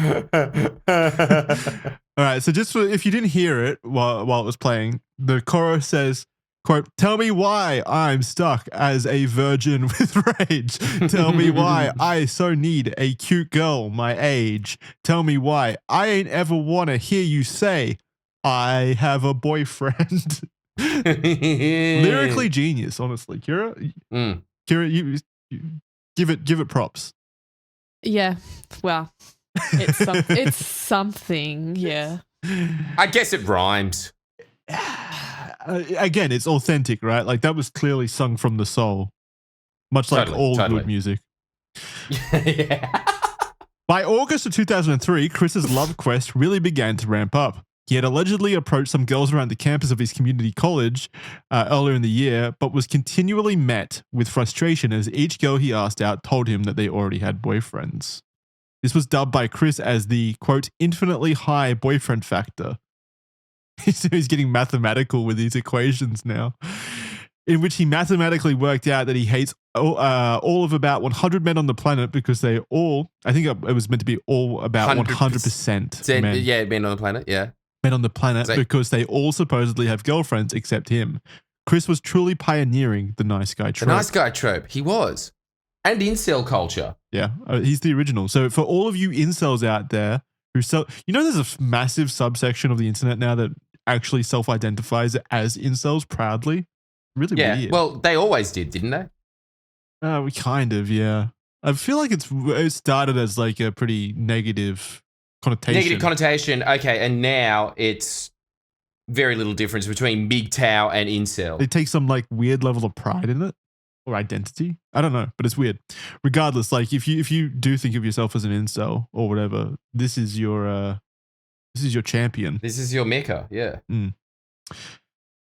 All right, so just for, if you didn't hear it while it was playing, the chorus says, quote, "Tell me why I'm stuck as a virgin with rage. Tell me why I so need a cute girl my age. Tell me why I ain't ever want to hear you say I have a boyfriend." Lyrically genius, honestly. Kira, you give it props. Yeah. Well, it's something. Yeah. I guess it rhymes. Again, it's authentic, right? Like that was clearly sung from the soul, much like all good music. Yeah. By August of 2003, Chris's love quest really began to ramp up. He had allegedly approached some girls around the campus of his community college earlier in the year, but was continually met with frustration as each girl he asked out told him that they already had boyfriends. This was dubbed by Chris as the, quote, infinitely high boyfriend factor. He's getting mathematical with these equations now, in which he mathematically worked out that he hates all of about 100 men on the planet because they all, I think it was meant to be all about 100% men. Yeah, men on the planet, yeah. Men on the planet because they all supposedly have girlfriends except him. Chris was truly pioneering the nice guy trope. The nice guy trope, he was. And incel culture. Yeah, he's the original. So for all of you incels out there who there's a massive subsection of the internet now that actually self-identifies as incels proudly. Really weird. Well, they always did, didn't they? We kind of, yeah. I feel like it started as like a pretty negative connotation. Negative connotation, okay, and now it's very little difference between MGTOW and incel. They take some like weird level of pride in it or identity. I don't know, but it's weird. Regardless, like if you do think of yourself as an incel or whatever, this is your champion. This is your mecca, yeah.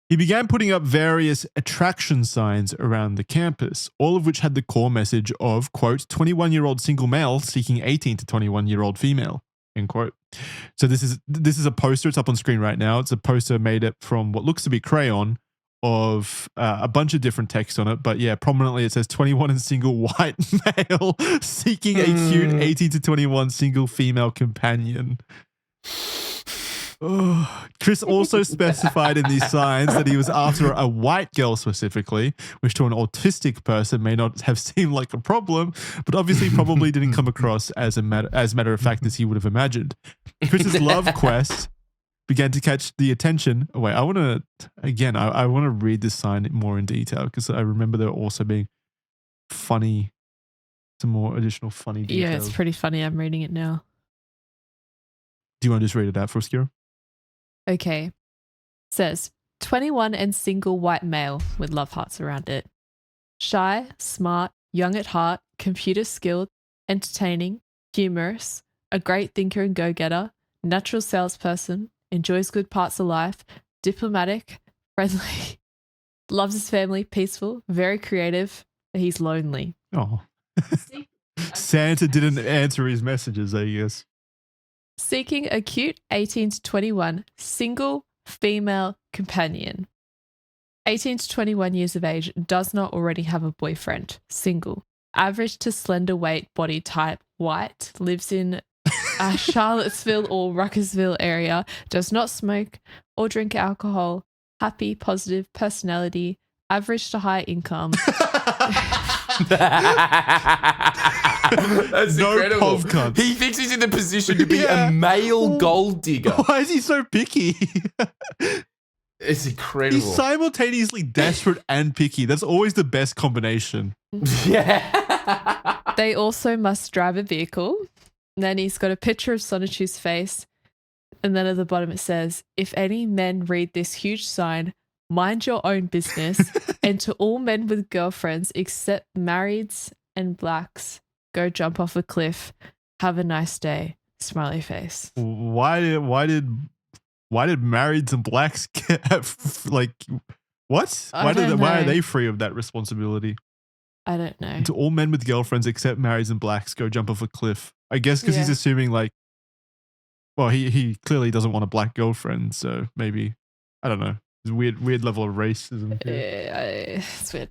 He began putting up various attraction signs around the campus, all of which had the core message of, quote, 21-year-old single male seeking 18 to 21-year-old female, end quote. So this is a poster. It's up on screen right now. It's a poster made up from what looks to be crayon of a bunch of different text on it. But yeah, prominently it says 21 and single white male seeking a cute 18 to 21 single female companion. Chris also specified in these signs that he was after a white girl specifically, which to an autistic person may not have seemed like a problem, but obviously probably didn't come across as matter of fact as he would have imagined. Chris's love quest began to catch the attention. Wait, I want to read this sign more in detail because I remember there also being more additional funny details. Yeah, it's pretty funny. I'm reading it now. Do you want to just read it out for us, Kira? Okay. Says 21 and single white male with love hearts around it. Shy, smart, young at heart, computer skilled, entertaining, humorous, a great thinker and go-getter, natural salesperson, enjoys good parts of life, diplomatic, friendly, loves his family, peaceful, very creative. He's lonely. Oh. Santa didn't answer his messages, I guess. Seeking a cute 18 to 21 single female companion. 18 to 21 years of age, does not already have a boyfriend, single. Average to slender weight, body type, white, lives in Charlottesville or Ruckersville area, does not smoke or drink alcohol, happy, positive personality, average to high income. That's No incredible. povcuts. He thinks he's in the position to be a male gold digger. Why is he so picky? It's incredible. He's simultaneously desperate and picky. That's always the best combination. Yeah. They also must drive a vehicle. And then he's got a picture of Sonichu's face. And then at the bottom it says, if any men read this huge sign, mind your own business. And to all men with girlfriends except marrieds and blacks, go jump off a cliff. Have a nice day. Smiley face. Why did marrieds and blacks get like what? Why are they free of that responsibility? I don't know. To all men with girlfriends except marrieds and blacks, go jump off a cliff. I guess because he's assuming like, well, he clearly doesn't want a black girlfriend, so maybe, I don't know. There's a weird level of racism here. It's weird.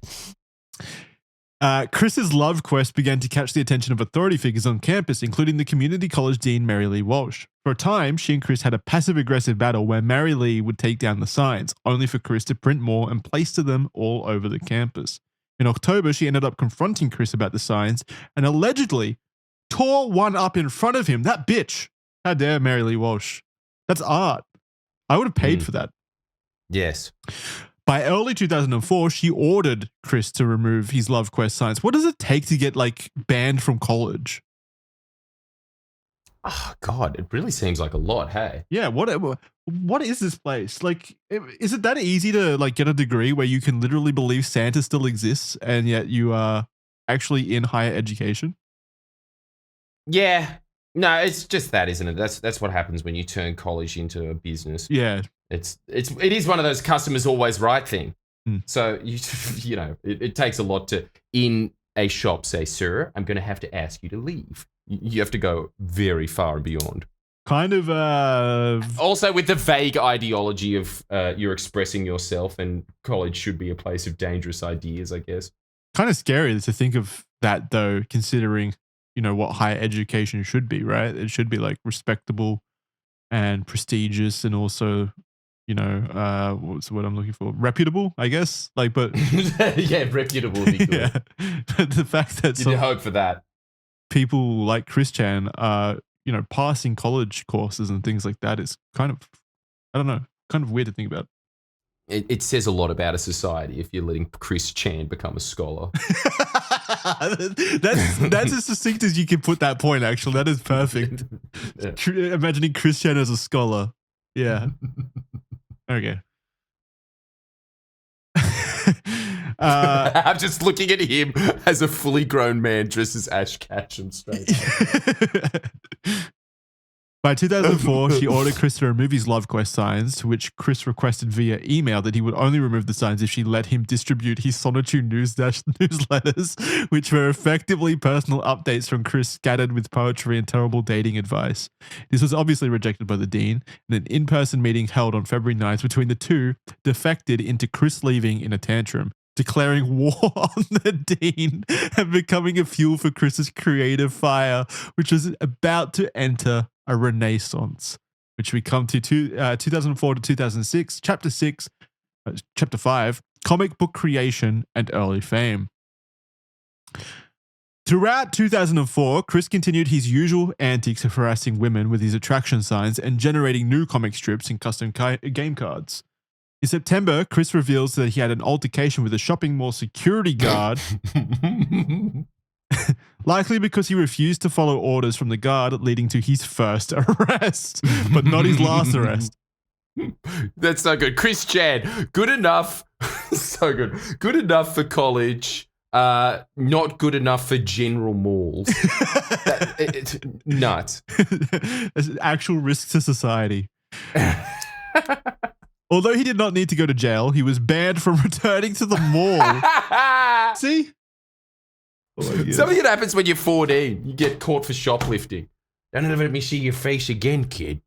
Chris's love quest began to catch the attention of authority figures on campus, including the community college dean Mary Lee Walsh. For a time, she and Chris had a passive-aggressive battle where Mary Lee would take down the signs, only for Chris to print more and place them all over the campus. In October, she ended up confronting Chris about the signs and allegedly tore one up in front of him. That bitch. How dare Mary Lee Walsh? That's art. I would have paid for that. Yes. By early 2004, she ordered Chris to remove his love quest signs. What does it take to get like banned from college? Oh God, it really seems like a lot. Hey. Yeah. What is this place? Like, is it that easy to like get a degree where you can literally believe Santa still exists and yet you are actually in higher education? Yeah. No, it's just that, isn't it? That's what happens when you turn college into a business. Yeah. It is one of those customers always right thing. So you know, it takes a lot to in a shop say, sir, I'm going to have to ask you to leave. You have to go very far and beyond. Kind of. Also with the vague ideology of you're expressing yourself and college should be a place of dangerous ideas, I guess. Kind of scary to think of that though, considering, you know, what higher education should be, right? It should be like respectable and prestigious and also, you know, what's the word I'm looking for? Reputable, I guess. Like, but yeah, reputable would be good. Yeah. But the fact that you hope for that. People like Chris Chan are, you know, passing college courses and things like that is kind of, I don't know, kind of weird to think about. It says a lot about a society if you're letting Chris Chan become a scholar. That's as succinct as you can put that point, actually. That is perfect. Yeah. Imagining Chris Chan as a scholar. Yeah. Okay. I'm just looking at him as a fully grown man dressed as Ash Ketchum straight up. By 2004, she ordered Chris to remove his love quest signs, to which Chris requested via email that he would only remove the signs if she let him distribute his Sonichu newsletters, which were effectively personal updates from Chris scattered with poetry and terrible dating advice. This was obviously rejected by the dean, and an in-person meeting held on February 9th between the two defected into Chris leaving in a tantrum, declaring war on the dean and becoming a fuel for Chris's creative fire, which was about to enter a renaissance, which we come to 2004 to 2006, chapter 5, comic book creation and early fame. Throughout 2004, Chris continued his usual antics of harassing women with his attraction signs and generating new comic strips and custom game cards. In September, Chris reveals that he had an altercation with a shopping mall security guard, likely because he refused to follow orders from the guard, leading to his first arrest, but not his last arrest. That's so good. Chris Chan, good enough. So good. Good enough for college. Not good enough for general malls. It's nuts. Actual risk to society. Although he did not need to go to jail, he was banned from returning to the mall. See? Something that happens when you're 14. You get caught for shoplifting. Don't ever let me see your face again, kid.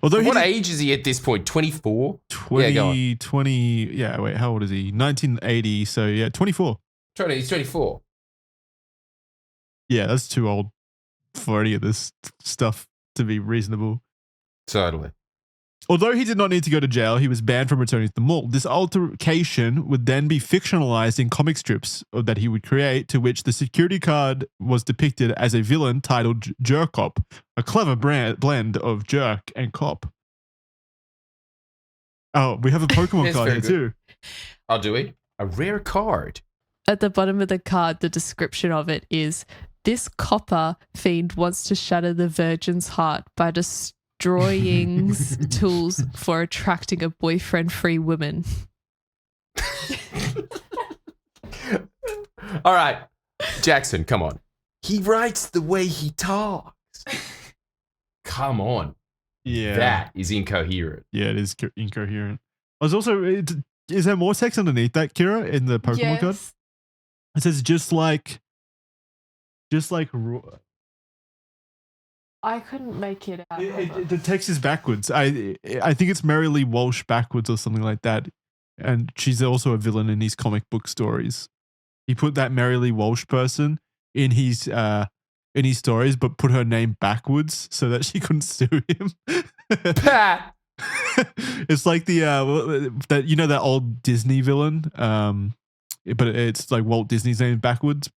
Although what age is he at this point? 24? 20, yeah, wait, how old is he? 1980, so yeah, 24. He's 24. Yeah, that's too old for any of this stuff to be reasonable. Totally. Although he did not need to go to jail, he was banned from returning to the mall. This altercation would then be fictionalized in comic strips that he would create, to which the security guard was depicted as a villain titled Jerk-Cop, a clever blend of jerk and cop. Oh, we have a Pokemon card here too. Oh, do we? A rare card. At the bottom of the card, the description of it is, this copper fiend wants to shatter the virgin's heart by destroying tools for attracting a boyfriend-free woman. All right, Jackson, come on. He writes the way he talks. Come on. Yeah. That is incoherent. Yeah, it is incoherent. I was also, is there more text underneath that, Kira, in the Pokemon card? It says just like. I couldn't make it out. The text is backwards. I think it's Merrily Walsh backwards or something like that. And she's also a villain in his comic book stories. He put that Merrily Walsh person in his stories, but put her name backwards so that she couldn't sue him. It's like that that old Disney villain, but it's like Walt Disney's name backwards.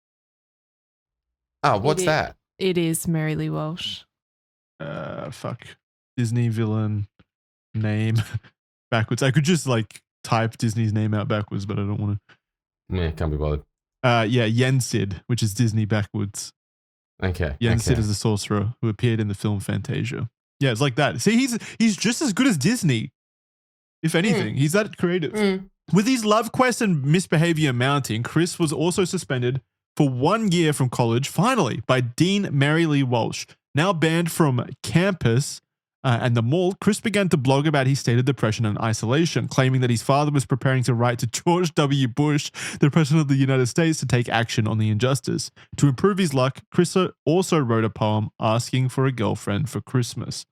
Oh, what's that? It is Merrily Walsh. Disney villain name backwards. I could just like type Disney's name out backwards, but I don't want to. Yeah, can't be bothered. Yensid, which is Disney backwards. Okay. Yensid is a sorcerer who appeared in the film Fantasia. Yeah, it's like that. See, he's just as good as Disney. If anything, he's that creative. With his love quest and misbehavior mounting, Chris was also suspended for 1 year from college, finally, by Dean Merrily Walsh. Now banned from campus and the mall, Chris began to blog about his state of depression and isolation, claiming that his father was preparing to write to George W. Bush, the President of the United States, to take action on the injustice. To improve his luck, Chris also wrote a poem asking for a girlfriend for Christmas.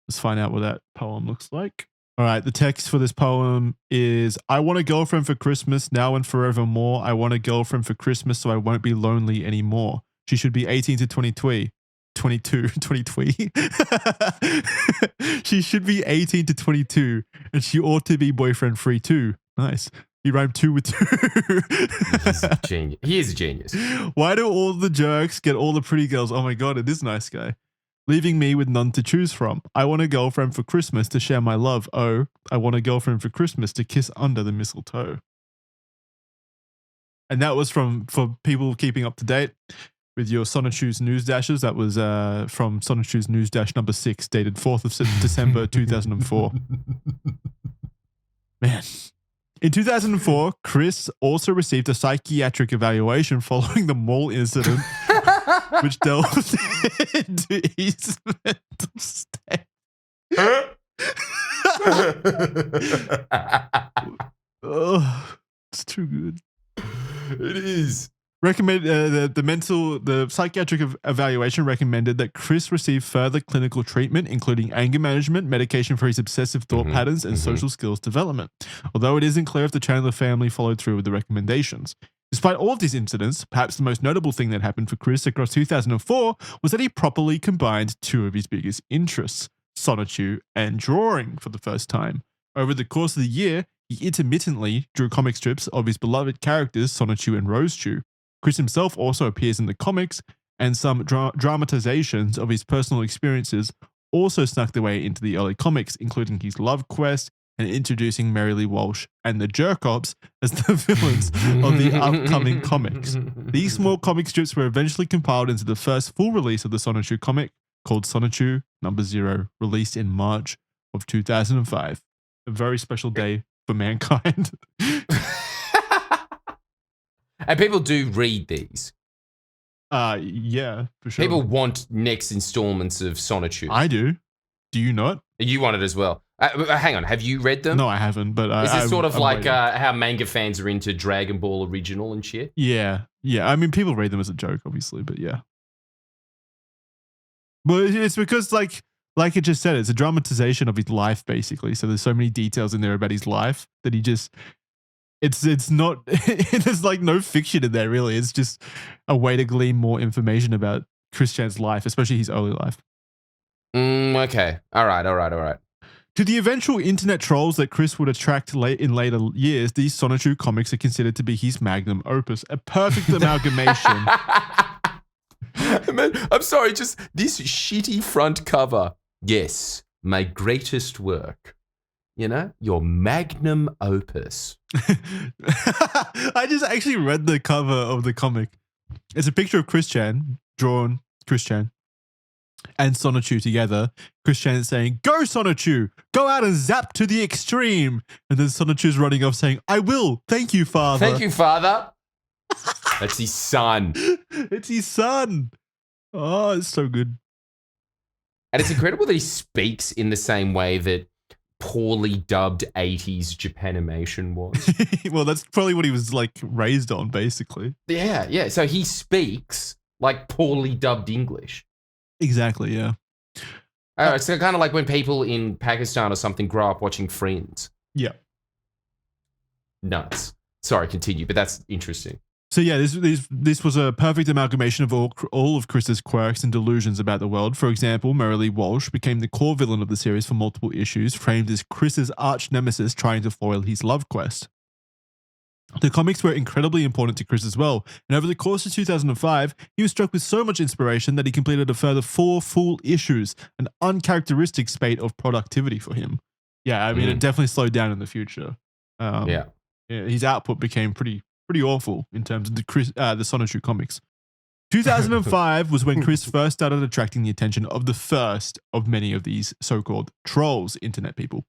Let's find out what that poem looks like. All right, the text for this poem is, I want a girlfriend for Christmas now and forevermore. I want a girlfriend for Christmas so I won't be lonely anymore. She should be 18 to 22. She should be 18 to 22 and she ought to be boyfriend free too. Nice. He rhymed 2 with 2. He's a genius. He is a genius. Why do all the jerks get all the pretty girls? Oh my God, it is nice guy. Leaving me with none to choose from. I want a girlfriend for Christmas to share my love. Oh, I want a girlfriend for Christmas to kiss under the mistletoe. And that was for people keeping up to date with your Sonichu's News Dashes. That was from Sonichu's News Dash number 6, dated 4th of December 2004. Man. In 2004, Chris also received a psychiatric evaluation following the mall incident, which delved into his mental state. Oh, it's too good. It is. The psychiatric evaluation recommended that Chris receive further clinical treatment, including anger management, medication for his obsessive thought patterns, and social skills development. Although it isn't clear if the Chandler family followed through with the recommendations. Despite all of these incidents, perhaps the most notable thing that happened for Chris across 2004 was that he properly combined 2 of his biggest interests, Sonichu and drawing, for the first time. Over the course of the year, he intermittently drew comic strips of his beloved characters, Sonichu and Rosechu. Chris himself also appears in the comics, and some dramatizations of his personal experiences also snuck their way into the early comics, including his love quest and introducing Mary Lee Walsh and the Jerkops as the villains of the upcoming comics. These small comic strips were eventually compiled into the first full release of the Sonichu comic called Sonichu #0, released in March of 2005. A very special day for mankind. And people do read these. Yeah, for sure. People want next installments of Sonichu. I do. Do you not? You want it as well. Hang on, have you read them? No, I haven't. But is it sort of I'm like waiting. how manga fans are into Dragon Ball original and shit? Yeah. I mean, people read them as a joke, obviously, but yeah. Well, it's because like it just said, it's a dramatization of his life, basically. So there's so many details in there about his life that he just. It's not. There's like no fiction in there, really. It's just a way to glean more information about Chris Chan's life, especially his early life. Okay. All right. To the eventual internet trolls that Chris would attract in later years, these Sonichu comics are considered to be his magnum opus, a perfect amalgamation. Man, I'm sorry, just this shitty front cover. Yes, my greatest work. You know, your magnum opus. I just actually read the cover of the comic. It's a picture of Chris Chan, drawn Chris Chan, and Sonichu together. Chris Chan is saying, "Go Sonichu, go out and zap to the extreme." And then Sonichu's running off saying, "I will, thank you, father." Thank you, father. That's his son. It's his son. Oh, it's so good. And it's incredible that he speaks in the same way that poorly dubbed 80s Japanimation was. Well, that's probably what he was like raised on, basically. Yeah. So he speaks like poorly dubbed English. Exactly, yeah. It's kind of like when people in Pakistan or something grow up watching Friends. Yeah. Nuts. Sorry, continue, but that's interesting. So yeah, this was a perfect amalgamation of all of Chris's quirks and delusions about the world. For example, Mary Lee Walsh became the core villain of the series for multiple issues, framed as Chris's arch nemesis trying to foil his love quest. The comics were incredibly important to Chris as well, and over the course of 2005, he was struck with so much inspiration that he completed a further 4 full issues, an uncharacteristic spate of productivity for him. Yeah, I mean, it definitely slowed down in the future. Yeah, his output became pretty awful in terms of the Sonichu comics. 2005 was when Chris first started attracting the attention of the first of many of these so-called trolls, internet people.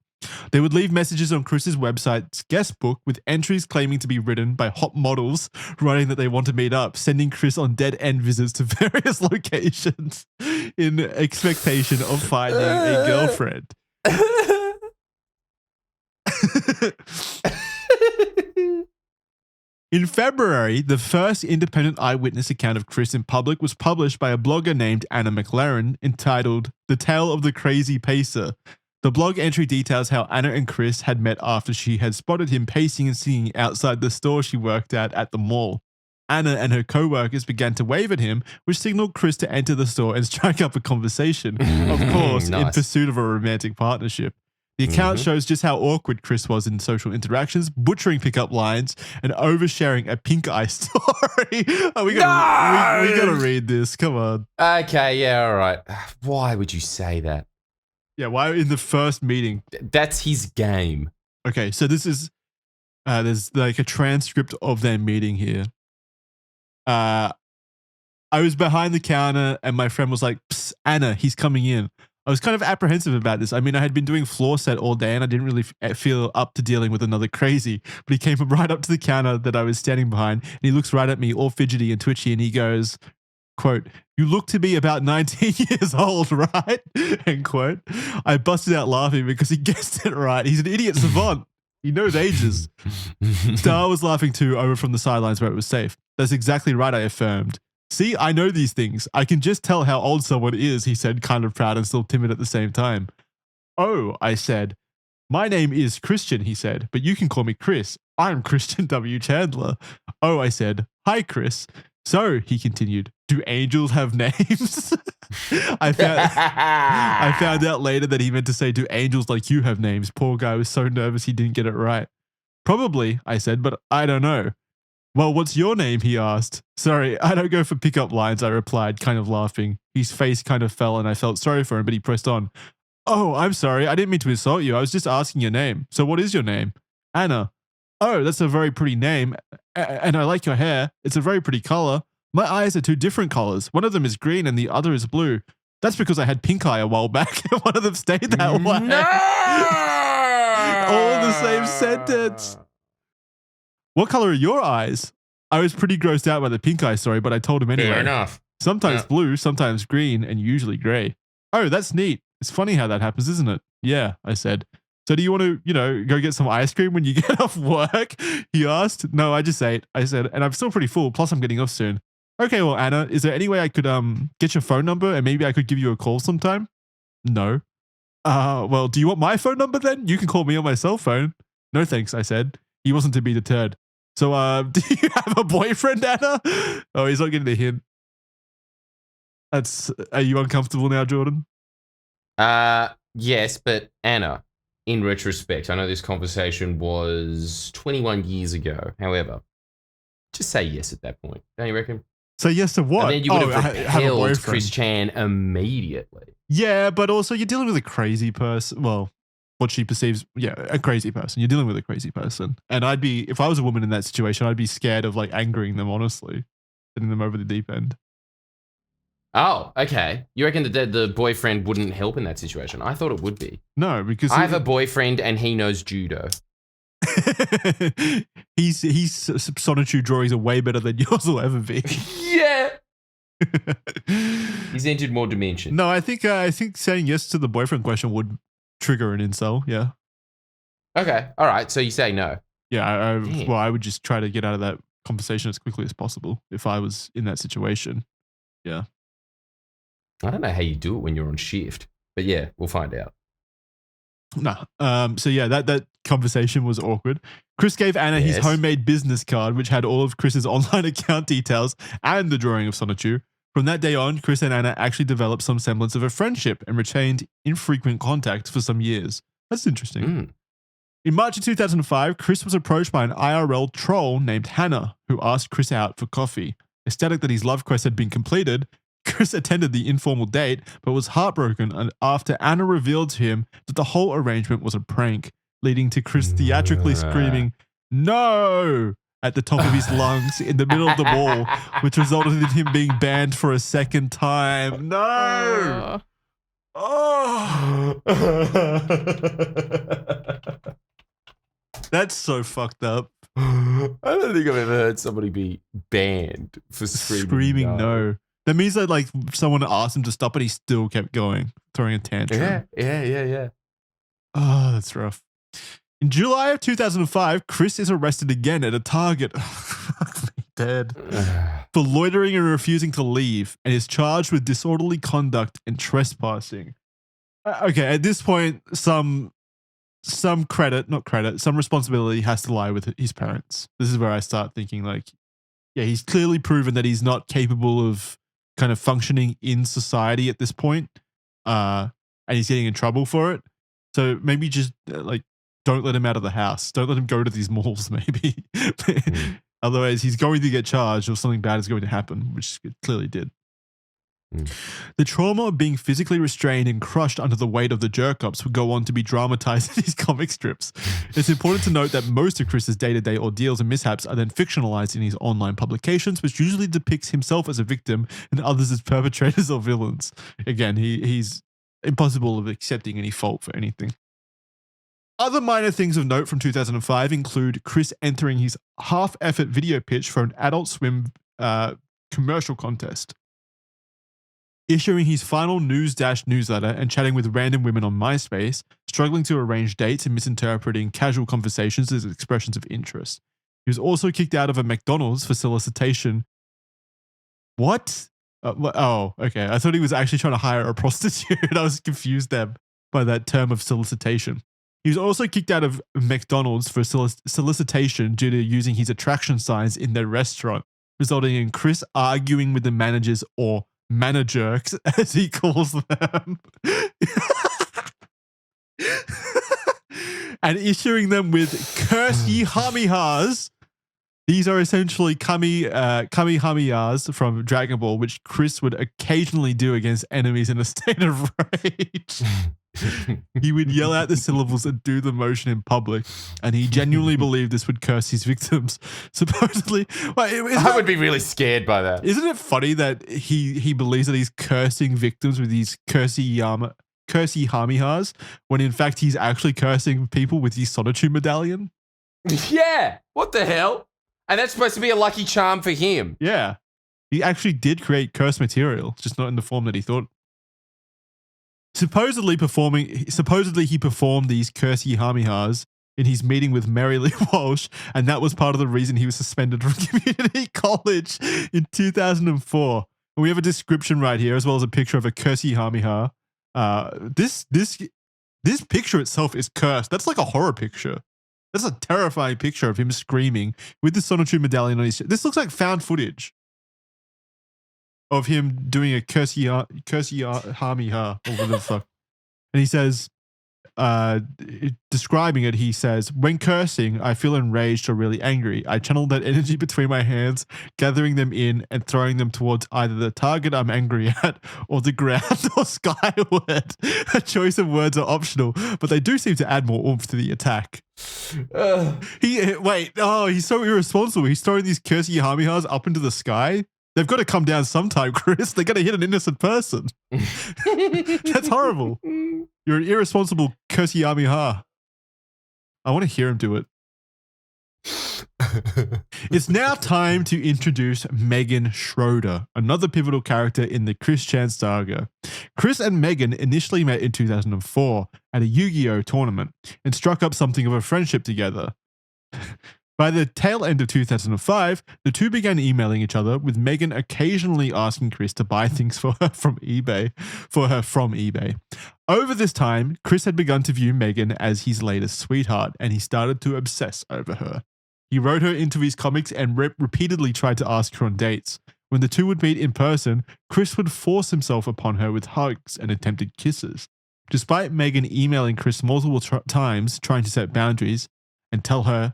They would leave messages on Chris's website's guest book with entries claiming to be written by hot models, writing that they want to meet up, sending Chris on dead-end visits to various locations in expectation of finding a girlfriend. In February, the first independent eyewitness account of Chris in public was published by a blogger named Anna McLaren, entitled The Tale of the Crazy Pacer. The blog entry details how Anna and Chris had met after she had spotted him pacing and singing outside the store she worked at the mall. Anna and her co-workers began to wave at him, which signaled Chris to enter the store and strike up a conversation, of course, in pursuit of a romantic partnership. The account shows just how awkward Chris was in social interactions, butchering pickup lines, and oversharing a pink eye story. We gotta read this. Come on. Okay, yeah, all right. Why would you say that? Yeah, why in the first meeting? That's his game. Okay, so this is there's like a transcript of their meeting here. I was behind the counter and my friend was like, "Psst, Anna, he's coming in." I was kind of apprehensive about this. I mean, I had been doing floor set all day and I didn't really feel up to dealing with another crazy. But he came right up to the counter that I was standing behind and he looks right at me, all fidgety and twitchy, and he goes, quote, "You look to be about 19 years old, right?" End quote. I busted out laughing because he guessed it right. He's an idiot savant. He knows ages. Star was laughing too, over from the sidelines where it was safe. "That's exactly right," I affirmed. "See, I know these things. I can just tell how old someone is," he said, kind of proud and still timid at the same time. "Oh," I said. "My name is Christian," he said, "but you can call me Chris. I'm Christian W. Chandler." "Oh," I said. "Hi, Chris." "So," he continued, "do angels have names?" I found out later that he meant to say, "Do angels like you have names?" Poor guy was so nervous he didn't get it right. "Probably," I said, "but I don't know." "Well, what's your name?" he asked. "Sorry, I don't go for pickup lines," I replied, kind of laughing. His face kind of fell and I felt sorry for him, but he pressed on. Oh, I'm sorry. I didn't mean to insult you. I was just asking your name. So what is your name? Anna. Oh, that's a very pretty name. And I like your hair. It's a very pretty color. My eyes are two different colors. One of them is green and the other is blue. That's because I had pink eye a while back. One of them stayed that way. No! All the same sentence. What color are your eyes? I was pretty grossed out by the pink eye story, but I told him anyway. Fair enough. Sometimes blue, sometimes green, and usually gray. Oh, that's neat. It's funny how that happens, isn't it? Yeah, I said. So do you want to, go get some ice cream when you get off work? He asked. No, I just ate. I said, and I'm still pretty full. Plus, I'm getting off soon. Okay, well, Anna, is there any way I could get your phone number and maybe I could give you a call sometime? No. Well, do you want my phone number then? You can call me on my cell phone. No thanks, I said. He wasn't to be deterred. So, do you have a boyfriend, Anna? Oh, he's not getting the hint. Are you uncomfortable now, Jordan? Yes, but Anna, in retrospect, I know this conversation was 21 years ago. However, just say yes at that point. Don't you reckon? Say yes to what? And then you would have repelled Chris Chan immediately. Yeah, but also you're dealing with a crazy person. Well, what she perceives, a crazy person. You're dealing with a crazy person. And if I was a woman in that situation, I'd be scared of angering them, honestly. Sending them over the deep end. Oh, okay. You reckon that the boyfriend wouldn't help in that situation? I thought it would be. No, because I have a boyfriend and he knows judo. He's Sonichu drawings are way better than yours will ever be. Yeah. He's entered more dimension. No, I think saying yes to the boyfriend question would trigger an incel. Yeah. Okay. All right. So you say no. Yeah. I would just try to get out of that conversation as quickly as possible if I was in that situation. Yeah. I don't know how you do it when you're on shift, but yeah, we'll find out. No. So yeah, that conversation was awkward. Chris gave Anna his homemade business card, which had all of Chris's online account details and the drawing of Sonichu. From that day on, Chris and Anna actually developed some semblance of a friendship and retained infrequent contact for some years. That's interesting. Mm. In March of 2005, Chris was approached by an IRL troll named Hannah, who asked Chris out for coffee. Ecstatic that his love quest had been completed, Chris attended the informal date, but was heartbroken after Anna revealed to him that the whole arrangement was a prank, leading to Chris theatrically screaming, "No!" at the top of his lungs in the middle of the mall, which resulted in him being banned for a second time. No! Oh! That's so fucked up. I don't think I've ever heard somebody be banned for screaming no. That means that someone asked him to stop, but he still kept going, throwing a tantrum. Yeah. Oh, that's rough. In July of 2005, Chris is arrested again at a Target. Dead. For loitering and refusing to leave, and is charged with disorderly conduct and trespassing. Okay, at this point, some responsibility has to lie with his parents. This is where I start thinking he's clearly proven that he's not capable of kind of functioning in society at this point, and he's getting in trouble for it. So maybe just don't let him out of the house. Don't let him go to these malls, maybe. Otherwise, he's going to get charged or something bad is going to happen, which it clearly did. The trauma of being physically restrained and crushed under the weight of the jerk-ups would go on to be dramatized in his comic strips. It's important to note that most of Chris's day-to-day ordeals and mishaps are then fictionalized in his online publications, which usually depicts himself as a victim and others as perpetrators or villains. Again, he's impossible of accepting any fault for anything. Other minor things of note from 2005 include Chris entering his half-effort video pitch for an Adult Swim commercial contest, issuing his final newsletter and chatting with random women on MySpace, struggling to arrange dates and misinterpreting casual conversations as expressions of interest. He was also kicked out of a McDonald's for solicitation. What? Oh, okay. I thought he was actually trying to hire a prostitute. I was confused there by that term of solicitation. He was also kicked out of McDonald's for solicitation due to using his attraction signs in their restaurant, resulting in Chris arguing with the managers or managerks, as he calls them, and issuing them with "Curse ye Hamihas." These are essentially Kamehamehas from Dragon Ball, which Chris would occasionally do against enemies in a state of rage. He would yell out the syllables and do the motion in public, and he genuinely believed this would curse his victims. Supposedly, I would be really scared by that. Isn't it funny that he believes that he's cursing victims with these cursey hamihas, when in fact he's actually cursing people with his Sonichu medallion? Yeah, what the hell? And that's supposed to be a lucky charm for him. Yeah, he actually did create curse material, just not in the form that he thought. Supposedly he performed these cursey hamihas in his meeting with Mary Lee Walsh, and that was part of the reason he was suspended from community college in 2004. And we have a description right here, as well as a picture of a cursey hamiha. This picture itself is cursed. That's like a horror picture. That's a terrifying picture of him screaming with the Sonichu medallion on his chest. This looks like found footage of him doing a cursey hamiha, or whatever the fuck. And he says, describing it, he says, "When cursing, I feel enraged or really angry. I channel that energy between my hands, gathering them in and throwing them towards either the target I'm angry at or the ground or skyward. A choice of words are optional, but they do seem to add more oomph to the attack." He's so irresponsible. He's throwing these cursey hamihas up into the sky. They've got to come down sometime, Chris. They're going to hit an innocent person. That's horrible. You're an irresponsible cursey hamiha. I want to hear him do it. It's now time to introduce Megan Schroeder, another pivotal character in the Chris Chan saga. Chris and Megan initially met in 2004 at a Yu-Gi-Oh tournament and struck up something of a friendship together. By the tail end of 2005, the two began emailing each other, with Megan occasionally asking Chris to buy things for her from eBay. Over this time, Chris had begun to view Megan as his latest sweetheart, and he started to obsess over her. He wrote her into his comics and repeatedly tried to ask her on dates. When the two would meet in person, Chris would force himself upon her with hugs and attempted kisses. Despite Megan emailing Chris multiple times trying to set boundaries and tell him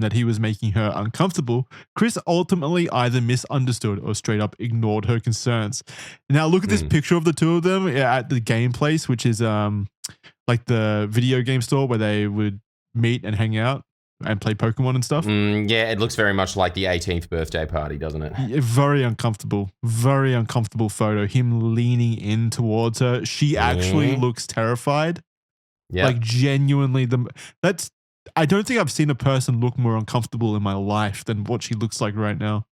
that he was making her uncomfortable, Chris ultimately either misunderstood or straight up ignored her concerns. Now look at this picture of the two of them at the game place, which is like the video game store where they would meet and hang out and play Pokemon and stuff. Yeah, it looks very much like the 18th birthday party, doesn't it? Yeah, very uncomfortable photo. Him leaning in towards her. She actually looks terrified. Yeah, like genuinely. I don't think I've seen a person look more uncomfortable in my life than what she looks like right now.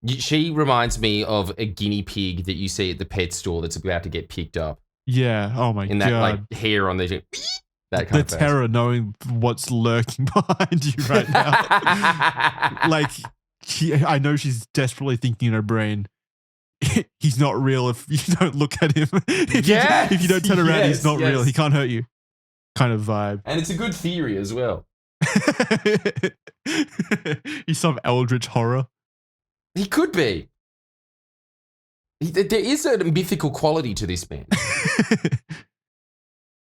She reminds me of a guinea pig that you see at the pet store that's about to get picked up. Yeah. Oh my god. In that like hair on the that kind of face. Terror knowing what's lurking behind you right now. Like I know she's desperately thinking in her brain, he's not real if you don't look at him. If you don't turn around, he's not real. He can't hurt you. Kind of vibe. And it's a good theory as well. He's some eldritch horror. He could be. There is a mythical quality to this man.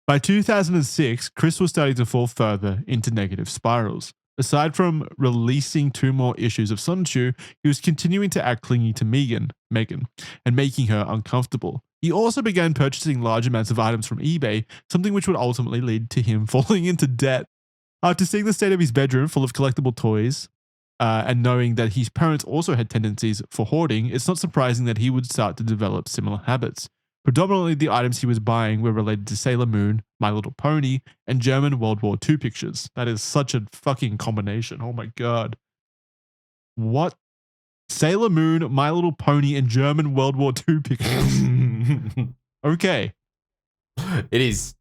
By 2006, Chris was starting to fall further into negative spirals. Aside from releasing 2 more issues of Sonichu, he was continuing to act clingy to Megan, and making her uncomfortable. He also began purchasing large amounts of items from eBay, something which would ultimately lead to him falling into debt. After seeing the state of his bedroom full of collectible toys, and knowing that his parents also had tendencies for hoarding, it's not surprising that he would start to develop similar habits. Predominantly, the items he was buying were related to Sailor Moon, My Little Pony, and German World War II pictures. That is such a fucking combination. Oh my god. What? Sailor Moon, My Little Pony, and German World War II pictures. Okay. It is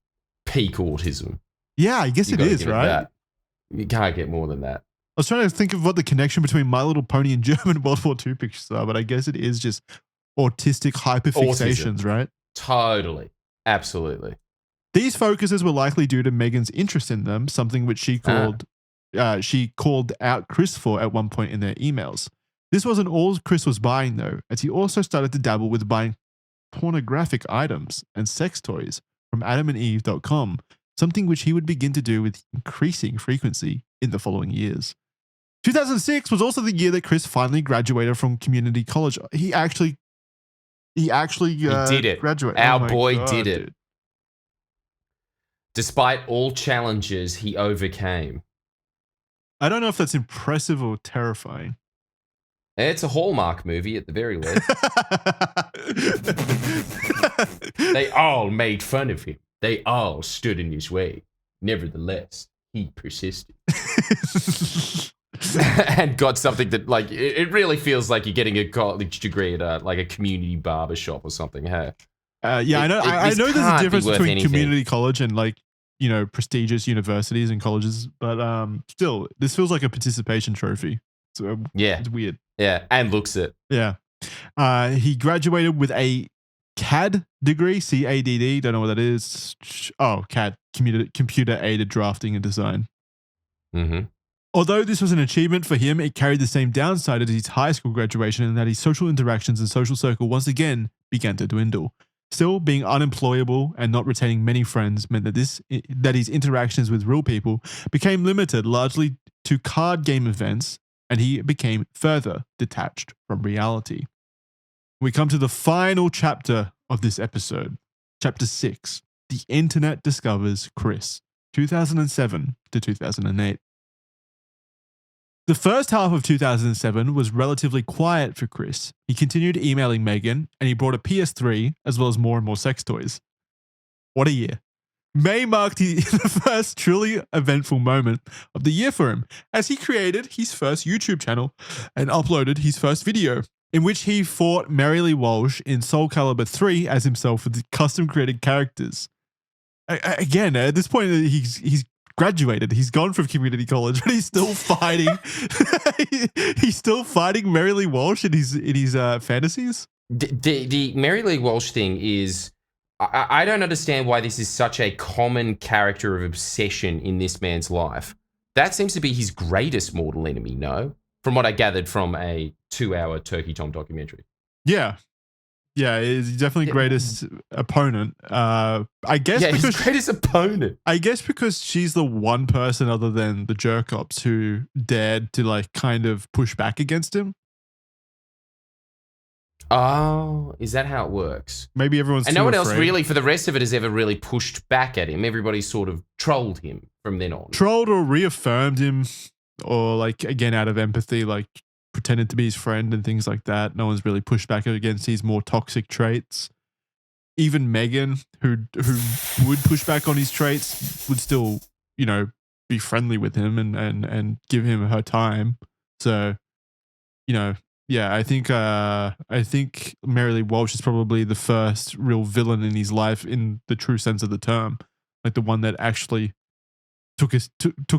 peak autism. Yeah, I guess it is, right? You can't get more than that. I was trying to think of what the connection between My Little Pony and German World War II pictures are, but I guess it is just autistic hyperfixations, right? Totally. Absolutely. These focuses were likely due to Megan's interest in them, something which she called out Chris for at one point in their emails. This wasn't all Chris was buying, though, as he also started to dabble with buying pornographic items and sex toys from adamandeve.com, something which he would begin to do with increasing frequency in the following years. 2006 was also the year that Chris finally graduated from community college. He actually He actually He did it. graduated. Our Oh my boy God, did it. dude. Despite all challenges, he overcame. I don't know if that's impressive or terrifying. It's a Hallmark movie at the very least. They all made fun of him. They all stood in his way. Nevertheless, he persisted. And got something that, like, it really feels like you're getting a college degree at a community barber shop or something. Hey? Yeah, I know. I this know there's a can't be difference worth between anything. community college and prestigious universities and colleges, but still, this feels like a participation trophy. So Yeah. it's weird. Yeah, and looks it. Yeah. He graduated with a CAD degree, CADD. Don't know what that is. Oh, CAD, computer aided drafting and design. Mm-hmm. Although this was an achievement for him, it carried the same downside as his high school graduation in that his social interactions and social circle once again began to dwindle. Still, being unemployable and not retaining many friends meant that his interactions with real people became limited largely to card game events, and he became further detached from reality. We come to the final chapter of this episode, Chapter 6, The Internet Discovers Chris, 2007 to 2008. The first half of 2007 was relatively quiet for Chris. He continued emailing Megan, and he brought a PS3 as well as more and more sex toys. What a year. May marked the first truly eventful moment of the year for him, as he created his first YouTube channel and uploaded his first video, in which he fought Merrily Walsh in Soul Calibur 3 as himself with custom created characters. Again, at this point, he's graduated. He's gone from community college, but he's still fighting. He's still fighting Merrily Walsh in his fantasies. The Merrily Walsh thing is, I don't understand why this is such a common character of obsession in this man's life. That seems to be his greatest mortal enemy, no? From what I gathered from a 2-hour Turkey Tom documentary. Yeah. Yeah, he's definitely greatest opponent. I guess Yeah, because his greatest opponent. I guess because she's the one person other than the jerk-ops who dared to kind of push back against him. Oh, is that how it works? Maybe everyone's And too no one else afraid. really, for the rest of it, has ever really pushed back at him. Everybody sort of trolled him from then on. Trolled or reaffirmed him, or again out of empathy, pretended to be his friend and things like that. No one's really pushed back against his more toxic traits. Even Megan, who would push back on his traits, would still, be friendly with him and give him her time. So, yeah, I think Merrily Walsh is probably the first real villain in his life in the true sense of the term, the one that actually took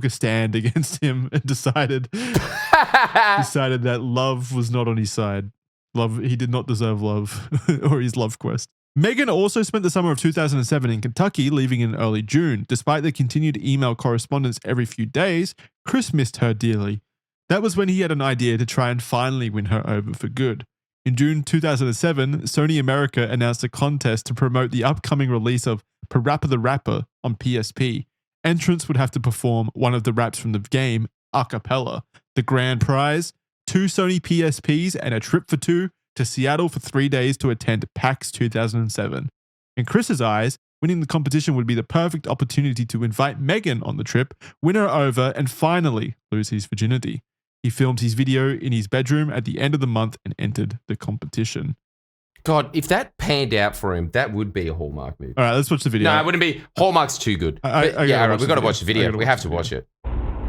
a stand against him and decided that love was not on his side. He did not deserve love or his love quest. Megan also spent the summer of 2007 in Kentucky, leaving in early June. Despite the continued email correspondence every few days, Chris missed her dearly. That was when he had an idea to try and finally win her over for good. In June 2007, Sony America announced a contest to promote the upcoming release of Parappa the Rapper on PSP. Entrants would have to perform one of the raps from the game a cappella. The grand prize, 2 Sony PSPs and a trip for 2 to Seattle for 3 days to attend PAX 2007. In Chris's eyes, winning the competition would be the perfect opportunity to invite Megan on the trip, win her over, and finally lose his virginity. He filmed his video in his bedroom at the end of the month and entered the competition. God, if that panned out for him, that would be a Hallmark movie. All right, let's watch the video. No, it wouldn't be. Hallmark's too good. I But, yeah, all right, we've got to watch the video. We have to watch it.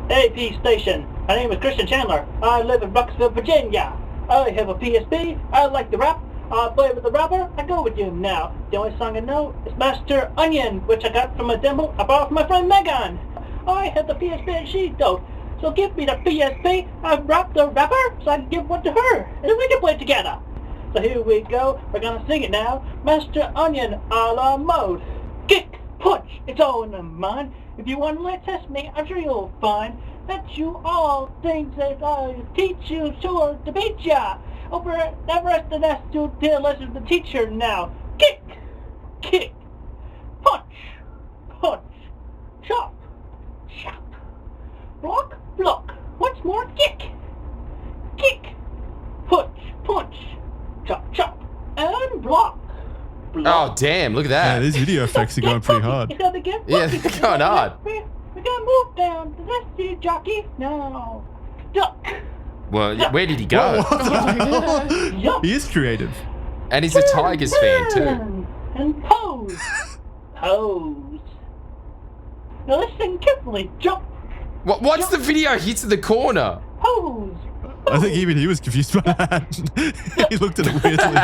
AP Station. My name is Christian Chandler. I live in Rocksville, Virginia. I have a PSP. I like the rap. I play with the rapper. I go with you now. The only song I know is Master Onion, which I got from a demo I bought from my friend Megan. I have the PSP and she don't. So give me the PSP. I rap the rapper so I can give one to her. And we can play together. So here we go. We're gonna sing it now. Master Onion a la mode. Kick, punch, it's all in the mind. If you want to test me, I'm sure you'll find that you all things that I teach you sure to beat ya. Over the rest of that to listen to the teacher now. Kick, kick, punch, punch, chop, chop, block, block. Once more, kick, kick, punch, punch, chop, chop, and block. Oh, damn. Look at Yeah, that. these video effects are going pretty hard. Yeah, they're going hard. We gotta move down. The rest of you jockey. No. Duck. Well, where did he go? What the hell? Yup. He is creative. And he's a Tigers fan, too. Turn and pose. Pose. Now listen carefully. Jump. What's the video hits in the corner? Pose. I think even he was confused by that. He looked at it weirdly.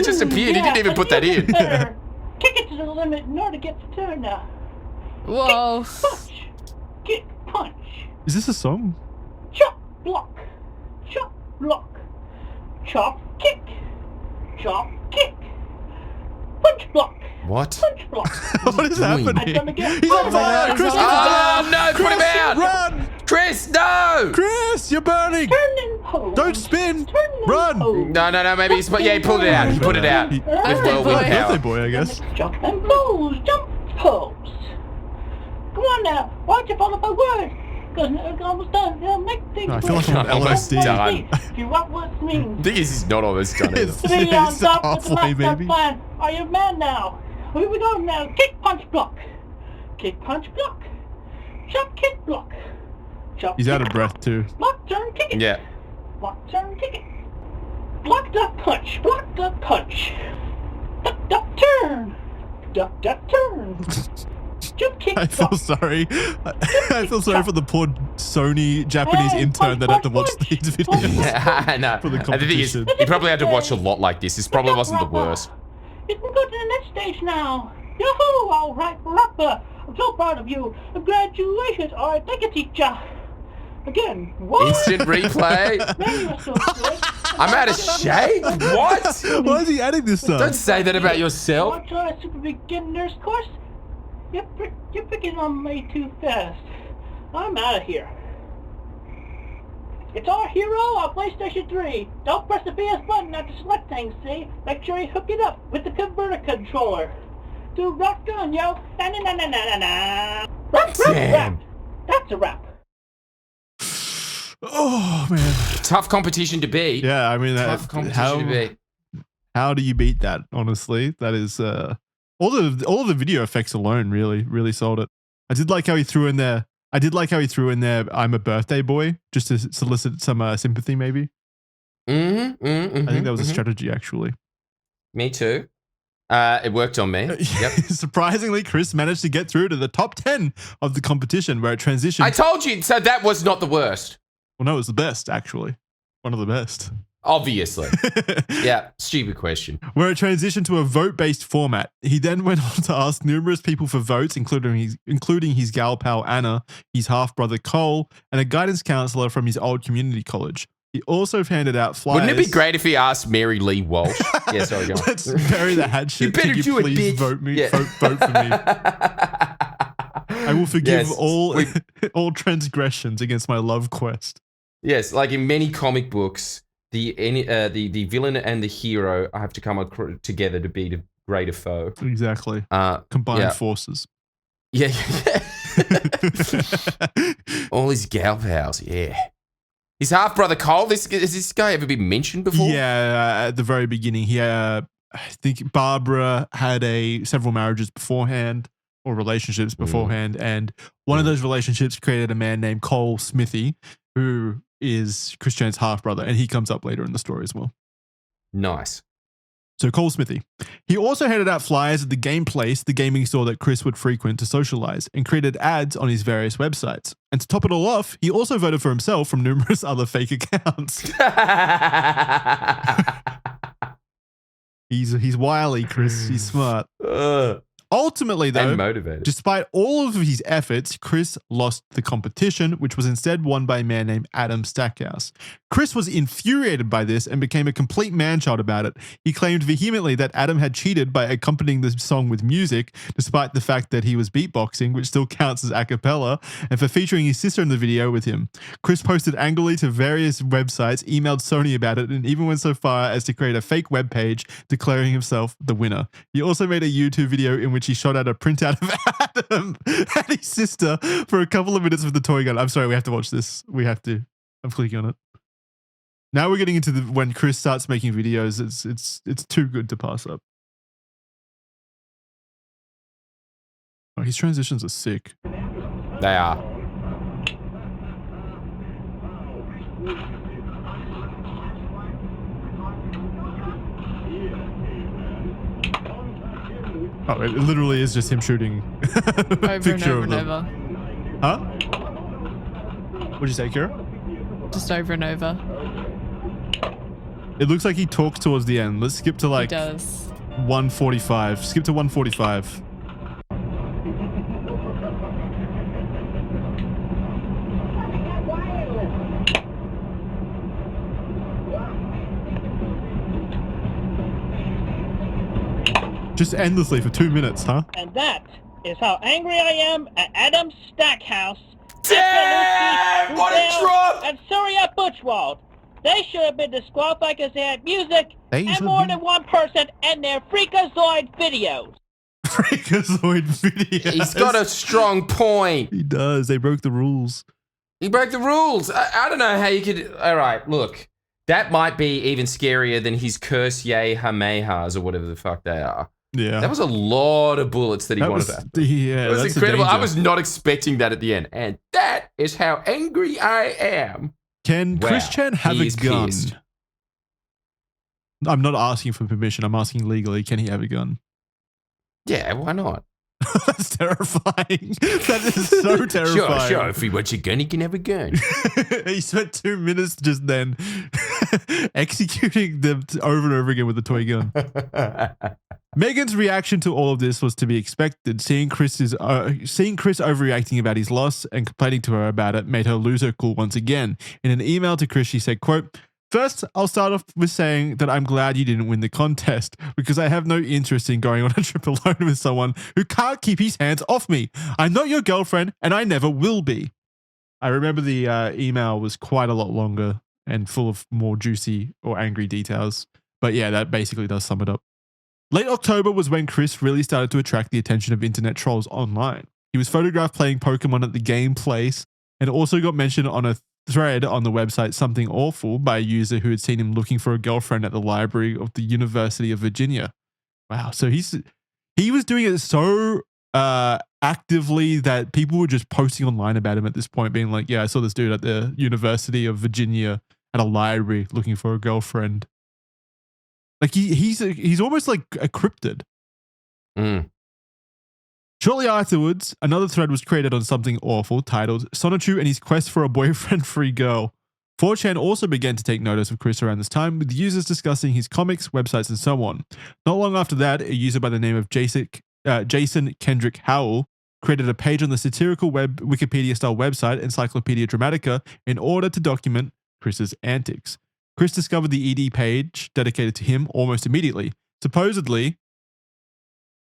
It just appeared. He didn't even put that in. Better. Kick it to the limit in order to get the turn now. Whoa. Punch. Kick. Punch. Is this a song? Chop. Block. Chop. Block. Chop. Kick. Chop. Kick. Punch. Block. What? Punch. Block. What is doing? I've happening? done again. He's on fire! Chris, Oh, no, put him out! Run! Chris, no! Chris, you're burning! Turn and pose. Don't spin! Turn and Run! pose. No, maybe he's... Yeah, he pulled it out. He put it out. He- With whirlwind Birthday Birthday power. boy, I guess. Jump and pose. Jump. Pose. Come on now. Watch it follow my word. Because it's almost done. It'll make things I feel like I'm on Almost LSD. done. If you want what it means. This is not almost done either. It's- Three on it's top with the halfway, master maybe. plan. Are you mad now? Here we go now. Kick, punch, block. Kick, punch, block. Chop, kick, block. Chop, He's out of kick, breath too. block, turn, kick it. Yeah. Block, turn, kick it. Block, duck, punch. Block, duck, punch. Duck, duck, turn. Duck, duck, turn. Jump, kick, I feel block. sorry. I feel sorry for the poor Sony Japanese Hey, intern that had to watch punch, these punch. videos. Yeah, I know. For the And the thing is, competition. he probably had to watch a lot like this. This probably wasn't the worst. You can go to the next stage now. Yahoo! All right, rapper. I'm so proud of you. Congratulations. All right, thank you, teacher. Again, what? Instant replay. Man, you're so good. I'm out of shape. What? Why is he adding this Don't stuff? say that about yourself. Want to try a super beginner's course? You're picking on me too fast. I'm out of here. It's our hero on PlayStation 3. Don't press the PS button after select things, see? Make sure you hook it up with the converter controller. Do rock on, yo. Na na na na na na na. Rap, Damn. rap. That's a rap. Oh man. Tough competition to beat. Yeah, I mean, Tough competition to beat. how do you beat that? Honestly, that is all of the video effects alone really sold it. I did like how he threw in there. I'm a birthday boy, just to solicit some sympathy, maybe. I think that was a strategy, actually. Me too. It worked on me. Yep. Surprisingly, Chris managed to get through to the top 10 of the competition, where it transitioned. I told you. So that was not the worst. Well, no, it was the best, actually. One of the best. Obviously. Yeah. Stupid question. Where it transitioned to a vote-based format. He then went on to ask numerous people for votes, including his gal pal Anna, his half-brother Cole, and a guidance counselor from his old community college. He also handed out flyers. Wouldn't it be great if he asked Mary Lee Walsh? Yeah, sorry, go on. Let's bury the hatchet. You better Can you do it, please bitch. vote me? Yeah. Vote for me. I will forgive Yes, all transgressions against my love quest. Yes, like in many comic books, the villain and the hero have to come together to beat a greater foe. Exactly. Uh, Combined yeah. forces. Yeah. All his gal pals, yeah. His half brother Cole. Has this guy ever been mentioned before? Yeah, at the very beginning, I think Barbara had several marriages beforehand or relationships beforehand, and one of those relationships created a man named Cole Smithy, who is Chris Chan's half brother, and he comes up later in the story as well. Nice. So Cole Smithy. He also handed out flyers at the Game Place, the gaming store that Chris would frequent to socialize, and created ads on his various websites. And to top it all off, he also voted for himself from numerous other fake accounts. He's wily, Chris. He's smart. Ultimately, though, And motivated. despite all of his efforts, Chris lost the competition, which was instead won by a man named Adam Stackhouse. Chris was infuriated by this and became a complete manchild about it. He claimed vehemently that Adam had cheated by accompanying the song with music, despite the fact that he was beatboxing, which still counts as a cappella, and for featuring his sister in the video with him. Chris posted angrily to various websites, emailed Sony about it, and even went so far as to create a fake webpage declaring himself the winner. He also made a YouTube video in which he shot out a printout of Adam and his sister for a couple of minutes with the toy gun. I'm sorry, we have to watch this. We have to. I'm clicking on it. Now we're getting into when Chris starts making videos. It's too good to pass up. Oh, his transitions are sick. They are. Oh, it literally is just him shooting a picture of them. over. Huh? What'd you say, Kira? Just over and over. It looks like he talks towards the end. Let's skip to like He does. 145. Skip to 145. Just endlessly for 2 minutes, huh? And that is how angry I am at Adam Stackhouse, Damn! What a drop! and Surya Butchwald. They should have been disqualified because they had music and more than one person in their Freakazoid videos. Freakazoid videos. He's got a strong point. He does. They broke the rules. He broke the rules. I don't know how you could... All right, look. That might be even scarier than his curse yay hamehas or whatever the fuck they are. Yeah. That was a lot of bullets that he wanted to... Yeah, it was that's incredible. I was not expecting that at the end. And that is how angry I am. Can Chris Chan have a gun? Pissed. I'm not asking for permission. I'm asking legally. Can he have a gun? Yeah, why not? That's terrifying. That is so terrifying. Sure. If he wants a gun, he can have a gun. He spent 2 minutes just then executing them over and over again with a toy gun. Megan's reaction to all of this was to be expected. Seeing Chris overreacting about his loss and complaining to her about it made her lose her cool once again. In an email to Chris, she said, quote, "First, I'll start off with saying that I'm glad you didn't win the contest because I have no interest in going on a trip alone with someone who can't keep his hands off me. I'm not your girlfriend and I never will be." I remember the email was quite a lot longer and full of more juicy or angry details. But yeah, that basically does sum it up. Late October was when Chris really started to attract the attention of internet trolls online. He was photographed playing Pokemon at the game place and also got mentioned on a thread on the website Something Awful by a user who had seen him looking for a girlfriend at the library of the University of Virginia. Wow. So he was doing it so actively that people were just posting online about him at this point, being like, yeah, I saw this dude at the University of Virginia at a library looking for a girlfriend. Like he's almost like a cryptid. Mm. Shortly afterwards, another thread was created on Something Awful titled Sonichu and his quest for a boyfriend-free girl. 4chan also began to take notice of Chris around this time, with users discussing his comics, websites, and so on. Not long after that, a user by the name of Jason Kendrick Howell created a page on the satirical Wikipedia-style website Encyclopedia Dramatica in order to document Chris's antics. Chris discovered the ED page dedicated to him almost immediately. Supposedly,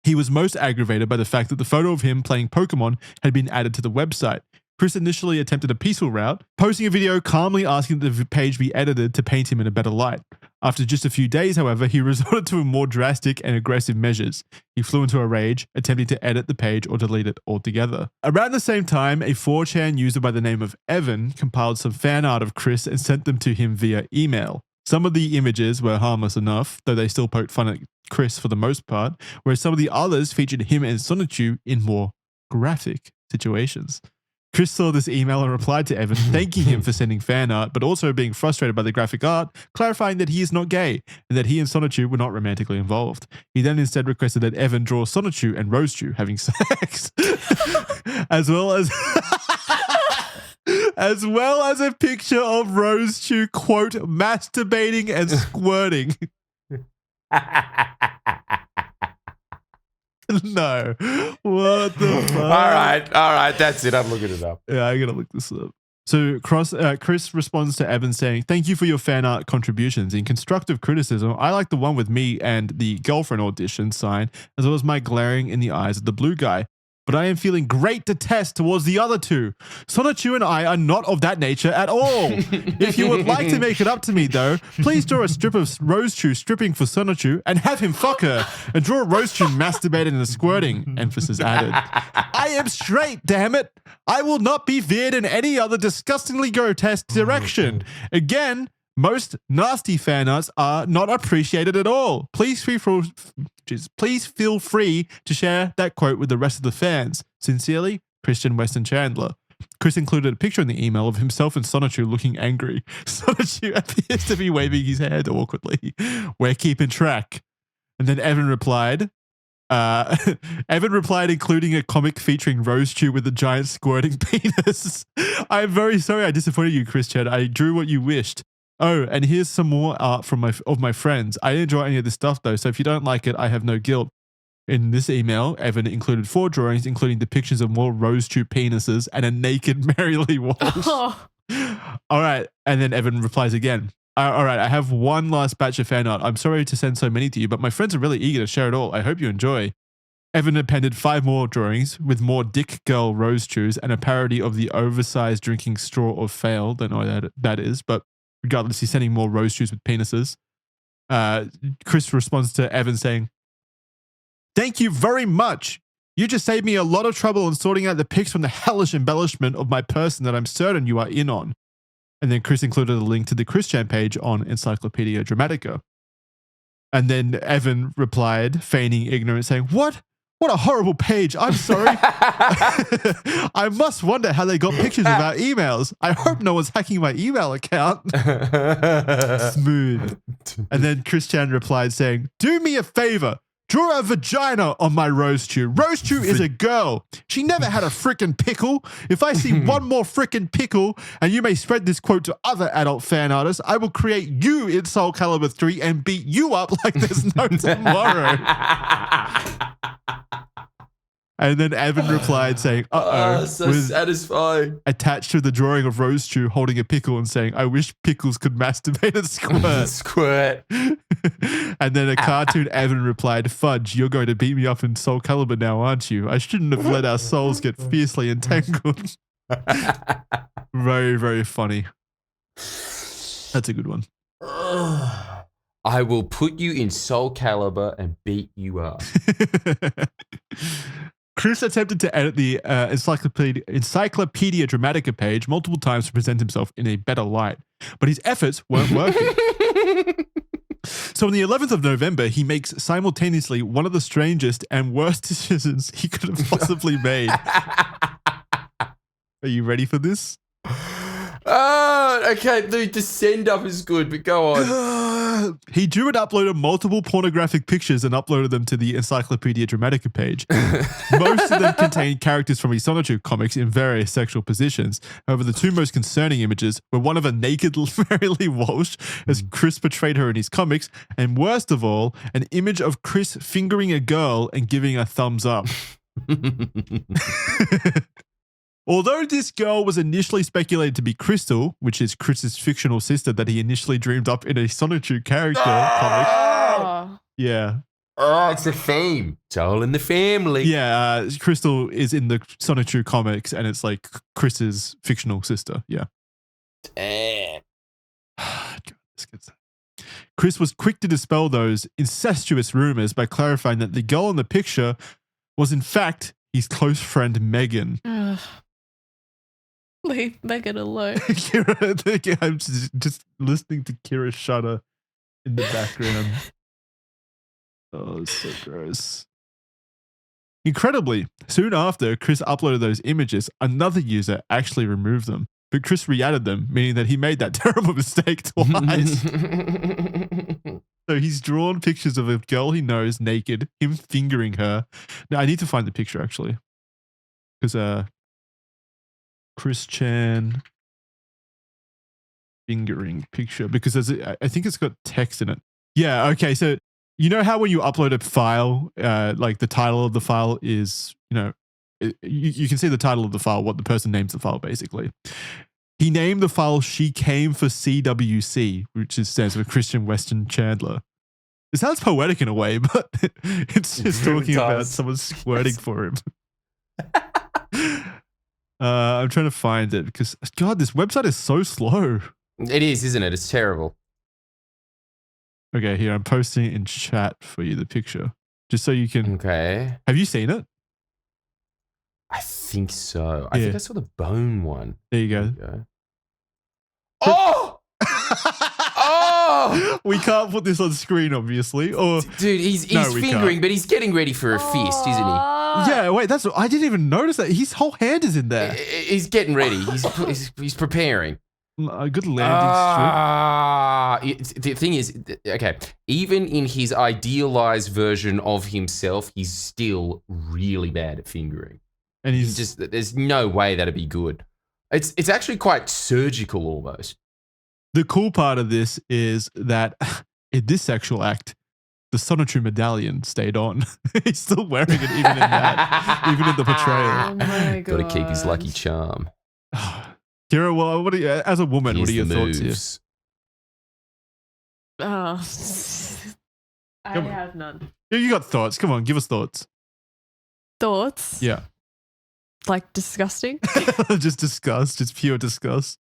he was most aggravated by the fact that the photo of him playing Pokemon had been added to the website. Chris initially attempted a peaceful route, posting a video calmly asking that the page be edited to paint him in a better light. After just a few days, however, he resorted to more drastic and aggressive measures. He flew into a rage, attempting to edit the page or delete it altogether. Around the same time, a 4chan user by the name of Evan compiled some fan art of Chris and sent them to him via email. Some of the images were harmless enough, though they still poked fun at Chris for the most part, whereas some of the others featured him and Sonichu in more graphic situations. Chris saw this email and replied to Evan, thanking him for sending fan art, but also being frustrated by the graphic art, clarifying that he is not gay and that he and Sonichu were not romantically involved. He then instead requested that Evan draw Sonichu and Rosechu having sex, as well as a picture of Rosechu, quote, masturbating and squirting. No. What the fuck? All right, that's it. I'm looking it up. Yeah, I gotta look this up. So Chris responds to Evan saying, "Thank you for your fan art contributions. In constructive criticism, I like the one with me and the girlfriend audition sign, as well as my glaring in the eyes of the blue guy. But I am feeling great detest towards the other two. Sonichu and I are not of that nature at all. If you would like to make it up to me, though, please draw a strip of Rosechu stripping for Sonichu and have him fuck her, and draw Rosechu masturbating and squirting, emphasis added. I am straight, damn it. I will not be veered in any other disgustingly grotesque direction. Again, Most nasty fan arts are not appreciated at all. Please feel free to share that quote with the rest of the fans. Sincerely, Christian Weston Chandler. Chris included a picture in the email of himself and Sonichu looking angry. Sonichu appears to be waving his hand awkwardly. We're keeping track. And then Evan replied, including a comic featuring Rose-Chew with a giant squirting penis. I'm very sorry I disappointed you, Chris Chad. I drew what you wished. Oh, and here's some more art from my friends. I didn't enjoy any of this stuff though, so if you don't like it, I have no guilt. In this email, Evan included 4 drawings, including depictions of more Rose-Chew penises and a naked Mary Lee Walsh. Oh. All right, and then Evan replies again. All right, I have one last batch of fan art. I'm sorry to send so many to you, but my friends are really eager to share it all. I hope you enjoy. Evan appended 5 more drawings with more dick girl Rose-Chews and a parody of the oversized drinking straw of fail. Don't know what that is, but regardless, he's sending more Rose-Chews with penises. Chris responds to Evan saying, "Thank you very much. You just saved me a lot of trouble in sorting out the pics from the hellish embellishment of my person that I'm certain you are in on." And then Chris included a link to the Christian page on Encyclopedia Dramatica. And then Evan replied, feigning ignorance, saying, What a horrible page. I'm sorry. I must wonder how they got pictures of our emails. I hope no one's hacking my email account. Smooth. And then Christian replied saying, "Do me a favor. Draw a vagina on my Rose-Chew. Rose-Chew is a girl. She never had a frickin' pickle. If I see one more frickin' pickle, and you may spread this quote to other adult fan artists, I will create you in Soul Calibur 3 and beat you up like there's no tomorrow." And then Evan replied saying, so satisfying. Attached to the drawing of Rose-Chew holding a pickle and saying, "I wish pickles could masturbate and squirt." Squirt. And then a cartoon Evan replied, "Fudge, you're going to beat me up in Soul Calibur now, aren't you? I shouldn't have let our souls get fiercely entangled." Very, very funny. That's a good one. I will put you in Soul Calibur and beat you up. Chris attempted to edit the Encyclopedia Dramatica page multiple times to present himself in a better light, but his efforts weren't working. So on the 11th of November, he makes simultaneously one of the strangest and worst decisions he could have possibly made. Are you ready for this? Okay, the send up is good, but go on. He drew and uploaded multiple pornographic pictures and uploaded them to the Encyclopedia Dramatica page. Most of them contained characters from his Sonichu comics in various sexual positions. However, the 2 most concerning images were one of a naked Mary Lee Walsh, as Chris portrayed her in his comics, and worst of all, an image of Chris fingering a girl and giving a thumbs up. Although this girl was initially speculated to be Crystal, which is Chris's fictional sister that he initially dreamed up in a Sonichu character comic. Yeah. Oh, it's a theme. It's all in the family. Yeah, Crystal is in the Sonichu comics, and it's like Chris's fictional sister. Yeah. Damn. Chris was quick to dispel those incestuous rumors by clarifying that the girl in the picture was in fact his close friend Megan. Leave Megan alone. Kira, I'm just listening to Kira shudder in the background. Oh, it's so gross. Incredibly, soon after Chris uploaded those images, another user actually removed them. But Chris re-added them, meaning that he made that terrible mistake twice. So he's drawn pictures of a girl he knows naked, him fingering her. Now, I need to find the picture, actually. Because Chris Chan fingering picture, because I think it's got text in it. Yeah, okay. So you know how when you upload a file, like the title of the file is, you can see the title of the file, what the person names the file, basically. He named the file "She Came for CWC," which stands for Christian Weston Chandler. It sounds poetic in a way, but it's just talking about someone squirting for him. I'm trying to find it because, God, this website is so slow. It is, isn't it? It's terrible. Okay, here, I'm posting in chat for you the picture, just so you can... Okay. Have you seen it? I think so. I think I saw the bone one. There you go. Oh! Oh, We can't put this on screen, obviously. Or dude, he's No, we fingering, can't. but he's getting ready for a fist, isn't he? yeah, wait, I didn't even notice that. His whole hand is in there. He's getting ready. He's preparing. A good landing strip. The thing is, okay, even in his idealized version of himself, he's still really bad at fingering. And He's just, there's no way that'd be good. It's actually quite surgical almost. The cool part of this is that in this sexual act, the Sonichu medallion stayed on. He's still wearing it even in that, even in the portrayal. Oh my god. Got to keep his lucky charm. Kira, well, what are you, as a woman, what are your Here's the thoughts here? moves. I Come on. have none. Yeah, you got thoughts. Come on, give us thoughts. Thoughts? Yeah. Like disgusting? Just disgust, just pure disgust.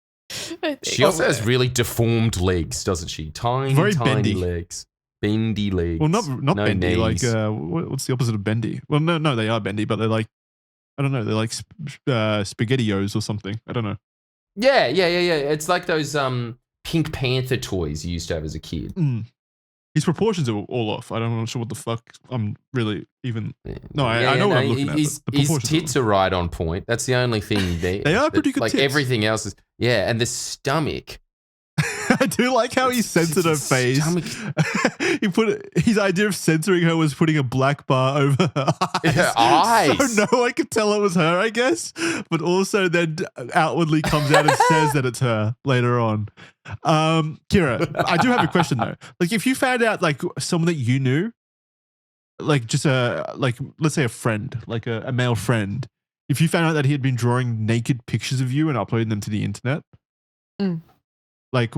She also has really deformed legs, doesn't she? Tiny, Very tiny bendy. legs. Bendy legs. Well, not No bendy. knees. Like, what's the opposite of bendy? Well, no, they are bendy, but they're like, I don't know, they're like SpaghettiOs or something. I don't know. Yeah. It's like those Pink Panther toys you used to have as a kid. His proportions are all off. I'm not sure what the fuck I'm really even. No, I know what I'm looking at. His but the proportions tits are right on point. That's the only thing They are pretty good Like tits. everything else is, yeah, and the stomach. I do like how he censored her face. He put his idea of censoring her was putting a black bar over her eyes. Her eyes. So no one could tell it was her, I guess. But also then outwardly comes out and says that it's her later on. Kira, I do have a question though. Like, if you found out like someone that you knew, like just let's say a friend, like a male friend, if you found out that he had been drawing naked pictures of you and uploading them to the internet. Like,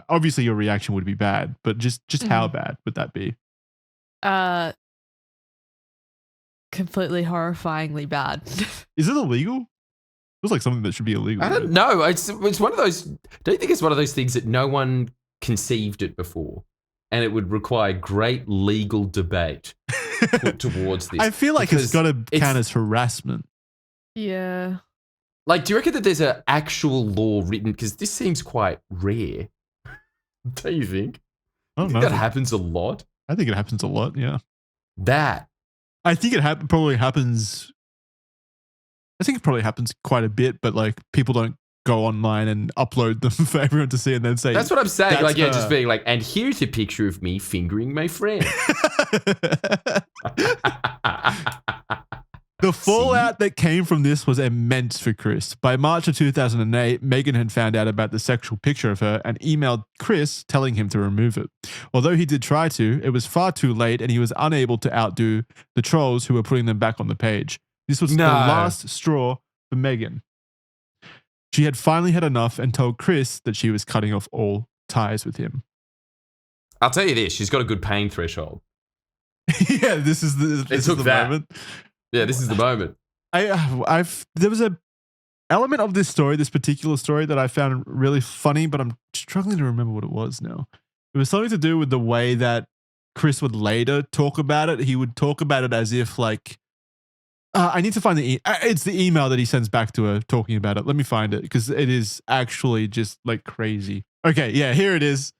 obviously your reaction would be bad, but just how bad would that be? Completely horrifyingly bad. Is it illegal? Feels like something that should be illegal. I don't know. It's one of those. Don't you think it's one of those things that no one conceived it before, and it would require great legal debate put towards this. I feel like it's got to count as harassment. Yeah. Like, do you reckon that there's an actual law written? Because this seems quite rare. Don't you think? I don't Think know. that happens a lot. I think it happens a lot. Yeah. That. I think it probably happens. I think it probably happens quite a bit, but like people don't go online and upload them for everyone to see and then say. That's what I'm saying. "That's Like, yeah, her." just being like, and here's a picture of me fingering my friend. The fallout that came from this was immense for Chris. By March of 2008, Megan had found out about the sexual picture of her and emailed Chris telling him to remove it. Although he did try to, it was far too late and he was unable to outdo the trolls who were putting them back on the page. This was the last straw for Megan. She had finally had enough and told Chris that she was cutting off all ties with him. I'll tell you this, she's got a good pain threshold. Yeah, this is the moment. Yeah, this is the moment. There was a element of this story, this particular story, that I found really funny, but I'm struggling to remember what it was now. It was something to do with the way that Chris would later talk about it. He would talk about it as if like, I need to find it's the email that he sends back to her talking about it. Let me find it because it is actually just like crazy. Okay, yeah, here it is.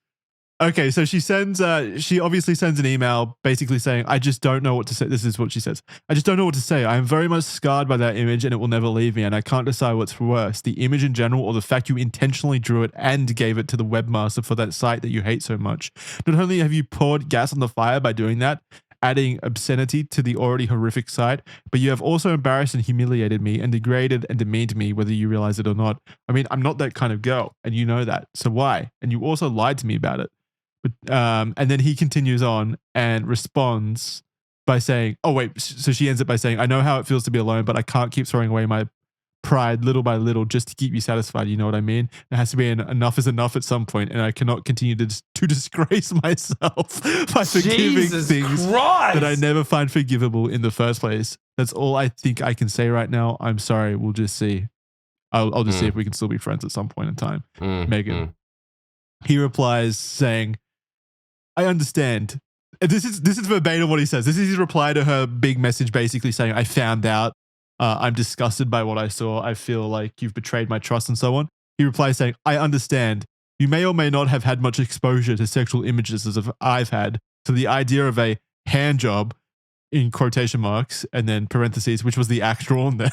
Okay, so she obviously sends an email basically saying, I just don't know what to say. This is what she says. I just don't know what to say. I am very much scarred by that image and it will never leave me. And I can't decide what's worse, the image in general or the fact you intentionally drew it and gave it to the webmaster for that site that you hate so much. Not only have you poured gas on the fire by doing that, adding obscenity to the already horrific site, but you have also embarrassed and humiliated me and degraded and demeaned me, whether you realize it or not. I mean, I'm not that kind of girl and you know that. So why? And you also lied to me about it. But, and then he continues on and responds by saying, oh, wait. So she ends up by saying, I know how it feels to be alone, but I can't keep throwing away my pride little by little just to keep you satisfied. You know what I mean? It has to be enough is enough at some point, and I cannot continue to disgrace myself by forgiving things that I never find forgivable in the first place. That's all I think I can say right now. I'm sorry. We'll just see. I'll just see if we can still be friends at some point in time. Megan. He replies saying, I understand. This is verbatim what he says. This is his reply to her big message, basically saying, I found out. I'm disgusted by what I saw. I feel like you've betrayed my trust and so on. He replies saying, I understand. You may or may not have had much exposure to sexual images as I've had. So the idea of a hand job in quotation marks and then parentheses, which was the actual on there,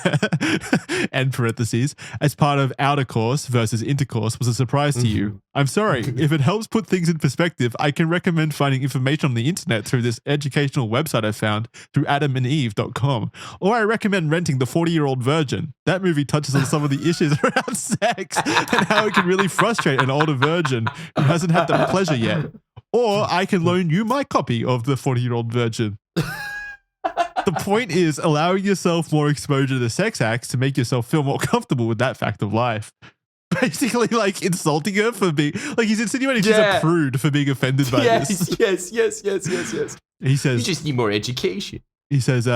and parentheses, as part of outer course versus intercourse was a surprise to you. I'm sorry. If it helps put things in perspective, I can recommend finding information on the internet through this educational website I found through adamandeve.com. Or I recommend renting The 40-Year-Old Virgin. That movie touches on some of the issues around sex and how it can really frustrate an older virgin who hasn't had the pleasure yet. Or I can loan you my copy of The 40-Year-Old Virgin. The point is allowing yourself more exposure to sex acts to make yourself feel more comfortable with that fact of life. Basically, like insulting her for being, like he's insinuating she's a prude for being offended by this. Yes. He says, you just need more education. He says,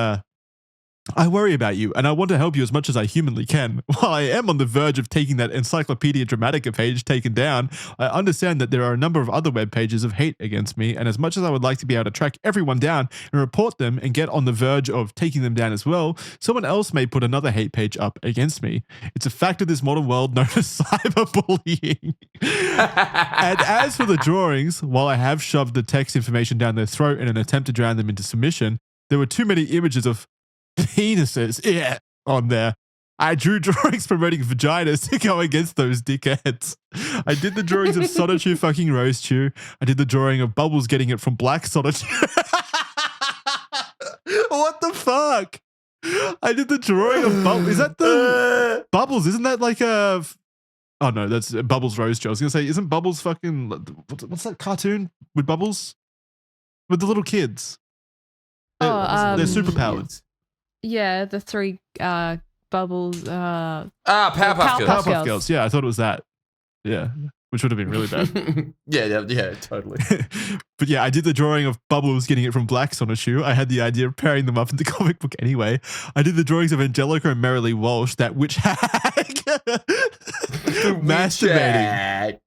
I worry about you and I want to help you as much as I humanly can. While I am on the verge of taking that Encyclopedia Dramatica page taken down, I understand that there are a number of other web pages of hate against me, and as much as I would like to be able to track everyone down and report them and get on the verge of taking them down as well, someone else may put another hate page up against me. It's a fact of this modern world known as cyberbullying. And as for the drawings, while I have shoved the text information down their throat in an attempt to drown them into submission, there were too many images of penises on there. I drew drawings promoting vaginas to go against those dickheads. I did the drawings of Sonichu fucking Roastew. I did the drawing of Bubbles getting it from Black Sonichu. What the fuck? I did the drawing of Bubbles. Is that the Bubbles? Isn't that like a... Oh no, that's Bubbles Roastew. I was going to say, isn't Bubbles fucking... What's that cartoon with Bubbles? With the little kids. They're superpowered. Yeah, the three Bubbles. Powerpuff Girls. Yeah, I thought it was that. Yeah, which would have been really bad. yeah, totally. But yeah, I did the drawing of Bubbles getting it from Black Sonichu. I had the idea of pairing them up in the comic book anyway. I did the drawings of Angelica and Merrily Walsh, that witch hag. Masturbating.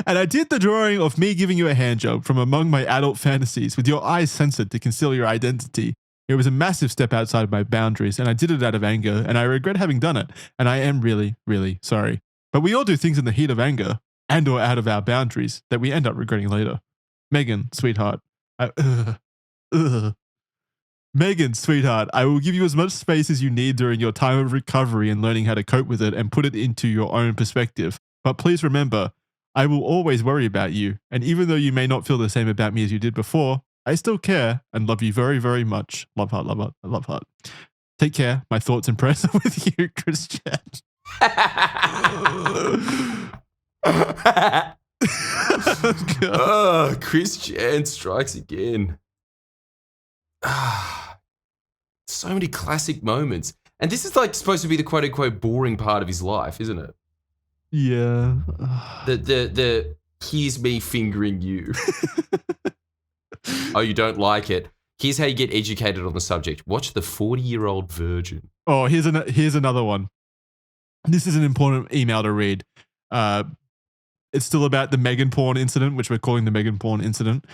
And I did the drawing of me giving you a hand job from among my adult fantasies with your eyes censored to conceal your identity. It was a massive step outside my boundaries, and I did it out of anger, and I regret having done it, and I am really, really sorry. But we all do things in the heat of anger and or out of our boundaries that we end up regretting later. Megan, sweetheart. Megan, sweetheart, I will give you as much space as you need during your time of recovery and learning how to cope with it and put it into your own perspective. But please remember, I will always worry about you, and even though you may not feel the same about me as you did before, I still care and love you very, very much. Love heart, love heart, love heart. Take care. My thoughts and prayers are with you, Christian. Oh, Christian strikes again. So many classic moments. And this is like supposed to be the quote unquote boring part of his life, isn't it? Yeah. The here's me fingering you. Oh, you don't like it? Here's how you get educated on the subject. Watch The 40-Year-Old Virgin. Oh, here's another one. This is an important email to read. It's still about the Megan porn incident, which we're calling the Megan porn incident.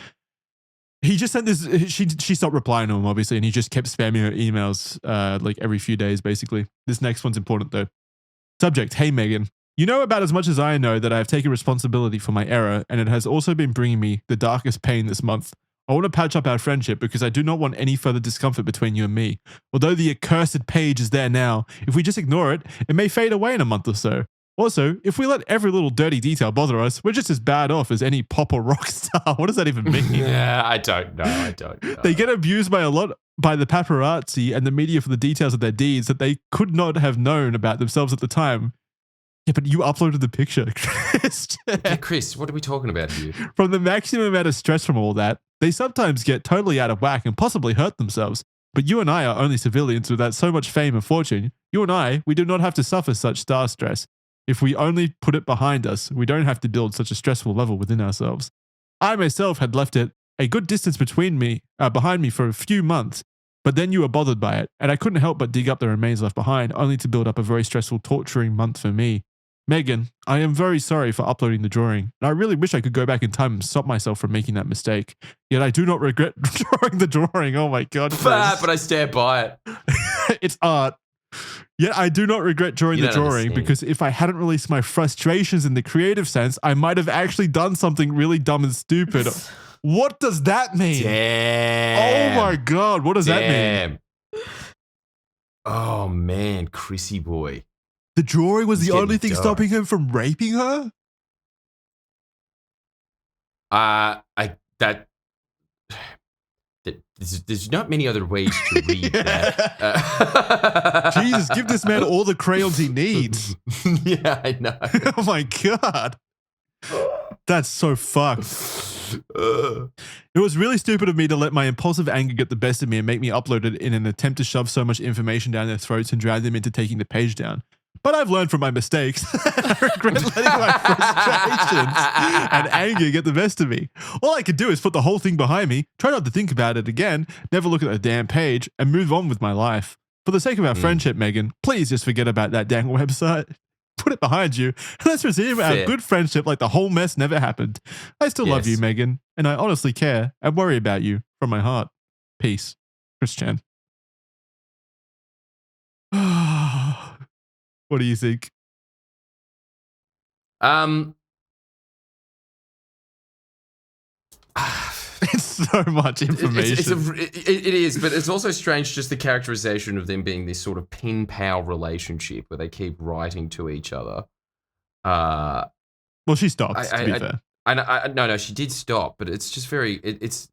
He just sent this. She stopped replying to him, obviously, and he just kept spamming her emails like every few days, basically. This next one's important, though. Subject, hey, Megan. You know about as much as I know that I have taken responsibility for my error, and it has also been bringing me the darkest pain this month. I want to patch up our friendship because I do not want any further discomfort between you and me. Although the accursed page is there now, if we just ignore it, it may fade away in a month or so. Also, if we let every little dirty detail bother us, we're just as bad off as any pop or rock star. What does that even mean? Yeah, I don't know. They get abused by the paparazzi and the media for the details of their deeds that they could not have known about themselves at the time. Yeah, but you uploaded the picture, Chris. Yeah, Chris, what are we talking about here? From the maximum amount of stress from all that, they sometimes get totally out of whack and possibly hurt themselves. But you and I are only civilians without so much fame and fortune. You and I, we do not have to suffer such star stress. If we only put it behind us, we don't have to build such a stressful level within ourselves. I myself had left it a good distance behind me for a few months, but then you were bothered by it, and I couldn't help but dig up the remains left behind, only to build up a very stressful, torturing month for me. Megan, I am very sorry for uploading the drawing, and I really wish I could go back in time and stop myself from making that mistake. Yet I do not regret drawing the drawing. Oh my God. But I stand by it. It's art. Yet I do not regret drawing You the don't drawing understand. because if I hadn't released my frustrations in the creative sense, I might have actually done something really dumb and stupid. What does that mean? Damn. Oh my God. What does that mean? Oh man, Chrissy boy. The drawing was It's the only getting thing dark. stopping him from raping her? There's not many other ways to read that. Jesus, give this man all the crayons he needs. Yeah, I know. Oh my God. That's so fucked. It was really stupid of me to let my impulsive anger get the best of me and make me upload it in an attempt to shove so much information down their throats and drag them into taking the page down. But I've learned from my mistakes. I regret letting my frustrations and anger get the best of me. All I could do is put the whole thing behind me, try not to think about it again, never look at the damn page, and move on with my life. For the sake of our friendship, Megan, please just forget about that dang website. Put it behind you, and let's resume our good friendship like the whole mess never happened. I still love you, Megan, and I honestly care and worry about you from my heart. Peace. Christian. What do you think? It's so much information. It is, but it's also strange just the characterization of them being this sort of pen pal relationship where they keep writing to each other. Well, she stopped, to be fair. No, she did stop, but it's just very, it's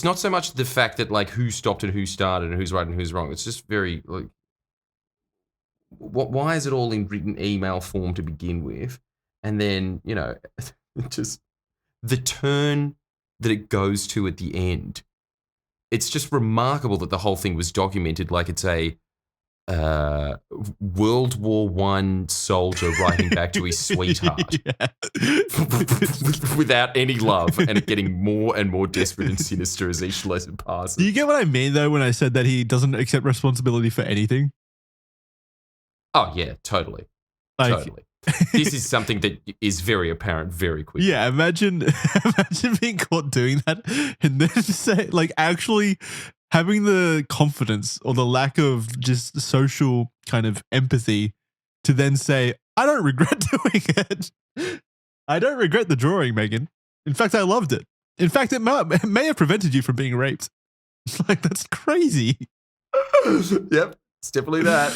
not so much the fact that like who stopped and who started and who's right and who's wrong. It's just very like, why is it all in written email form to begin with? And then, you know, just the turn that it goes to at the end. It's just remarkable that the whole thing was documented like it's a World War I soldier writing back to his sweetheart without any love, and it getting more and more desperate and sinister as each lesson passes. Do you get what I mean, though, when I said that he doesn't accept responsibility for anything? Oh, yeah, totally. Totally. This is something that is very apparent very quickly. Yeah, imagine being caught doing that and then say, like, actually having the confidence or the lack of just social kind of empathy to then say, I don't regret doing it. I don't regret the drawing, Megan. In fact, I loved it. In fact, it may have prevented you from being raped. Like, that's crazy. Yep, it's definitely that.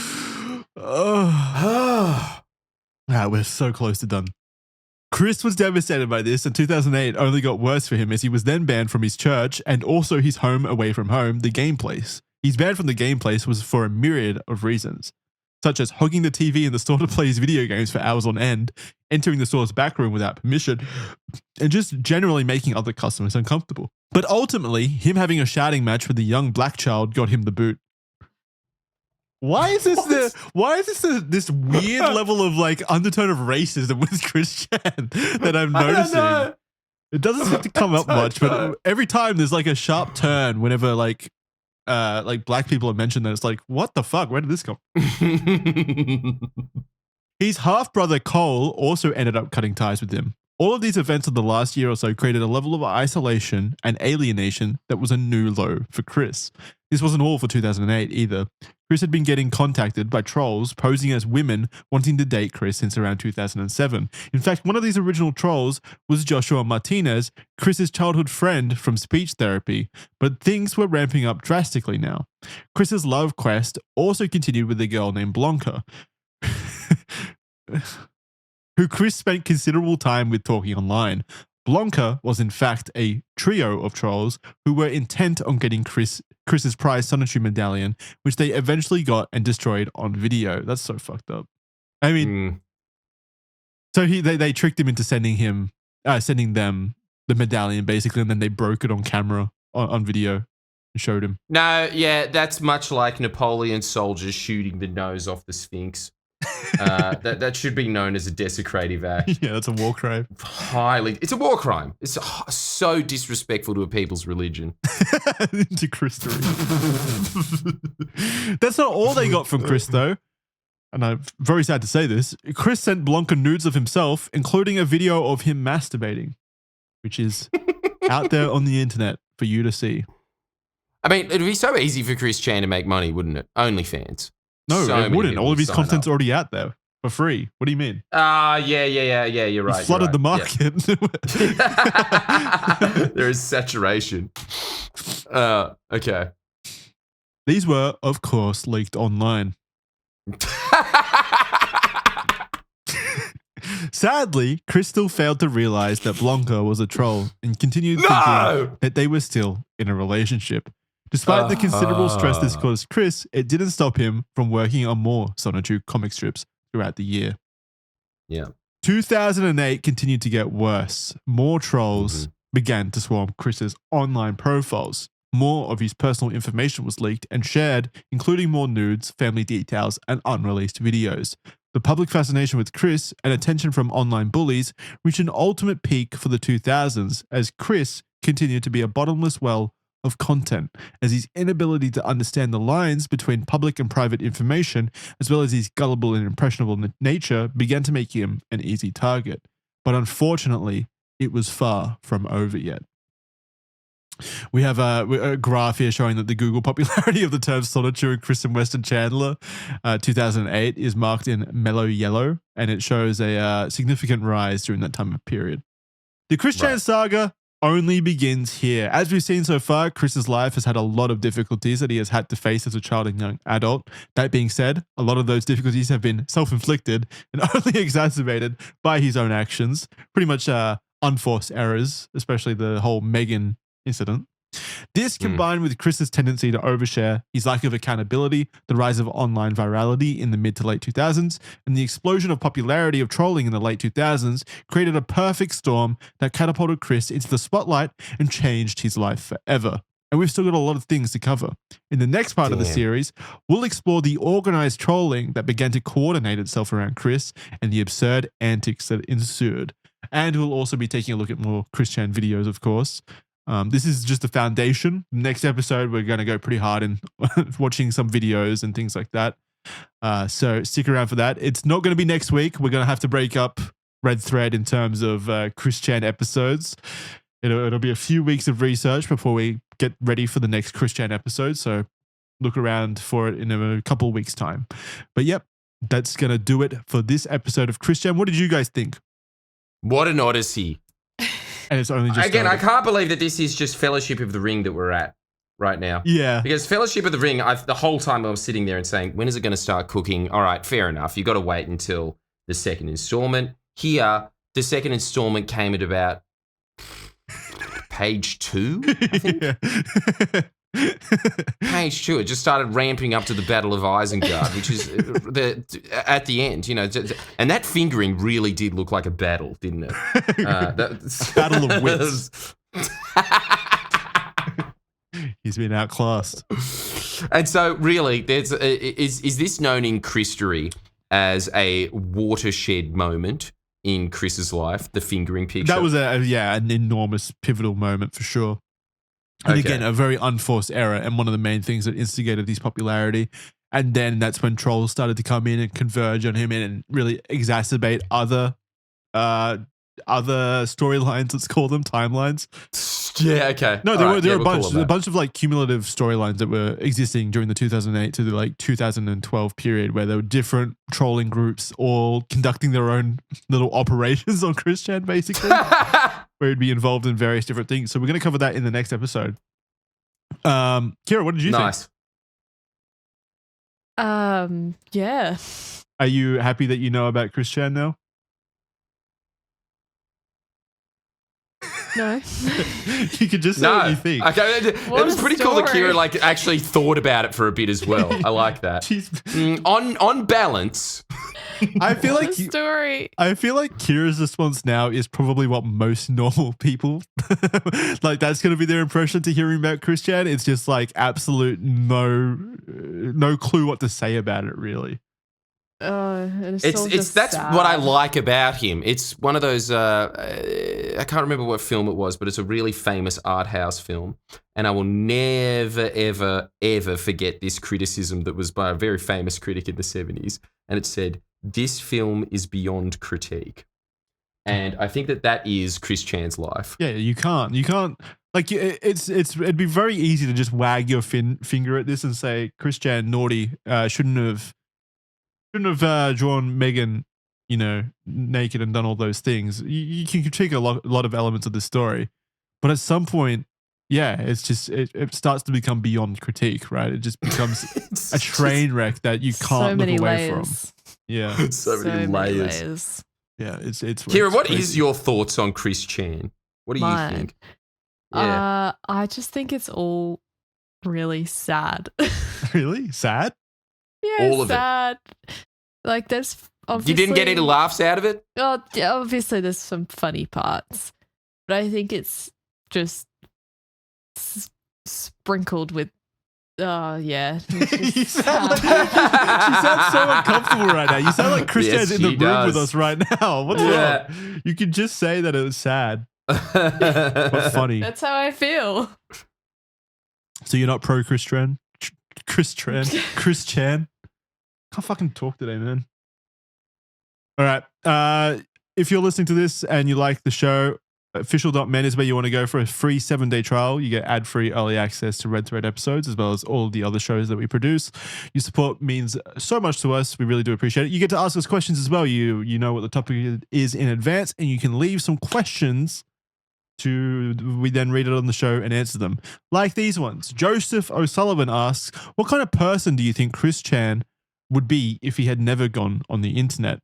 We're so close to done. Chris was devastated by this, and 2008 only got worse for him as he was then banned from his church and also his home away from home, the game place. His ban from the game place was for a myriad of reasons, such as hogging the TV in the store to play his video games for hours on end, entering the store's back room without permission, and just generally making other customers uncomfortable. But ultimately, him having a shouting match with a young black child got him the boot. Why is this this weird level of like undertone of racism with Christian that I'm noticing? It doesn't seem to come up much, but every time there's like a sharp turn whenever like black people are mentioned, that it's like, what the fuck? Where did this come from? His half brother Cole also ended up cutting ties with him. All of these events of the last year or so created a level of isolation and alienation that was a new low for Chris. This wasn't all for 2008 either. Chris had been getting contacted by trolls posing as women wanting to date Chris since around 2007. In fact, one of these original trolls was Joshua Martinez, Chris's childhood friend from speech therapy, but things were ramping up drastically now. Chris's love quest also continued with a girl named Blanca, who Chris spent considerable time with talking online. Blanca was in fact a trio of trolls who were intent on getting Chris's prized Sonichu medallion, which they eventually got and destroyed on video. That's so fucked up. I mean, so they tricked him into sending them the medallion basically, and then they broke it on camera on video and showed him. No, yeah, that's much like Napoleon's soldiers shooting the nose off the Sphinx. That should be known as a desecrative act. Yeah, that's a war crime. It's a war crime. It's so disrespectful to a people's religion. To Christory. That's not all they got from Chris, though. And I'm very sad to say this. Chris sent Blanca nudes of himself, including a video of him masturbating, which is out there on the internet for you to see. I mean, it'd be so easy for Chris Chan to make money, wouldn't it? OnlyFans. No, So it many wouldn't. people All of his sign content's up. already out there for free. What do you mean? Yeah, you're right. He flooded the market. Yeah. There is saturation. Okay. These were, of course, leaked online. Sadly, Chris still failed to realize that Blanca was a troll and continued thinking that they were still in a relationship. Despite the considerable stress this caused Chris, it didn't stop him from working on more Sonichu comic strips throughout the year. Yeah. 2008 continued to get worse. More trolls began to swarm Chris's online profiles. More of his personal information was leaked and shared, including more nudes, family details, and unreleased videos. The public fascination with Chris and attention from online bullies reached an ultimate peak for the 2000s as Chris continued to be a bottomless well of content, as his inability to understand the lines between public and private information, as well as his gullible and impressionable nature, began to make him an easy target. But unfortunately, it was far from over yet. We have a graph here showing that the Google popularity of the terms Sonichu and Chris and Weston Chandler 2008 is marked in mellow yellow, and it shows a significant rise during that time of period. The Chris Chan saga only begins here. As we've seen so far, Chris's life has had a lot of difficulties that he has had to face as a child and young adult. That being said, a lot of those difficulties have been self-inflicted and only exacerbated by his own actions. Pretty much unforced errors, especially the whole Megan incident. This combined with Chris's tendency to overshare, his lack of accountability, the rise of online virality in the mid to late 2000s, and the explosion of popularity of trolling in the late 2000s created a perfect storm that catapulted Chris into the spotlight and changed his life forever. And we've still got a lot of things to cover. In the next part of the series, we'll explore the organized trolling that began to coordinate itself around Chris and the absurd antics that ensued. And we'll also be taking a look at more Chris Chan videos, of course. This is just a foundation. Next episode, we're going to go pretty hard in watching some videos and things like that. So stick around for that. It's not going to be next week. We're going to have to break up Red Thread in terms of Chris Chan episodes. It'll be a few weeks of research before we get ready for the next Chris Chan episode. So look around for it in a couple of weeks' time. But yep, that's going to do it for this episode of Chris Chan. What did you guys think? What an odyssey. And it's only just again, started. I can't believe that this is just Fellowship of the Ring that we're at right now. Yeah. Because Fellowship of the Ring, the whole time I was sitting there and saying, when is it going to start cooking? All right, fair enough. You got to wait until the second installment. Here, the second installment came at about page 2, I think. Page 2. It just started ramping up to the Battle of Isengard, which is at the end, you know. And that fingering really did look like a battle, didn't it? Battle of wits. He's been outclassed. And so, really, is this known in Christory as a watershed moment in Chris's life, the fingering picture? That was an enormous pivotal moment for sure. And again, a very unforced error and one of the main things that instigated his popularity. And then that's when trolls started to come in and converge on him and really exacerbate other storylines, let's call them timelines. Yeah, okay. No, there were a bunch of like cumulative storylines that were existing during the 2008 to the like 2012 period where there were different trolling groups all conducting their own little operations on Chris Chan, basically. Where he'd be involved in various different things. So we're going to cover that in the next episode. Kira, what did you think? Yeah. Are you happy that you know about Chris Chan now? No. You could just say what you think. Okay. It was pretty cool that Kira like actually thought about it for a bit as well. I like that. On balance, I feel like story. I feel like Kira's response now is probably what most normal people like. That's going to be their impression to hearing about Chris Chan. It's just like absolute no clue what to say about it, really. That's sad. What I like about him. It's one of those I can't remember what film it was, but it's a really famous art house film, and I will never ever ever forget this criticism that was by a very famous critic in the 70s, and it said, "This film is beyond critique." And I think that is Chris Chan's life. Yeah, you can't Like it'd be very easy to just wag your finger at this and say Chris Chan naughty, shouldn't have drawn Megan, naked and done all those things. You can critique a lot of elements of the story, but at some point, yeah, it's just it starts to become beyond critique, right? It just becomes a train wreck that you can't look away from. Yeah, so many layers. Yeah, it's Kira, what is your thoughts on Chris Chan? What do you think? Yeah. I just think it's all really sad. Really? Sad? Yeah, all of sad. Like there's obviously... You didn't get any laughs out of it? Oh, yeah, obviously there's some funny parts. But I think it's just sprinkled with yeah. You sound so uncomfortable right now. You sound like Christian's in the room with us right now. What's wrong? You could just say that it was sad. But funny. That's how I feel. So you're not pro Chris Chan? Chris Chan? Can't fucking talk today, man. All right. If you're listening to this and you like the show, official.men is where you want to go for a free 7-day trial. You get ad-free early access to Red Thread episodes as well as all of the other shows that we produce. Your support means so much to us. We really do appreciate it. You get to ask us questions as well. You know what the topic is in advance, and you can leave some questions we then read it on the show and answer them. Like these ones. Joseph O'Sullivan asks, what kind of person do you think Chris Chan would be if he had never gone on the internet?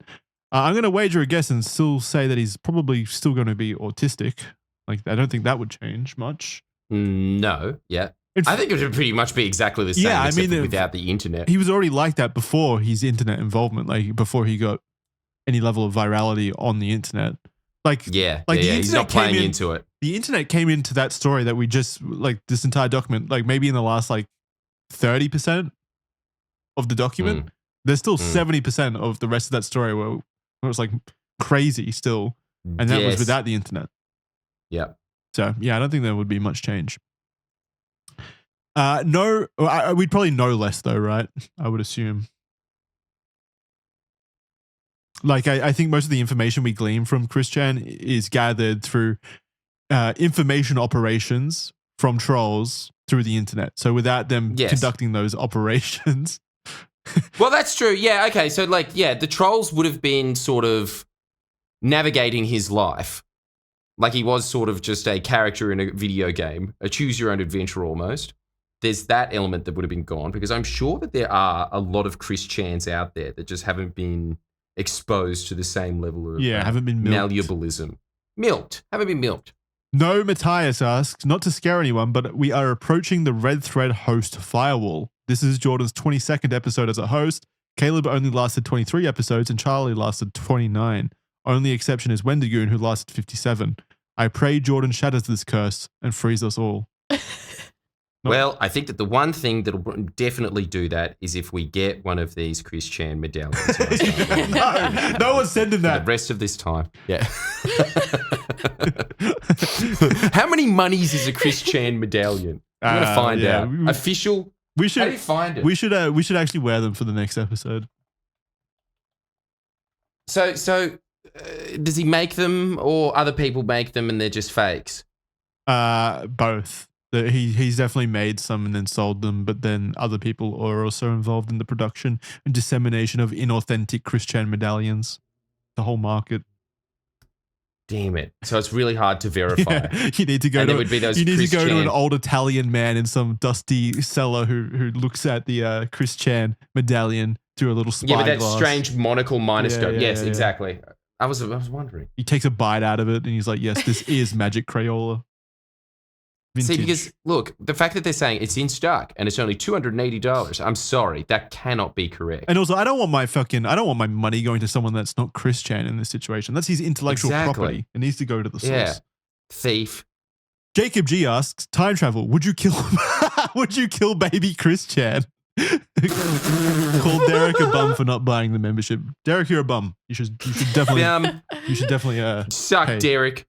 I'm going to wager a guess and still say that he's probably still going to be autistic. Like, I don't think that would change much. No, yeah. I think it would pretty much be exactly the same except without the internet. He was already like that before his internet involvement, like before he got any level of virality on the internet. Like, the internet he's not playing into it. The internet came into that story that we just, like, this entire document, like maybe in the last, like, 30% of the document. There's still 70% of the rest of that story where it was like crazy still. And that was without the internet. Yeah. So, yeah, I don't think there would be much change. No, we'd probably know less though, right? I would assume. Like, I think most of the information we glean from Chris Chan is gathered through information operations from trolls through the internet. So without them conducting those operations... Well, that's true. Yeah, okay. So, like, the trolls would have been sort of navigating his life. Like he was sort of just a character in a video game, a choose-your-own-adventure almost. There's that element that would have been gone because I'm sure that there are a lot of Chris Chans out there that just haven't been exposed to the same level of haven't been milked. Malleabilism. Haven't been milked. No, Matthias asks, not to scare anyone, but we are approaching the Red Thread host firewall. This is Jordan's 22nd episode as a host. Caleb only lasted 23 episodes and Charlie lasted 29. Only exception is Wendigoon, who lasted 57. I pray Jordan shatters this curse and frees us all. Well, I think that the one thing that will definitely do that is if we get one of these Chris Chan medallions. No one's sending that. For the rest of this time. Yeah. How many monies is a Chris Chan medallion? I'm going to find out. Official. How do you find it? We should actually wear them for the next episode. So does he make them or other people make them and they're just fakes? Both. He's definitely made some and then sold them, but then other people are also involved in the production and dissemination of inauthentic Chris Chan medallions. The whole market. Damn it! So it's really hard to verify. Yeah, you need to go. To an old Italian man in some dusty cellar who looks at the Chris Chan medallion through a little spyglass. Yeah, with that strange monocle minoscope. Yes, exactly. I was wondering. He takes a bite out of it and he's like, "Yes, this is magic Crayola." Vintage. See, because look, the fact that they're saying it's in stock and it's only $280, I'm sorry, that cannot be correct. And also, I don't want my money going to someone that's not Chris Chan in this situation. That's his intellectual property. It needs to go to the source. Yeah. Thief. Jacob G asks, time travel, would you kill baby Chris Chan? Called Derek a bum for not buying the membership. Derek, you're a bum. You should definitely suck, pay. Derek.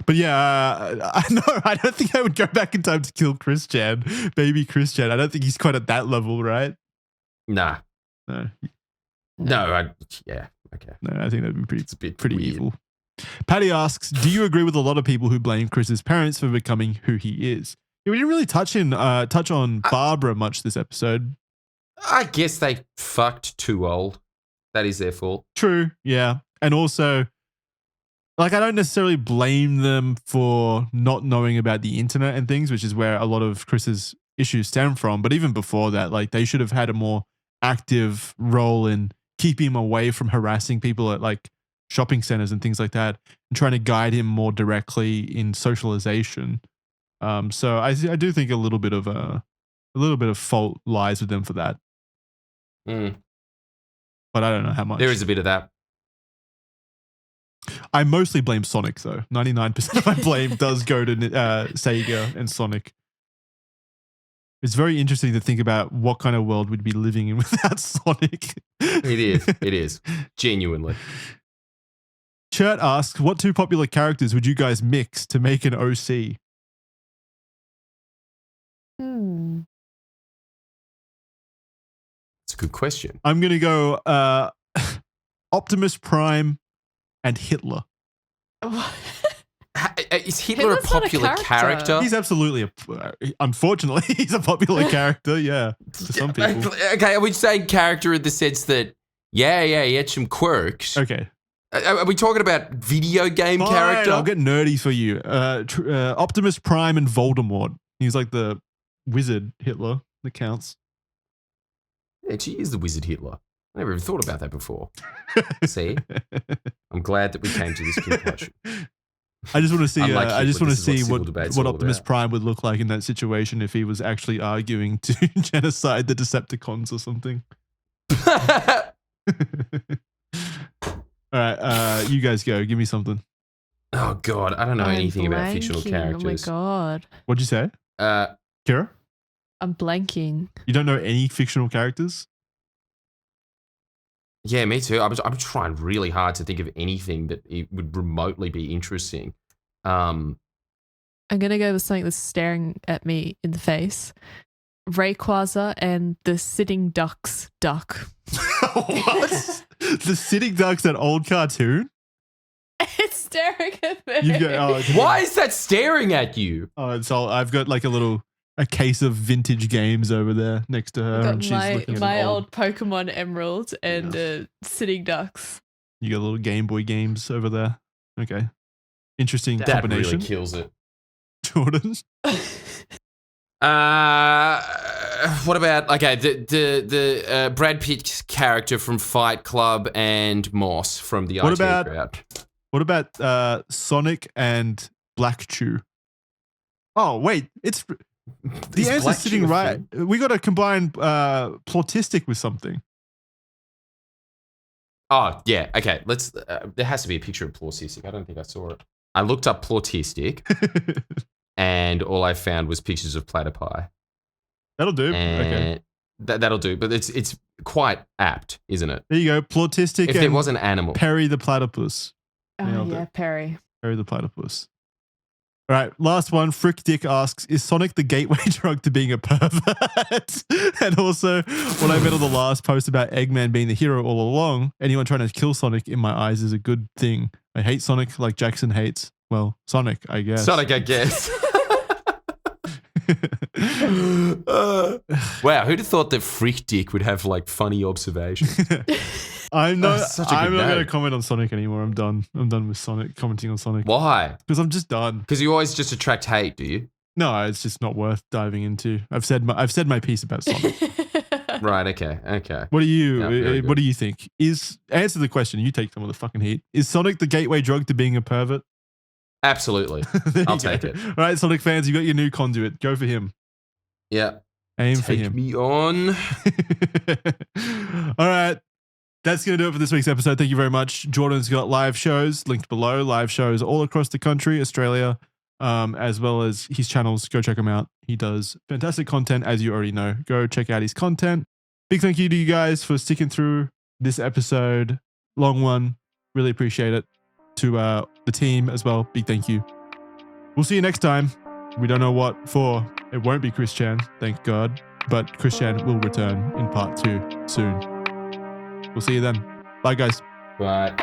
But yeah, I don't think I would go back in time to kill Chris Chan, baby Chris Chan. I don't think he's quite at that level, right? Nah. No. No, okay. No, I think that'd be pretty weird. evil. Patty asks, do you agree with a lot of people who blame Chris's parents for becoming who he is? Yeah, we didn't really touch on Barbara much this episode. I guess they fucked too old. That is their fault. True, yeah. And also, like, I don't necessarily blame them for not knowing about the internet and things, which is where a lot of Chris's issues stem from. But even before that, like, they should have had a more active role in keeping him away from harassing people at like shopping centers and things like that, and trying to guide him more directly in socialization. So I do think a little bit of fault lies with them for that. But I don't know how much. There is a bit of that. I mostly blame Sonic, though. 99% of my blame does go to Sega and Sonic. It's very interesting to think about what kind of world we'd be living in without Sonic. It is. It is. Genuinely. Chert asks, what two popular characters would you guys mix to make an OC? It's a good question. I'm going to go Optimus Prime and Hitler. Is Hitler a popular character? He's absolutely unfortunately, he's a popular character, yeah, to some people. Okay, are we saying character in the sense that, he had some quirks? Okay. Are we talking about video game Fine, character? I'll get nerdy for you. Optimus Prime and Voldemort. He's like the wizard Hitler. That counts. Actually, he is the wizard Hitler. I never even thought about that before. See? I'm glad that we came to this conclusion. I just want to see. I just want to see what what Optimus Prime would look like in that situation if he was actually arguing to genocide the Decepticons or something. All right, you guys go. Give me something. Oh God, I don't know anything about fictional characters. Oh my God. What'd you say, Kira? I'm blanking. You don't know any fictional characters? Yeah, me too. I'm trying really hard to think of anything that it would remotely be interesting. I'm gonna go with something that's staring at me in the face. Rayquaza and the sitting duck's duck. What? The sitting duck's that old cartoon? It's staring at me. Why is that staring at you? Oh, so I've got like a case of vintage games over there next to her. And she's looking at my old Pokemon Emerald and sitting ducks. You got little Game Boy games over there. Okay. Interesting combination. That really kills it. Jordan? What about the Brad Pitt character from Fight Club and Moss from the IT crowd? What about Sonic and Black Chew? Oh wait, it's the answer's sitting right. We got to combine Plautistic with something. Oh yeah, okay. Let's. There has to be a picture of Plautistic. I don't think I saw it. I looked up Plautistic, and all I found was pictures of platypi. That'll do. And okay, that'll do. But it's quite apt, isn't it? There you go, Plautistic. If it was an animal, Perry the platypus. Oh yeah, Perry. Perry the platypus. All right, last one. Frick Dick asks, is Sonic the gateway drug to being a pervert? And also, what I meant on the last post about Eggman being the hero all along, anyone trying to kill Sonic in my eyes is a good thing. I hate Sonic like Jackson hates, well, Sonic, I guess. Sonic, I guess. Wow, who'd have thought that Frick Dick would have like funny observations? I'm not going to comment on Sonic anymore. I'm done. I'm done with Sonic, commenting on Sonic. Why? Because I'm just done. Because you always just attract hate, do you? No, it's just not worth diving into. I've said my piece about Sonic. Right, okay. What do you think? Answer the question. You take some of the fucking heat. Is Sonic the gateway drug to being a pervert? Absolutely. I'll take it. All right, Sonic fans, you got your new conduit. Go for him. Yeah. Aim for him. Take me on. All right. That's going to do it for this week's episode. Thank you very much. Jordan's got live shows linked below, live shows all across the country, Australia, as well as his channels. Go check him out. He does fantastic content, as you already know. Go check out his content. Big thank you to you guys for sticking through this episode. Long one. Really appreciate it. To the team as well. Big thank you. We'll see you next time. We don't know what for. It won't be Chris Chan, thank God. But Chris Chan will return in part 2 soon. We'll see you then. Bye, guys. Bye.